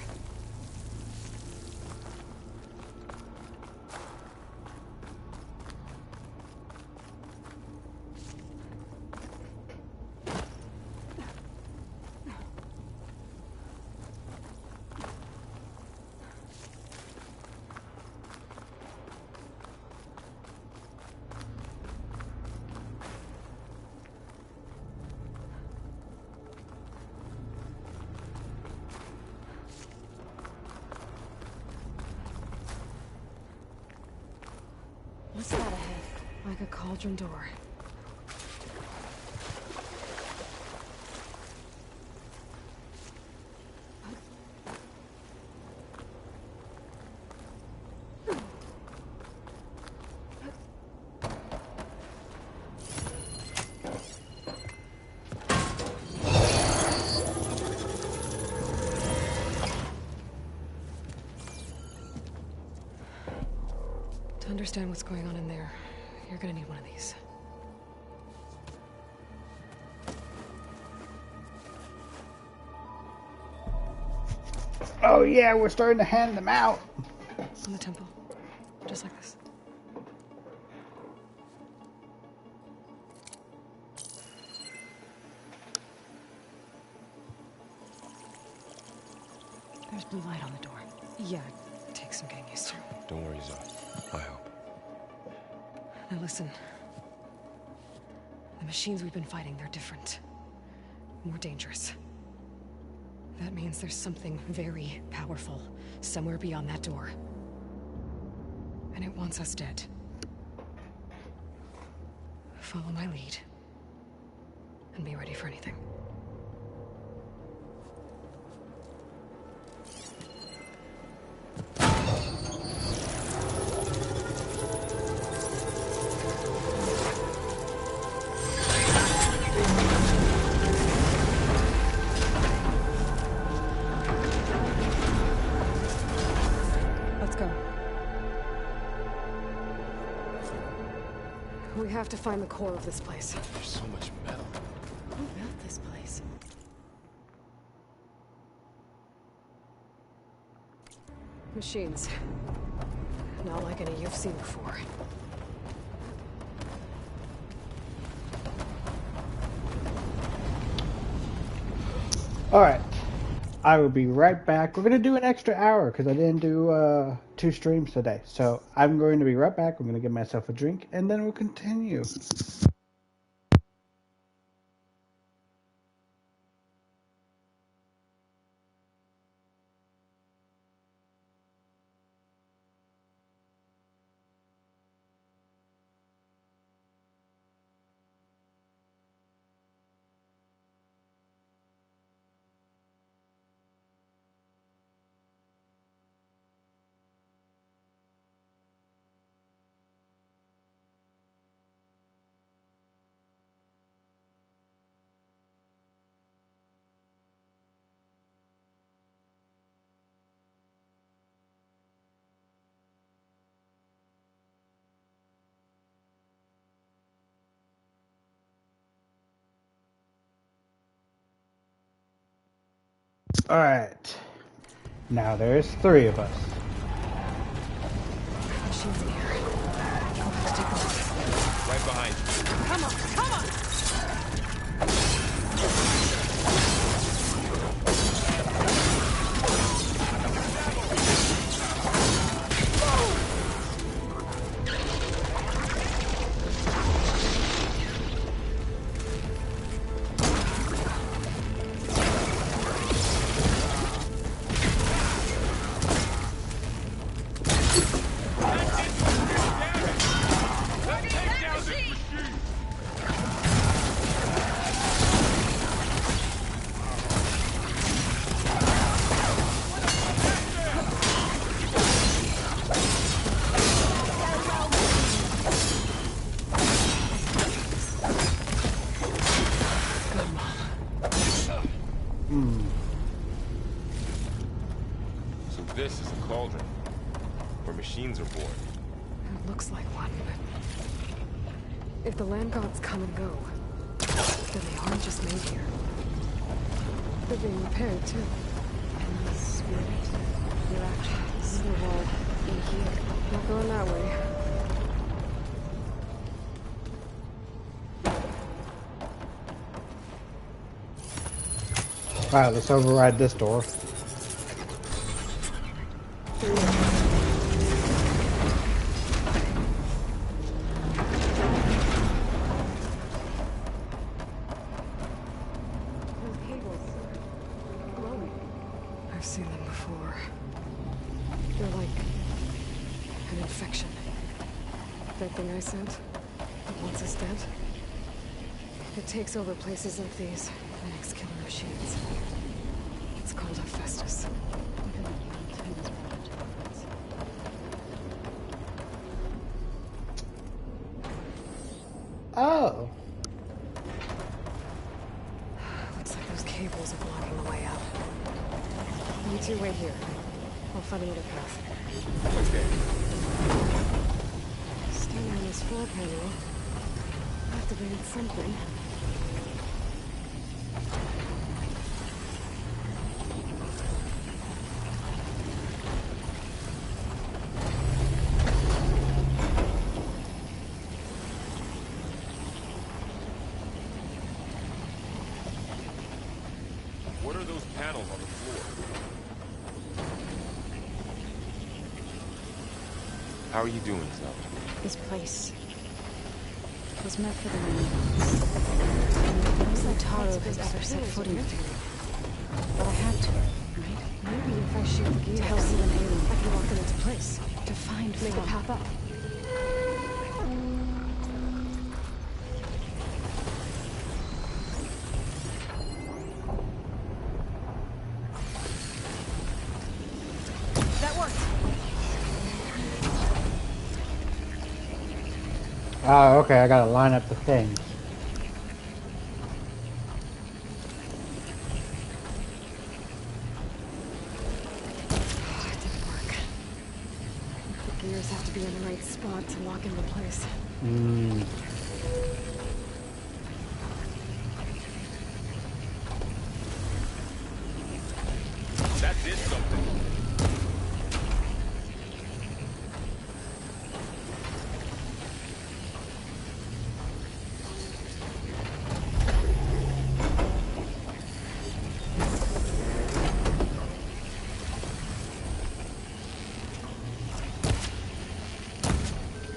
What's that ahead? Like a cauldron door. To understand what's going on in there, you're gonna need one of these. Oh yeah, we're starting to hand them out. On the temple. Just like this. There's blue light on the door. Yeah, it takes some getting used to. Don't worry, Zoe. I help. Now listen. The machines we've been fighting, they're different. More dangerous. That means there's something very powerful somewhere beyond that door. And it wants us dead. Follow my lead. And be ready for anything. Let's go. We have to find the core of this place. There's so much metal. Who built this place? Machines. Not like any you've seen before. Alright. I will be right back. We're going to do an extra hour because I didn't do 2 streams today. So I'm going to be right back. I'm going to get myself a drink and then we'll continue. Alright. Now there's 3 of us. Machines in here. We'll have to take a look. Right behind you. Come on, come on! So this is a cauldron, where machines are born. It looks like one, but if the land gods come and go, then they aren't just made here. They're being repaired too. And the spirit, your actions, The wall in here. not going that way. Alright, let's override this door. I've seen them before. They're like an infection. That thing I sent, that wants us dead. It takes over places like these and makes killer machines. It's called Hephaestus. Oh. Looks like those cables are blocking the way out. You two wait here. I'll find another path. Okay. Standing on this floor panel. Activated something. What are those panels on the floor? How are you doing, Zoe? This place was meant for the land. No Taro has ever set foot in it. But I had to, right? Maybe if I shoot the gears, To help see them alien, I can lock them into place. to find Make a Fawn. path up. That worked. Oh, okay, I gotta line up the things. It didn't work. The gears have to be in the right spot to lock into place. Hmm. That did something.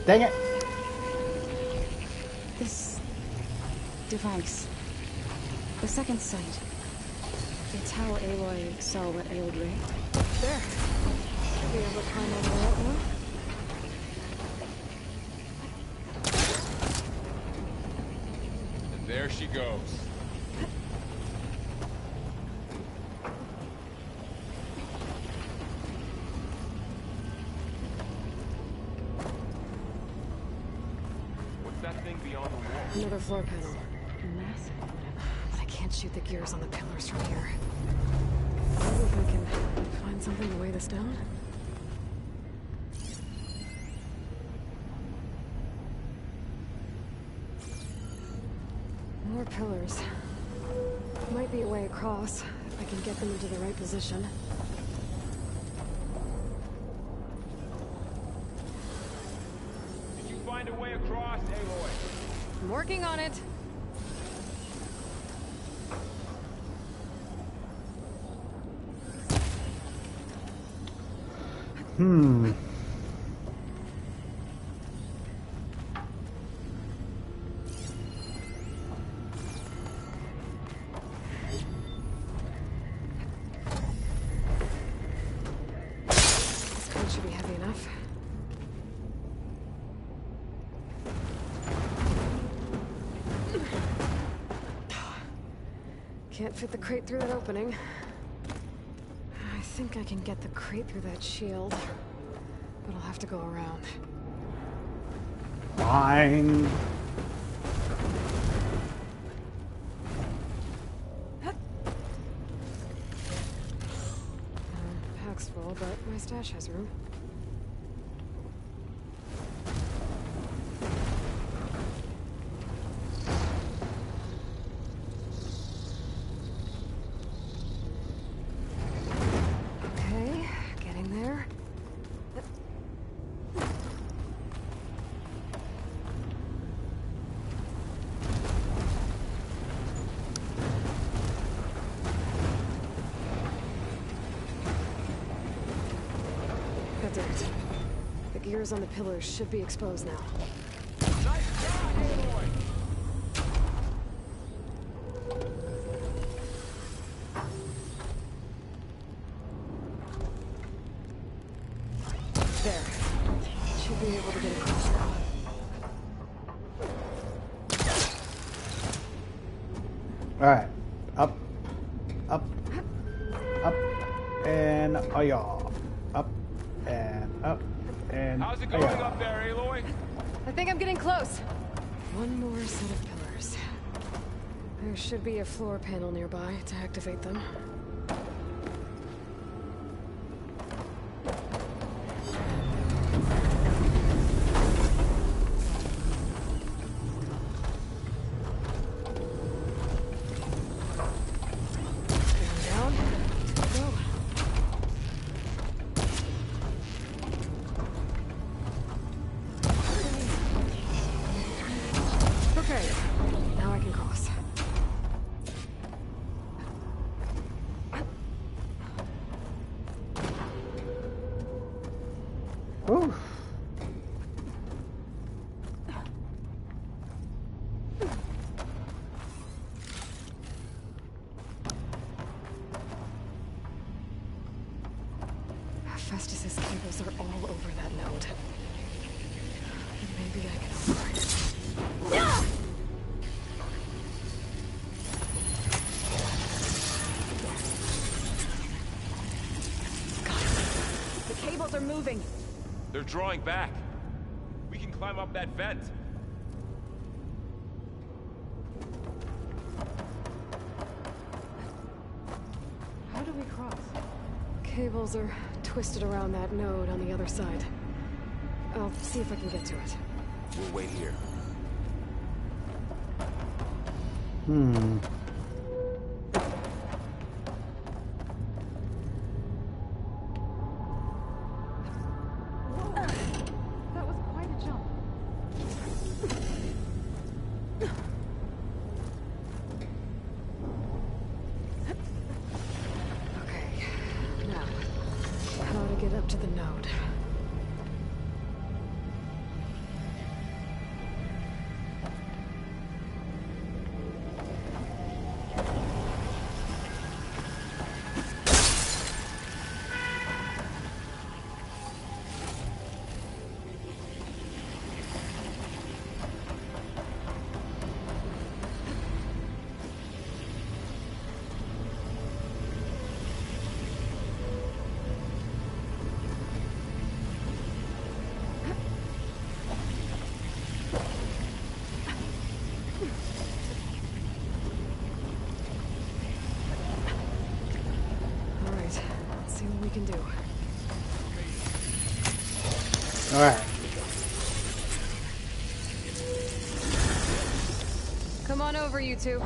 Dang it! This device, the second sight, it's how Aloy saw what ailed Ray. There. Should be able to climb over that now. And there she goes. What's that thing beyond the wall? Another floor panel. Massive. But I can't shoot the gears on the pillars from here. Maybe if I can find something to weigh this down? More pillars. Might be a way across, if I can get them into the right position. Did you find a way across, Aloy? I'm working on it. Hmm. This crane should be heavy enough. Can't fit the crate through that opening. I think I can get the crate through that shield, but I'll have to go around. Fine. Pack's full, but my stash has room. Okay, getting there. That did it. The gears on the pillars should be exposed now. There. Should be able to get across now. Alright. Up. Up. Up. And oh yeah. Up. And up. And How's it going up there, Aloy? I think I'm getting close. One more set of pillars. There should be a floor panel nearby to activate them. Down. Go. Okay, now I can cross. drawing back. We can climb up that vent. How do we cross? Cables are twisted around that node on the other side. I'll see if I can get to it. We'll wait here. That was quite a jump. Okay, now, how to get up to the node. See what we can do. All right. Come on over, you two.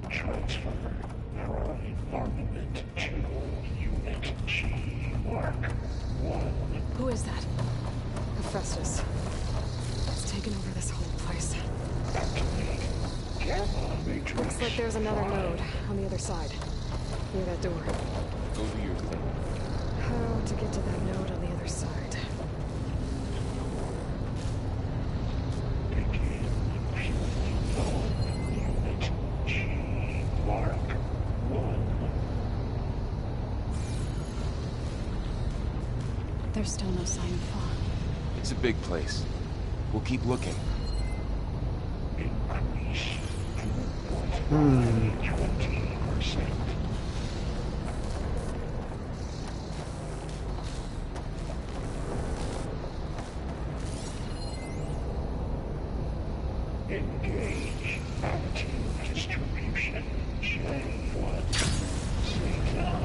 Transfer prime armament to Unit G. Mark 1. Who is that? Hephaestus. It's taken over this whole place. Looks like there's another node on the other side. Near that door. Go do your thing. How to get to that node on the other side? Unit G. Mark 1. There's still no sign of fog. It's a big place. We'll keep looking. Increase throughput 20%. Engage active distribution J1. Signal.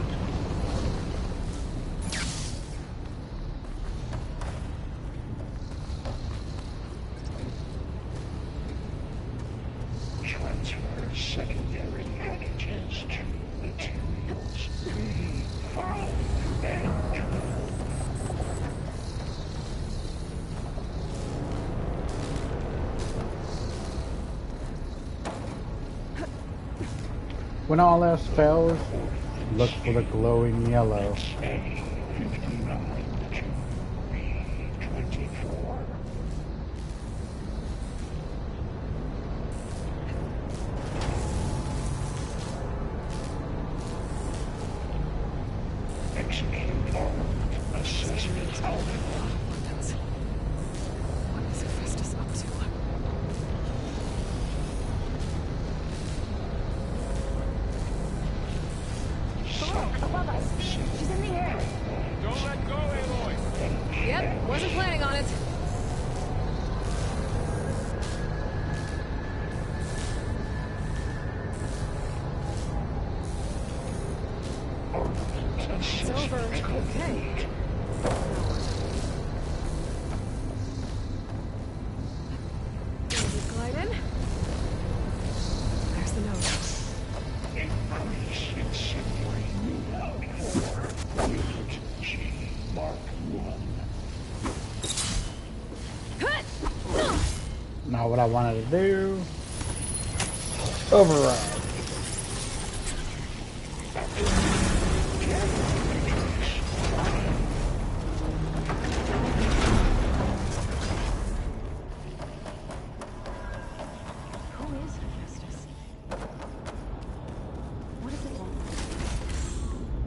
Transfer secondary packages to materials B5 and 12. When all else fails, look for the glowing yellow. 59 to B24. Execute armed assessment algorithm. What is Hephaestus up to? Above us. She's in the air. Don't let go, Aloy! Yep, wasn't planning on it. It's over. Okay. Glide in. There's the node. Increase incendiary node for Unit G Mark 1. Not what I wanted to do. Override. Who is Hephaestus? What does it want?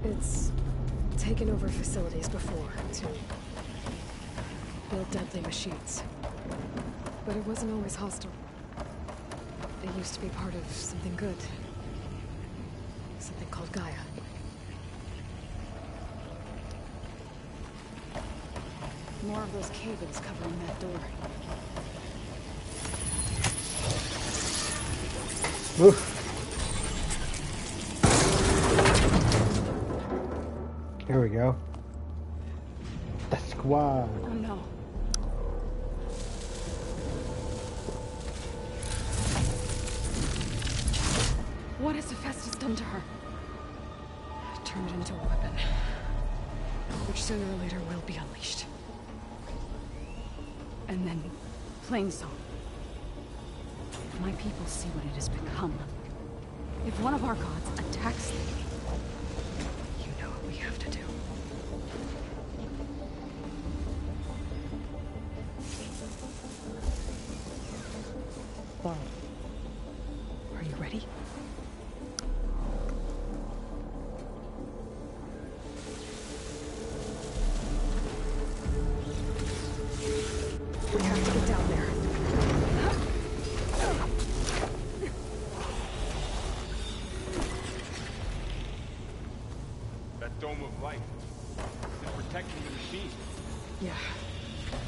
It's taken over facilities before to build deadly machines. But it wasn't always hostile. It used to be part of something good. Something called Gaia. More of those cables covering that door. Oof. Here we go. The squad. Oh no. What has Hephaestus done to her? Turned into a weapon, which sooner or later will be unleashed. And then, Plainsong. My people see what it has become. If one of our gods attacks them, you know what we have to do. Laurel, are you ready? We have to get down there. That dome of light is protecting the machine. Yeah.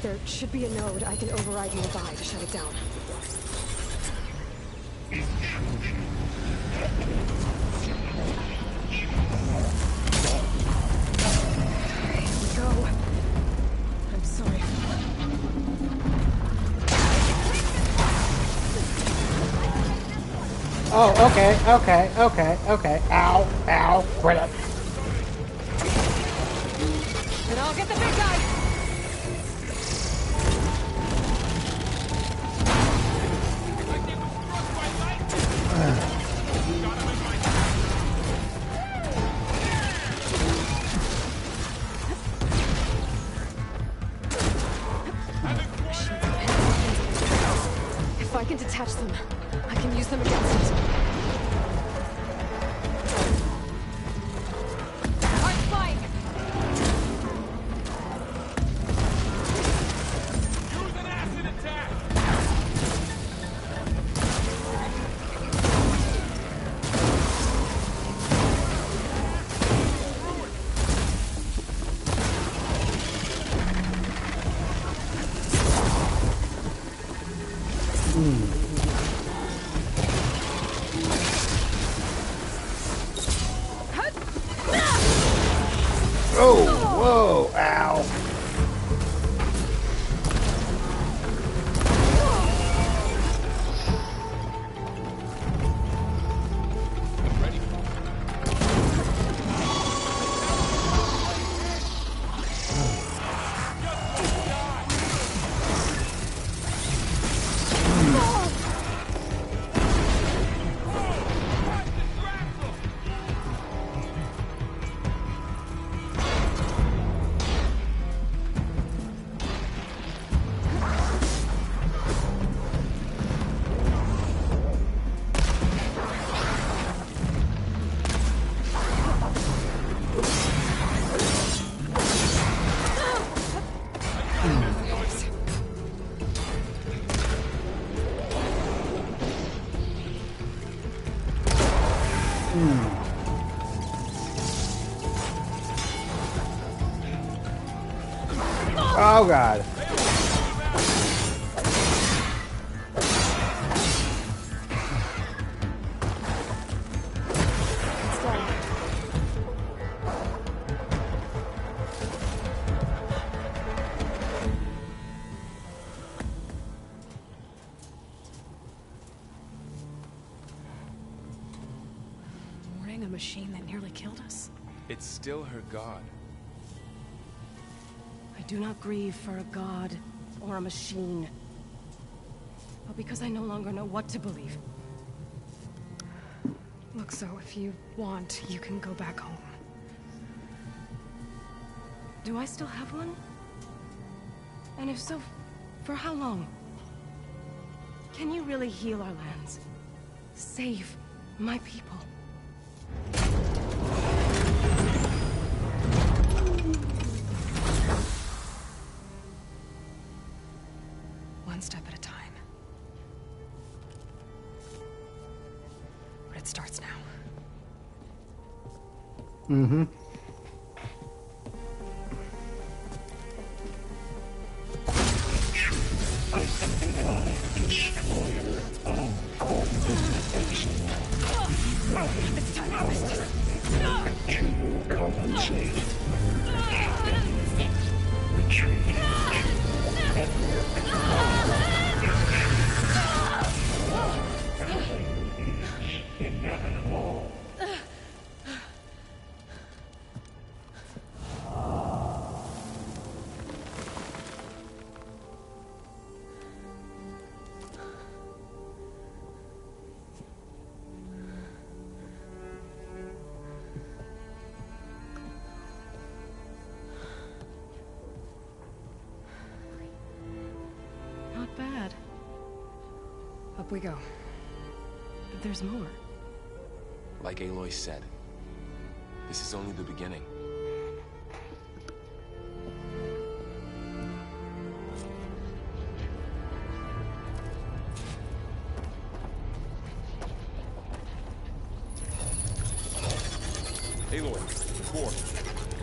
There should be a node I can override nearby to shut it down. Here we go. I'm sorry. Oh, okay. Ow, ow, right up. And I'll get the big guy! If I can detach them, I can use them against it. I'm flying! Use an acid attack! Oh, whoa, ow. Oh, God. Mourning a machine that nearly killed us? It's still her god. I do not grieve for a god or a machine, but because I no longer know what to believe. Look, so if you want, you can go back home. Do I still have one? And if so, for how long? Can you really heal our lands? Save my people? One step at a time. But it starts now. Mm-hmm. It's to harvest. To compensate. Retreat. Inevitable. Not bad. Up we go. There's more. Like Aloy said, this is only the beginning. Aloy, Core,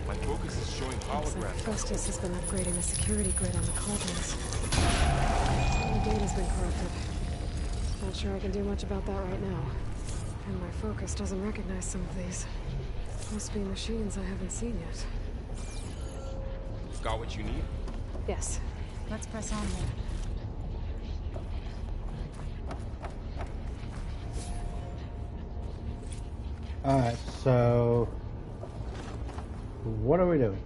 my focus is showing Looks like holograms. Festus has been upgrading the security grid on the cauldrons. The data's been corrupted. Not sure I can do much about that right now. And my focus doesn't recognize some of these. Must be machines I haven't seen yet. Got what you need? Yes. Let's press on then. Alright, so what are we doing?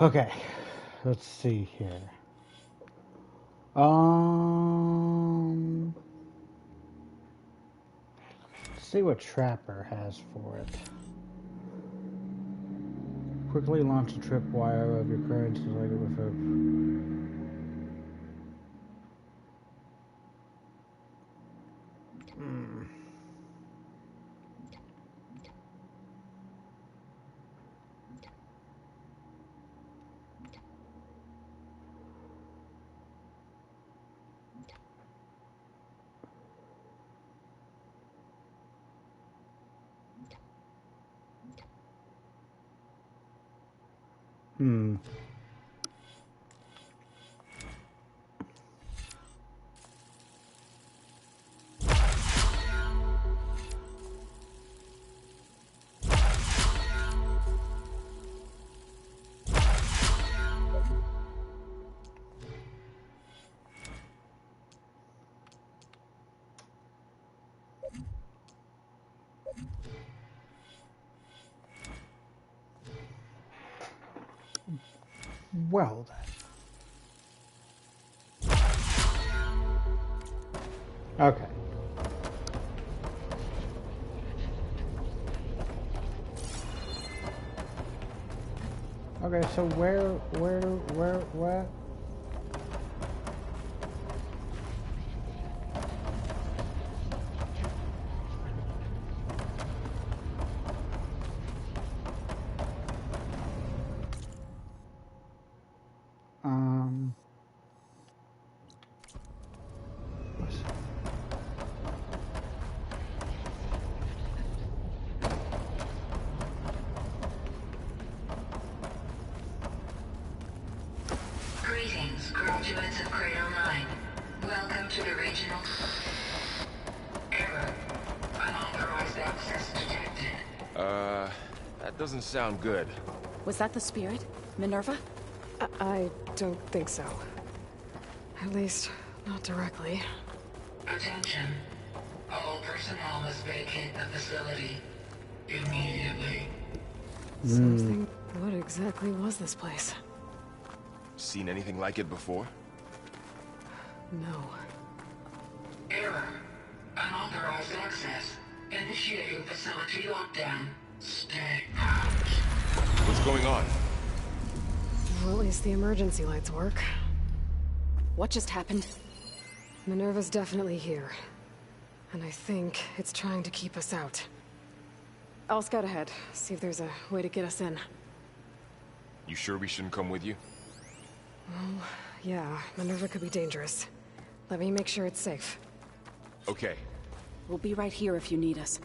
Okay, let's see here. Let's see what Trapper has for it. Quickly launch a tripwire of your current selected with a... Well then. Okay. Okay, so where? Greetings, graduates of Cradle 9. Welcome to the regional... Error. Unauthorized access detected. That doesn't sound good. Was that the spirit? Minerva? I don't think so. At least, not directly. Attention. All personnel must vacate the facility immediately. So I was thinking, what exactly was this place? Seen anything like it before? No. Error. Unauthorized access. Initiating facility lockdown. Stay out. What's going on? Well, at least the emergency lights work. What just happened? Minerva's definitely here. And I think it's trying to keep us out. I'll scout ahead, see if there's a way to get us in. You sure we shouldn't come with you? Well, yeah, Minerva could be dangerous. Let me make sure it's safe. Okay. We'll be right here if you need us.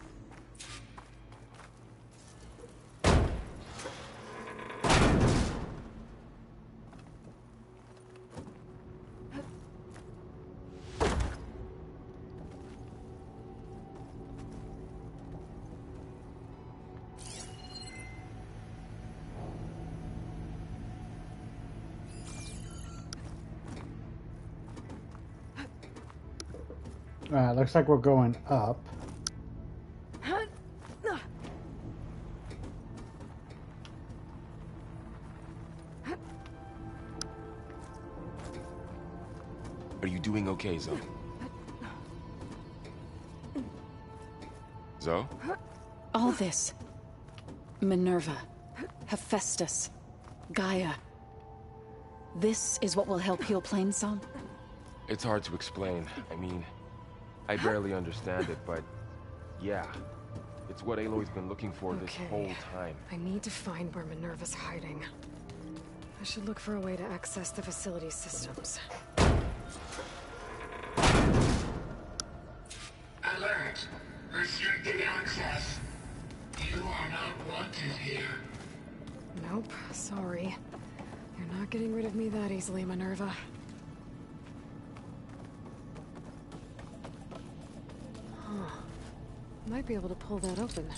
Looks like we're going up. Are you doing okay, Zoe? Zoe? All this. Minerva. Hephaestus. Gaia. This is what will help heal Plainsong? It's hard to explain. I mean, I barely understand it, but yeah. It's what Aloy's been looking for this whole time. I need to find where Minerva's hiding. I should look for a way to access the facility systems. Alert! Restricted access. You are not wanted here. Nope, sorry. You're not getting rid of me that easily, Minerva. Huh. Might be able to pull that open.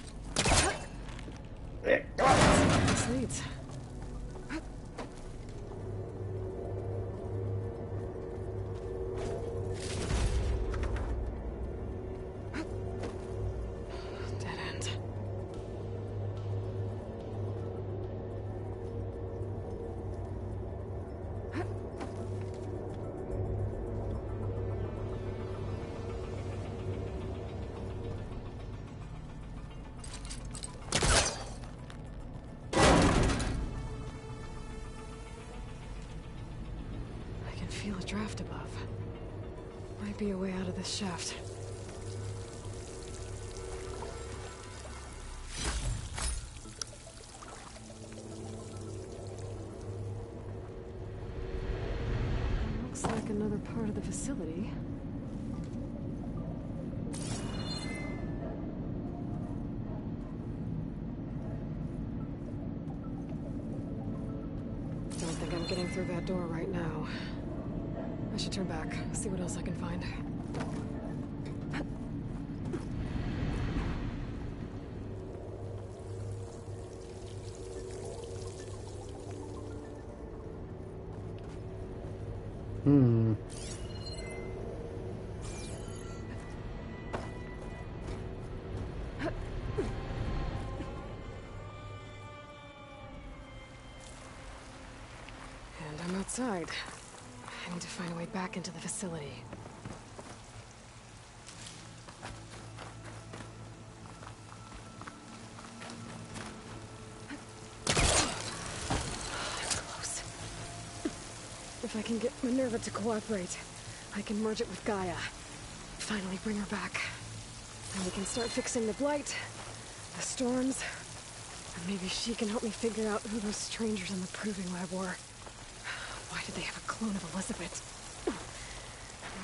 This leads. Dead end. I can feel a draft above. Might be a way out of this shaft. Looks like another part of the facility. Don't think I'm getting through that door right now. I should turn back, see what else I can find. Hmm. And I'm outside. I need to find a way back into the facility. Close. If I can get Minerva to cooperate, I can merge it with Gaia. Finally bring her back. And we can start fixing the blight, the storms, and maybe she can help me figure out who those strangers in the proving lab were. Why did they have a clone of Elizabeth?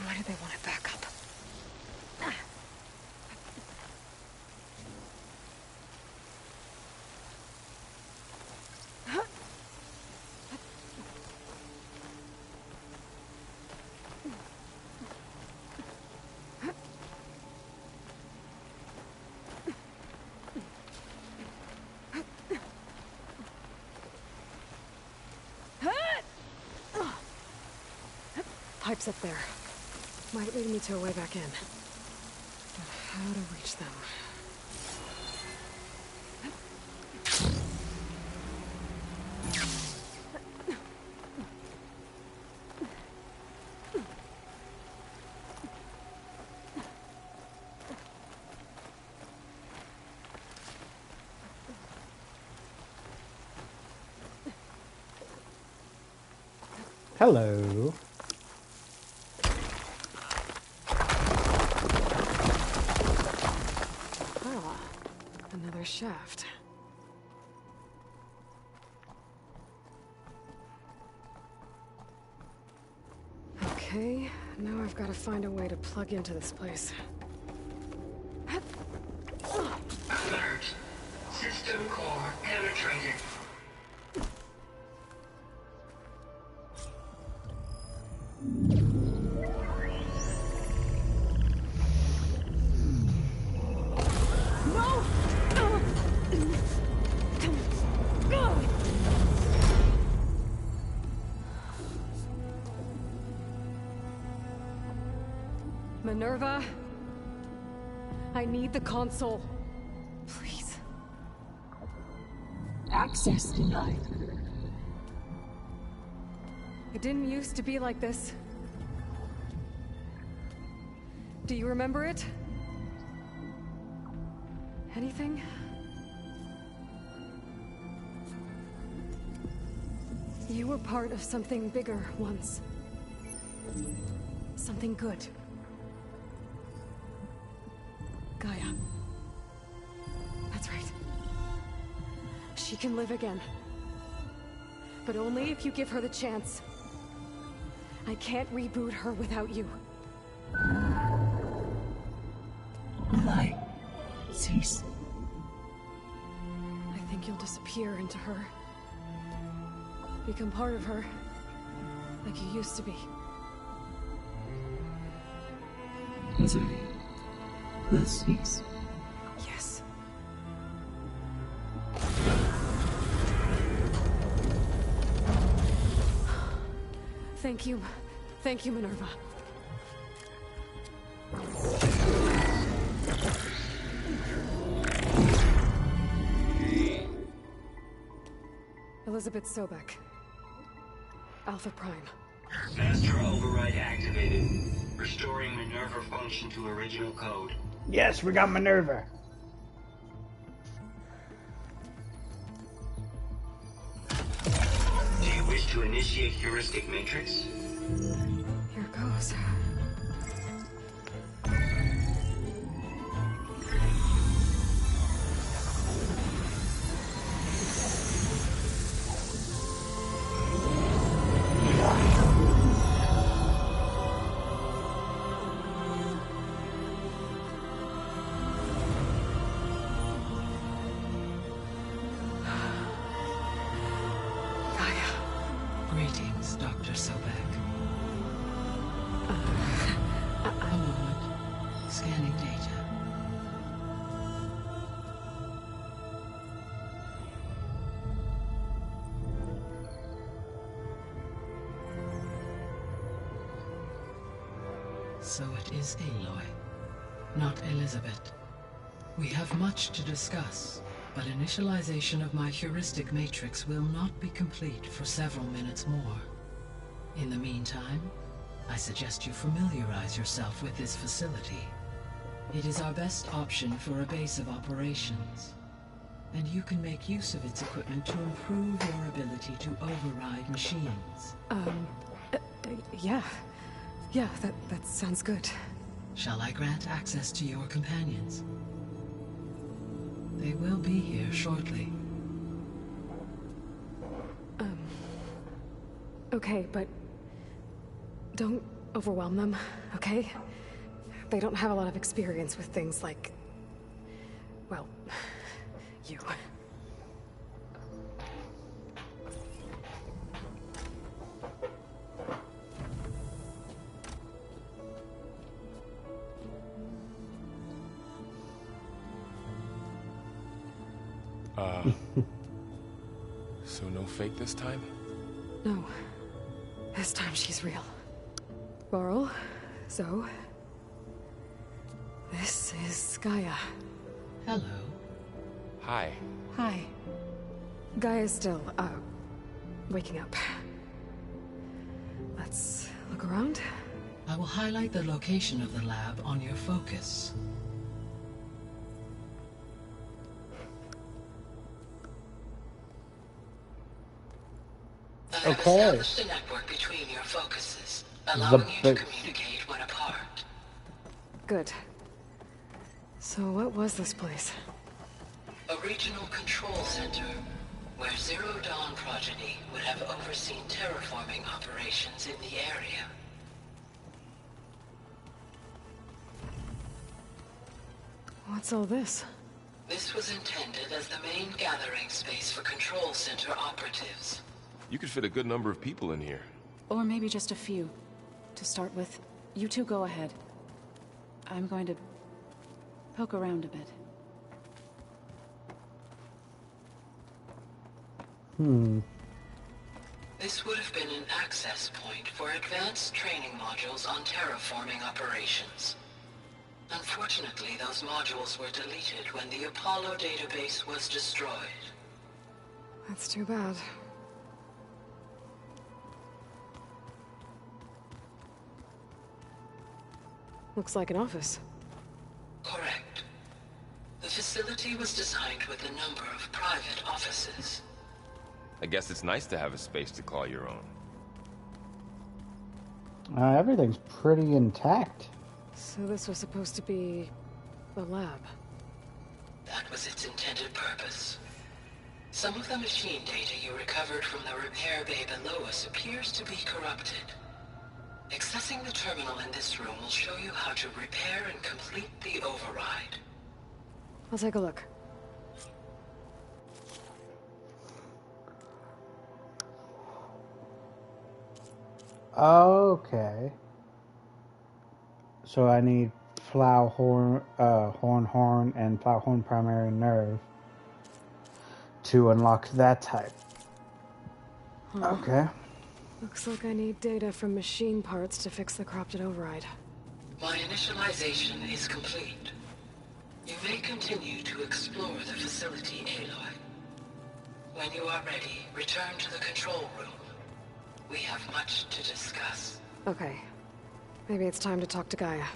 Why did they want it back up? Pipes up there. Might lead me to a way back in. But how to reach them? Hello. Another shaft. Okay, now I've got to find a way to plug into this place. Alert. System core penetrated. Minerva, I need the console. Please. Access denied. It didn't used to be like this. Do you remember it? Anything? You were part of something bigger once. Something good. Gaia. That's right. She can live again. But only if you give her the chance. I can't reboot her without you. Light. Cease. I think you'll disappear into her. Become part of her. Like you used to be. Misery. Let's cease. Yes. Thank you. Thank you, Minerva. Elizabeth Sobek. Alpha Prime. Master override activated. Restoring Minerva function to original code. Yes, we got Minerva. Do you wish to initiate heuristic matrix? Here goes. Greetings, Dr. Sobek. A moment. Scanning data. So it is Aloy, not Elizabeth. We have much to discuss, but initialization of my heuristic matrix will not be complete for several minutes more. In the meantime, I suggest you familiarize yourself with this facility. It is our best option for a base of operations, and you can make use of its equipment to improve your ability to override machines. Yeah. Yeah, that sounds good. Shall I grant access to your companions? They will be here shortly. Okay, but don't overwhelm them, okay? They don't have a lot of experience with things like, well, you. So no fake this time? No. This time she's real. Laurel, Zoe. This is Gaia. Hello. Hi. Hi. Gaia's still, waking up. Let's look around. I will highlight the location of the lab on your focus. I have established a network between your focuses, allowing you to communicate when apart. Good. So what was this place? A regional control center where Zero Dawn progeny would have overseen terraforming operations in the area. What's all this? This was intended as the main gathering space for control center operatives. You could fit a good number of people in here. Or maybe just a few. To start with, you two go ahead. I'm going to poke around a bit. This would have been an access point for advanced training modules on terraforming operations. Unfortunately, those modules were deleted when the Apollo database was destroyed. That's too bad. Looks like an office. Correct. The facility was designed with a number of private offices. I guess it's nice to have a space to call your own. Everything's pretty intact. So this was supposed to be a lab. That was its intended purpose. Some of the machine data you recovered from the repair bay below us appears to be corrupted. Accessing the terminal in this room will show you how to repair and complete the override. I'll take a look. Okay. So I need Flowhorn, Horn, and Flowhorn primary nerve to unlock that type. Okay. Looks like I need data from machine parts to fix the corrupted override. My initialization is complete. You may continue to explore the facility, Aloy. When you are ready, return to the control room. We have much to discuss. Okay. Maybe it's time to talk to Gaia.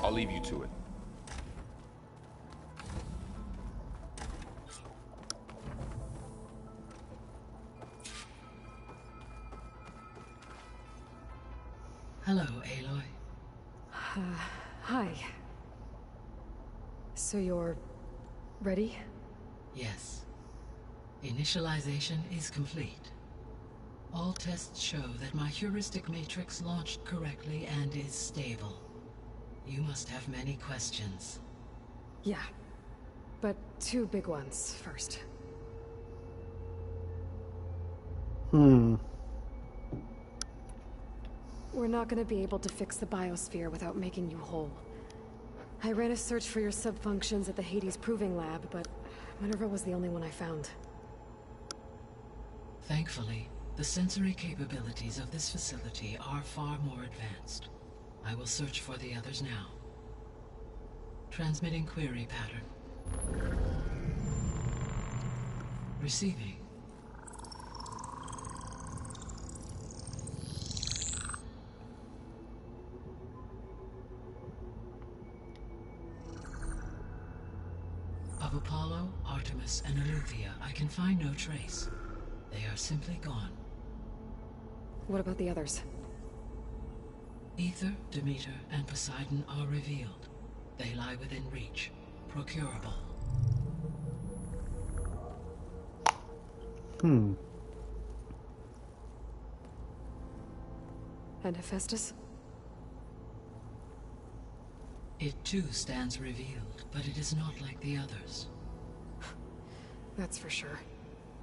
I'll leave you to it. Hello, Aloy. Hi. So you're ready? Yes. Initialization is complete. All tests show that my heuristic matrix launched correctly and is stable. You must have many questions. Yeah. But two big ones first. We're not gonna be able to fix the biosphere without making you whole. I ran a search for your subfunctions at the Hades Proving Lab, but Minerva was the only one I found. Thankfully, the sensory capabilities of this facility are far more advanced. I will search for the others now. Transmitting query pattern. Receiving. Of Apollo, Artemis, and Eleuthia, I can find no trace. They are simply gone. What about the others? Ether, Demeter, and Poseidon are revealed. They lie within reach. Procurable. And Hephaestus? It too stands revealed, but it is not like the others. That's for sure.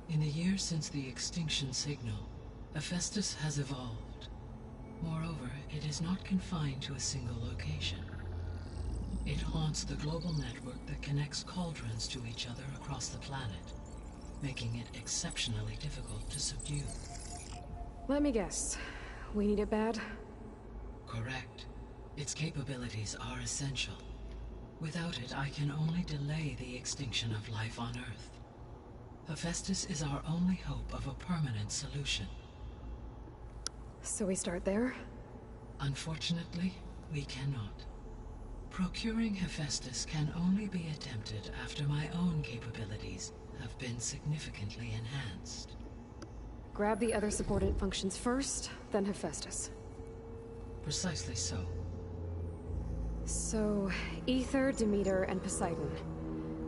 In the years since the extinction signal, Hephaestus has evolved. Moreover, it is not confined to a single location. It haunts the global network that connects cauldrons to each other across the planet, making it exceptionally difficult to subdue. Let me guess. We need it bad? Correct. Its capabilities are essential. Without it, I can only delay the extinction of life on Earth. Hephaestus is our only hope of a permanent solution. So we start there? Unfortunately, we cannot. Procuring Hephaestus can only be attempted after my own capabilities have been significantly enhanced. Grab the other subordinate functions first, then Hephaestus. Precisely so. So, Ether, Demeter, and Poseidon.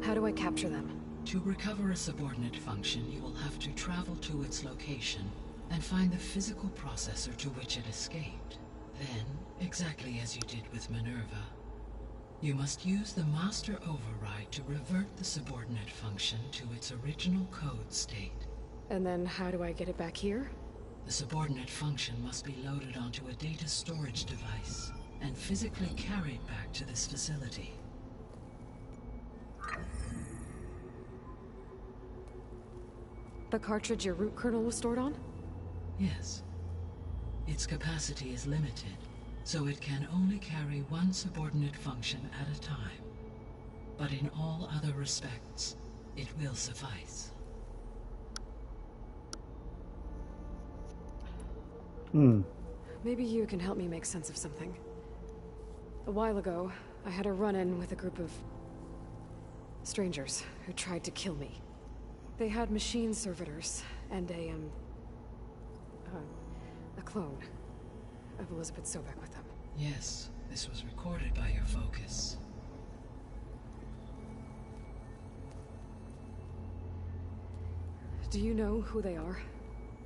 How do I capture them? To recover a subordinate function, you will have to travel to its location and find the physical processor to which it escaped. Then, exactly as you did with Minerva, you must use the master override to revert the subordinate function to its original code state. And then how do I get it back here? The subordinate function must be loaded onto a data storage device and physically carried back to this facility. The cartridge your root kernel was stored on? Yes. Its capacity is limited, so it can only carry one subordinate function at a time. But in all other respects, it will suffice. Maybe you can help me make sense of something. A while ago, I had a run-in with a group of strangers who tried to kill me. They had machine servitors and a clone of Elizabeth Sobek with them. Yes, this was recorded by your focus. Do you know who they are?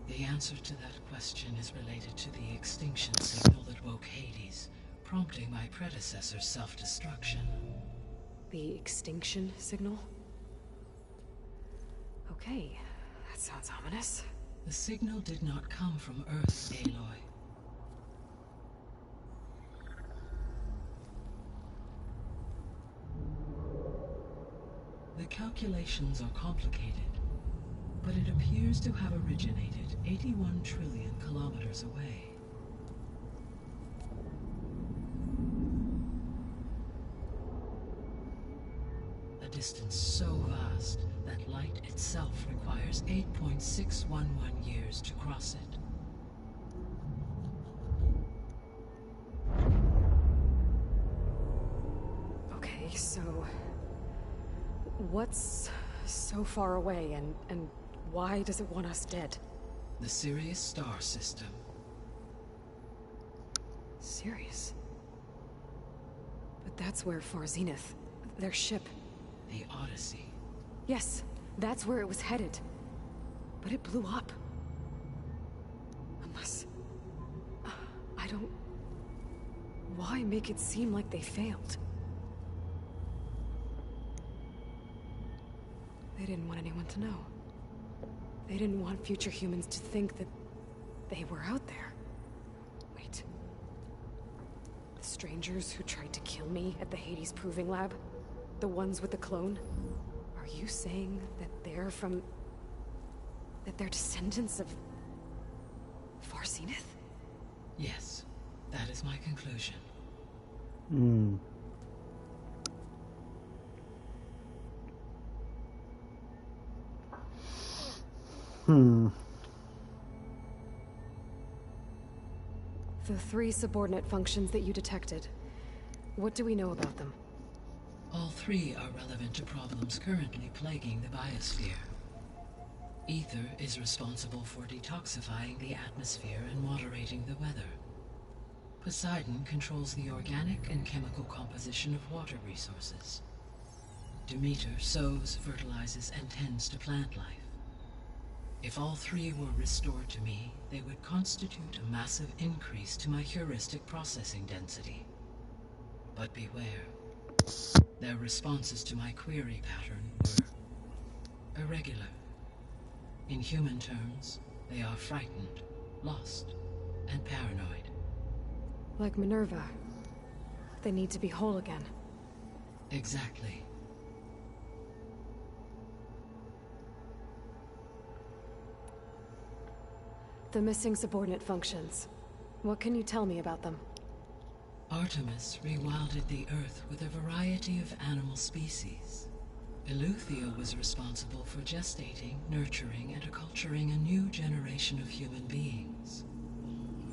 The answer to that question is related to the extinction signal that woke Hades, prompting my predecessor's self-destruction. The extinction signal? Okay, that sounds ominous. The signal did not come from Earth, Aloy. The calculations are complicated, but it appears to have originated 81 trillion kilometers away. A distance so vast that light itself requires 8.611 years to cross it. Okay, so what's so far away and why does it want us dead? The Sirius star system. Sirius? But that's where Far Zenith, their ship. The Odyssey. Yes, that's where it was headed. But it blew up. Unless... I don't... Why make it seem like they failed? They didn't want anyone to know. They didn't want future humans to think that they were out there. Wait. The strangers who tried to kill me at the Hades Proving Lab? The ones with the clone? Are you saying that they're from... that they're descendants of... Far Zenith? Yes, that is my conclusion. The 3 subordinate functions that you detected. What do we know about them? All 3 are relevant to problems currently plaguing the biosphere. Ether is responsible for detoxifying the atmosphere and moderating the weather. Poseidon controls the organic and chemical composition of water resources. Demeter sows, fertilizes, and tends to plant life. If all 3 were restored to me, they would constitute a massive increase to my heuristic processing density. But beware. Their responses to my query pattern were irregular. In human terms, they are frightened, lost, and paranoid. Like Minerva. They need to be whole again. Exactly. The missing subordinate functions. What can you tell me about them? Artemis rewilded the Earth with a variety of animal species. Eleuthia was responsible for gestating, nurturing, and acculturating a new generation of human beings.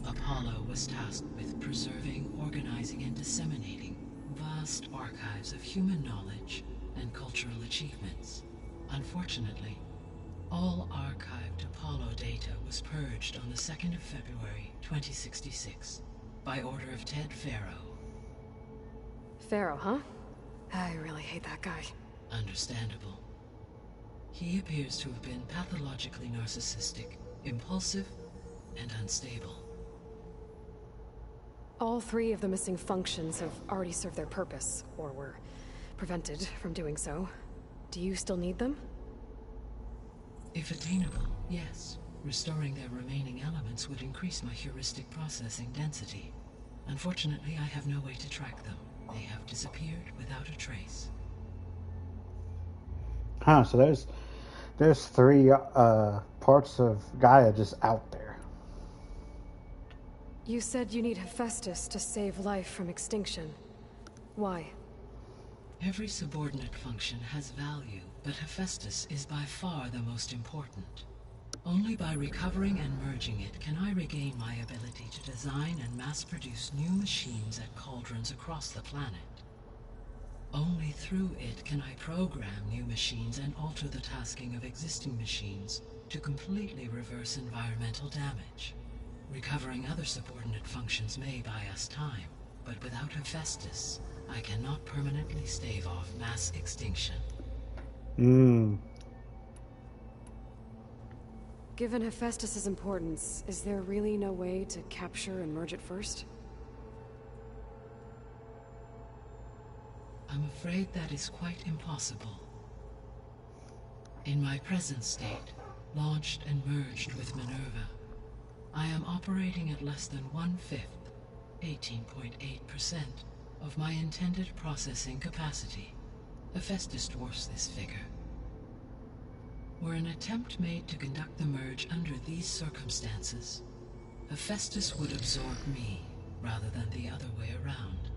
Apollo was tasked with preserving, organizing, and disseminating vast archives of human knowledge and cultural achievements. Unfortunately, all archived Apollo data was purged on the 2nd of February, 2066, by order of Ted Faro. Pharaoh, huh? I really hate that guy. Understandable. He appears to have been pathologically narcissistic, impulsive, and unstable. All three of the missing functions have already served their purpose, or were prevented from doing so. Do you still need them? If attainable, yes. Restoring their remaining elements would increase my heuristic processing density. Unfortunately, I have no way to track them. They have disappeared without a trace. Huh, so there's three parts of Gaia just out there. You said you need Hephaestus to save life from extinction. Why? Every subordinate function has value, but Hephaestus is by far the most important. Only by recovering and merging it can I regain my ability to design and mass-produce new machines at cauldrons across the planet. Only through it can I program new machines and alter the tasking of existing machines to completely reverse environmental damage. Recovering other subordinate functions may buy us time, but without Hephaestus, I cannot permanently stave off mass extinction. Given Hephaestus's importance, is there really no way to capture and merge it first? I'm afraid that is quite impossible. In my present state, launched and merged with Minerva, I am operating at less than 1/5, 18.8%, of my intended processing capacity. Hephaestus dwarfs this figure. Were an attempt made to conduct the merge under these circumstances, Hephaestus would absorb me, rather than the other way around.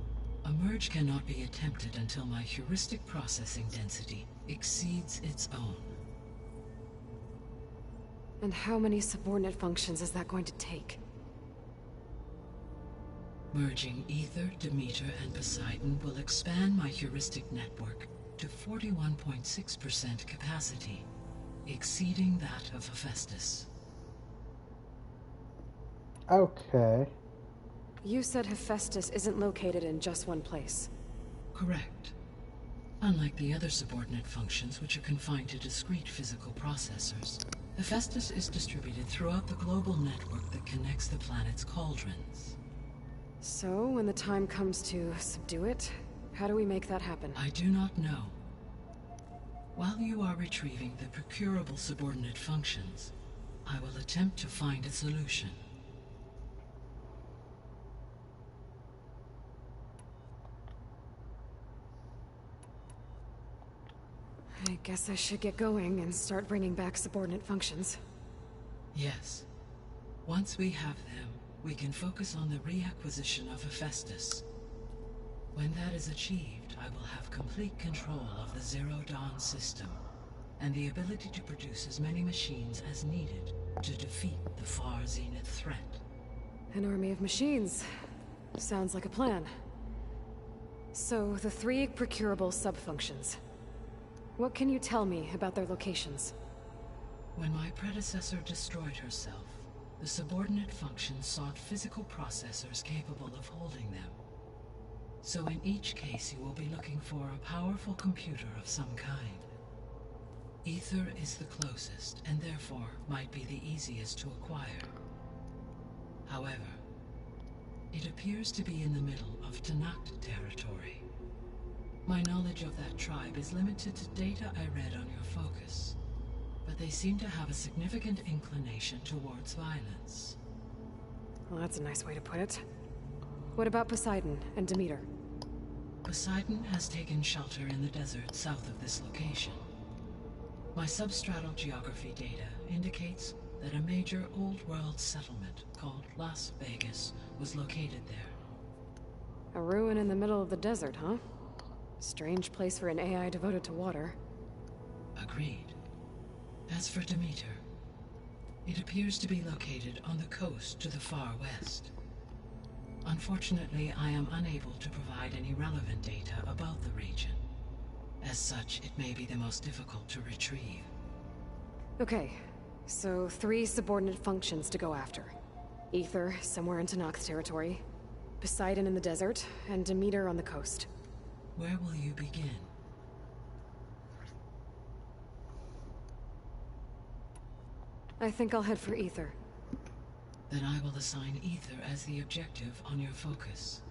A merge cannot be attempted until my heuristic processing density exceeds its own. And how many subordinate functions is that going to take? Merging Ether, Demeter, and Poseidon will expand my heuristic network to 41.6% capacity, exceeding that of Hephaestus. Okay. You said Hephaestus isn't located in just one place. Correct. Unlike the other subordinate functions, which are confined to discrete physical processors, Hephaestus is distributed throughout the global network that connects the planet's cauldrons. So, when the time comes to subdue it, how do we make that happen? I do not know. While you are retrieving the procurable subordinate functions, I will attempt to find a solution. I guess I should get going and start bringing back subordinate functions. Yes. Once we have them, we can focus on the reacquisition of Hephaestus. When that is achieved, I will have complete control of the Zero Dawn system, and the ability to produce as many machines as needed to defeat the far zenith threat. An army of machines. Sounds like a plan. So, the three procurable sub-functions. What can you tell me about their locations? When my predecessor destroyed herself, the subordinate functions sought physical processors capable of holding them. So in each case you will be looking for a powerful computer of some kind. Ether is the closest, and therefore might be the easiest to acquire. However, it appears to be in the middle of Tanakh territory. My knowledge of that tribe is limited to data I read on your focus, but they seem to have a significant inclination towards violence. Well, that's a nice way to put it. What about Poseidon and Demeter? Poseidon has taken shelter in the desert south of this location. My substratal geography data indicates that a major old-world settlement called Las Vegas was located there. A ruin in the middle of the desert, huh? Strange place for an AI devoted to water. Agreed. As for Demeter, it appears to be located on the coast to the far west. Unfortunately, I am unable to provide any relevant data about the region. As such, it may be the most difficult to retrieve. Okay, so 3 subordinate functions to go after. Ether, somewhere in Tanakh territory, Poseidon in the desert, and Demeter on the coast. Where will you begin? I think I'll head for Ether. Then I will assign Ether as the objective on your focus.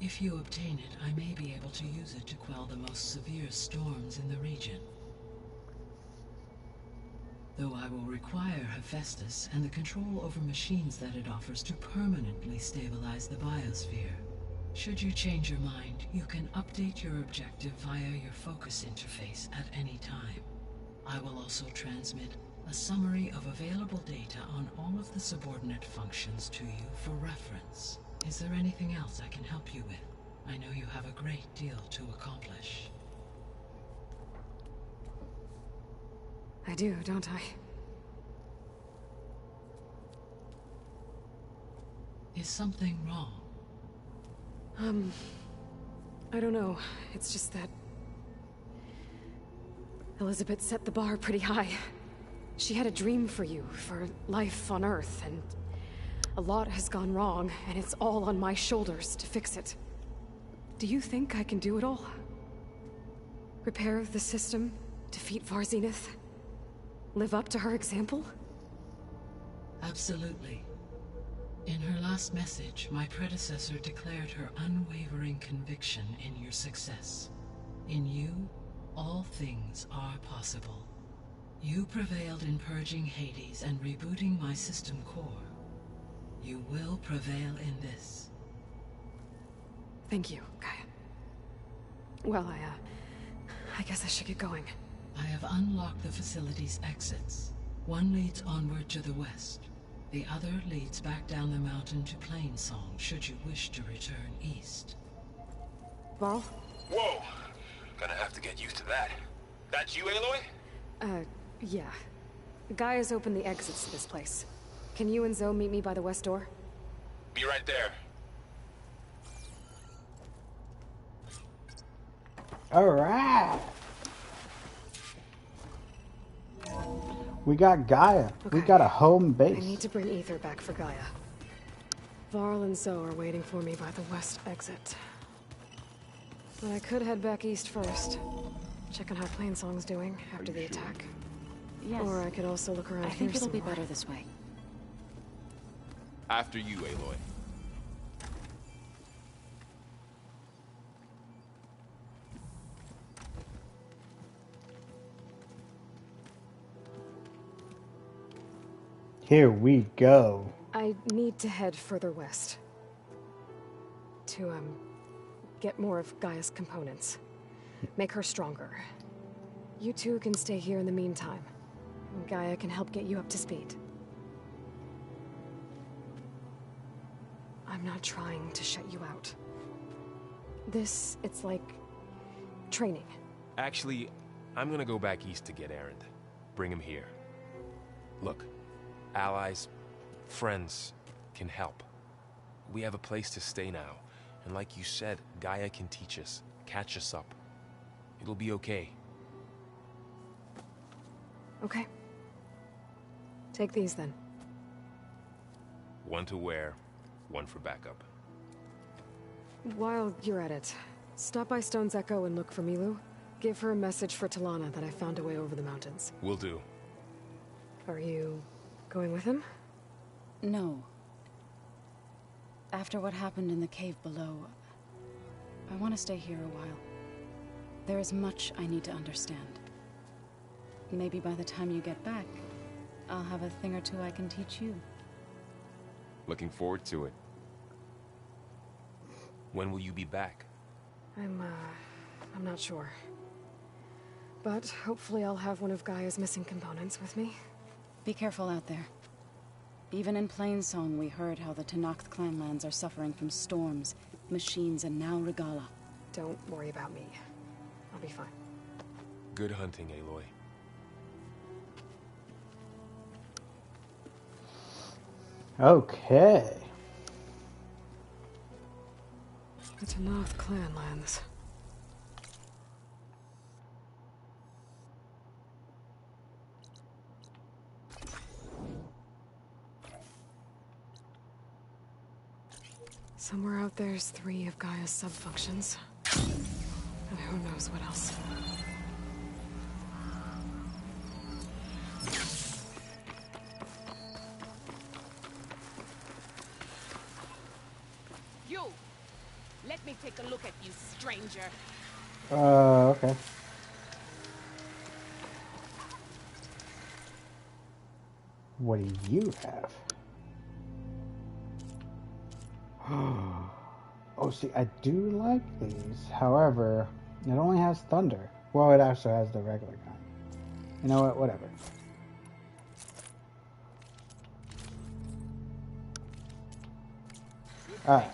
If you obtain it, I may be able to use it to quell the most severe storms in the region. Though I will require Hephaestus and the control over machines that it offers to permanently stabilize the biosphere. Should you change your mind, you can update your objective via your focus interface at any time. I will also transmit a summary of available data on all of the subordinate functions to you for reference. Is there anything else I can help you with? I know you have a great deal to accomplish. I do, don't I? Is something wrong? I don't know. It's just that Elizabeth set the bar pretty high. She had a dream for you, for life on Earth, and a lot has gone wrong, and it's all on my shoulders to fix it. Do you think I can do it all? Repair the system, defeat Varzenith, live up to her example? Absolutely. In her last message, my predecessor declared her unwavering conviction in your success. In you, all things are possible. You prevailed in purging Hades and rebooting my system core. You will prevail in this. Thank you, Gaia. Well, I guess I should get going. I have unlocked the facility's exits. One leads onward to the west. The other leads back down the mountain to Plainsong, should you wish to return east. Varl? Whoa! Gonna have to get used to that. That's you, Aloy? Yeah. Gaia's opened the exits to this place. Can you and Zoe meet me by the west door? Be right there. Alright. We got Gaia. We got a home base. I need to bring Ether back for Gaia. Varl and Zoe are waiting for me by the west exit. But I could head back east first. Check on how Plainsong's doing after the attack. Yes. Or I could also look around I here think it'll some be more. better this way. After you, Aloy. Here we go. I need to head further west. To, get more of Gaia's components. Make her stronger. You two can stay here in the meantime. Gaia can help get you up to speed. I'm not trying to shut you out. It's like training. Actually, I'm gonna go back east to get Erend. Bring him here. Look, allies, friends can help. We have a place to stay now. And like you said, Gaia can teach us, catch us up. It'll be okay. Okay. Take these then. One to wear, one for backup. While you're at it, stop by Stone's Echo and look for Milu. Give her a message for Talana that I found a way over the mountains. Will do. Are you going with him? No. After what happened in the cave below, I want to stay here a while. There is much I need to understand. Maybe by the time you get back, I'll have a thing or two I can teach you. Looking forward to it. When will you be back? I'm not sure. But hopefully I'll have one of Gaia's missing components with me. Be careful out there. Even in Plainsong, we heard how the Tenakth clanlands are suffering from storms, machines, and now Regala. Don't worry about me. I'll be fine. Good hunting, Aloy. Okay. The Tenakth clanlands. Somewhere out there's 3 of Gaia's subfunctions. And who knows what else. Let me take a look at you, stranger. Okay. What do you have? Oh, see, I do like these. However, it only has thunder. Well, it also has the regular kind. You know what? Whatever. Alright.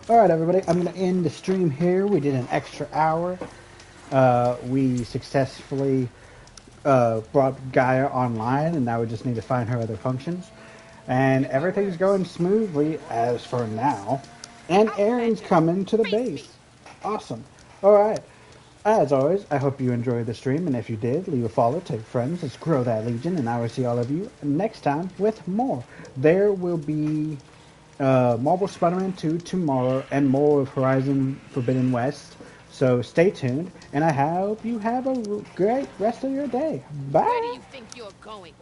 Alright, everybody. I'm going to end the stream here. We did an extra hour. We successfully brought Gaia online, and now we just need to find her other functions. And everything's going smoothly as for now. And Aaron's coming to the base. Awesome. Alright. As always, I hope you enjoyed the stream, and if you did, leave a follow, take friends, let's grow that legion, and I will see all of you next time with more. There will be Marvel Spider-Man 2 tomorrow, and more of Horizon Forbidden West. So stay tuned, and I hope you have a great rest of your day. Bye! Where do you think you're going?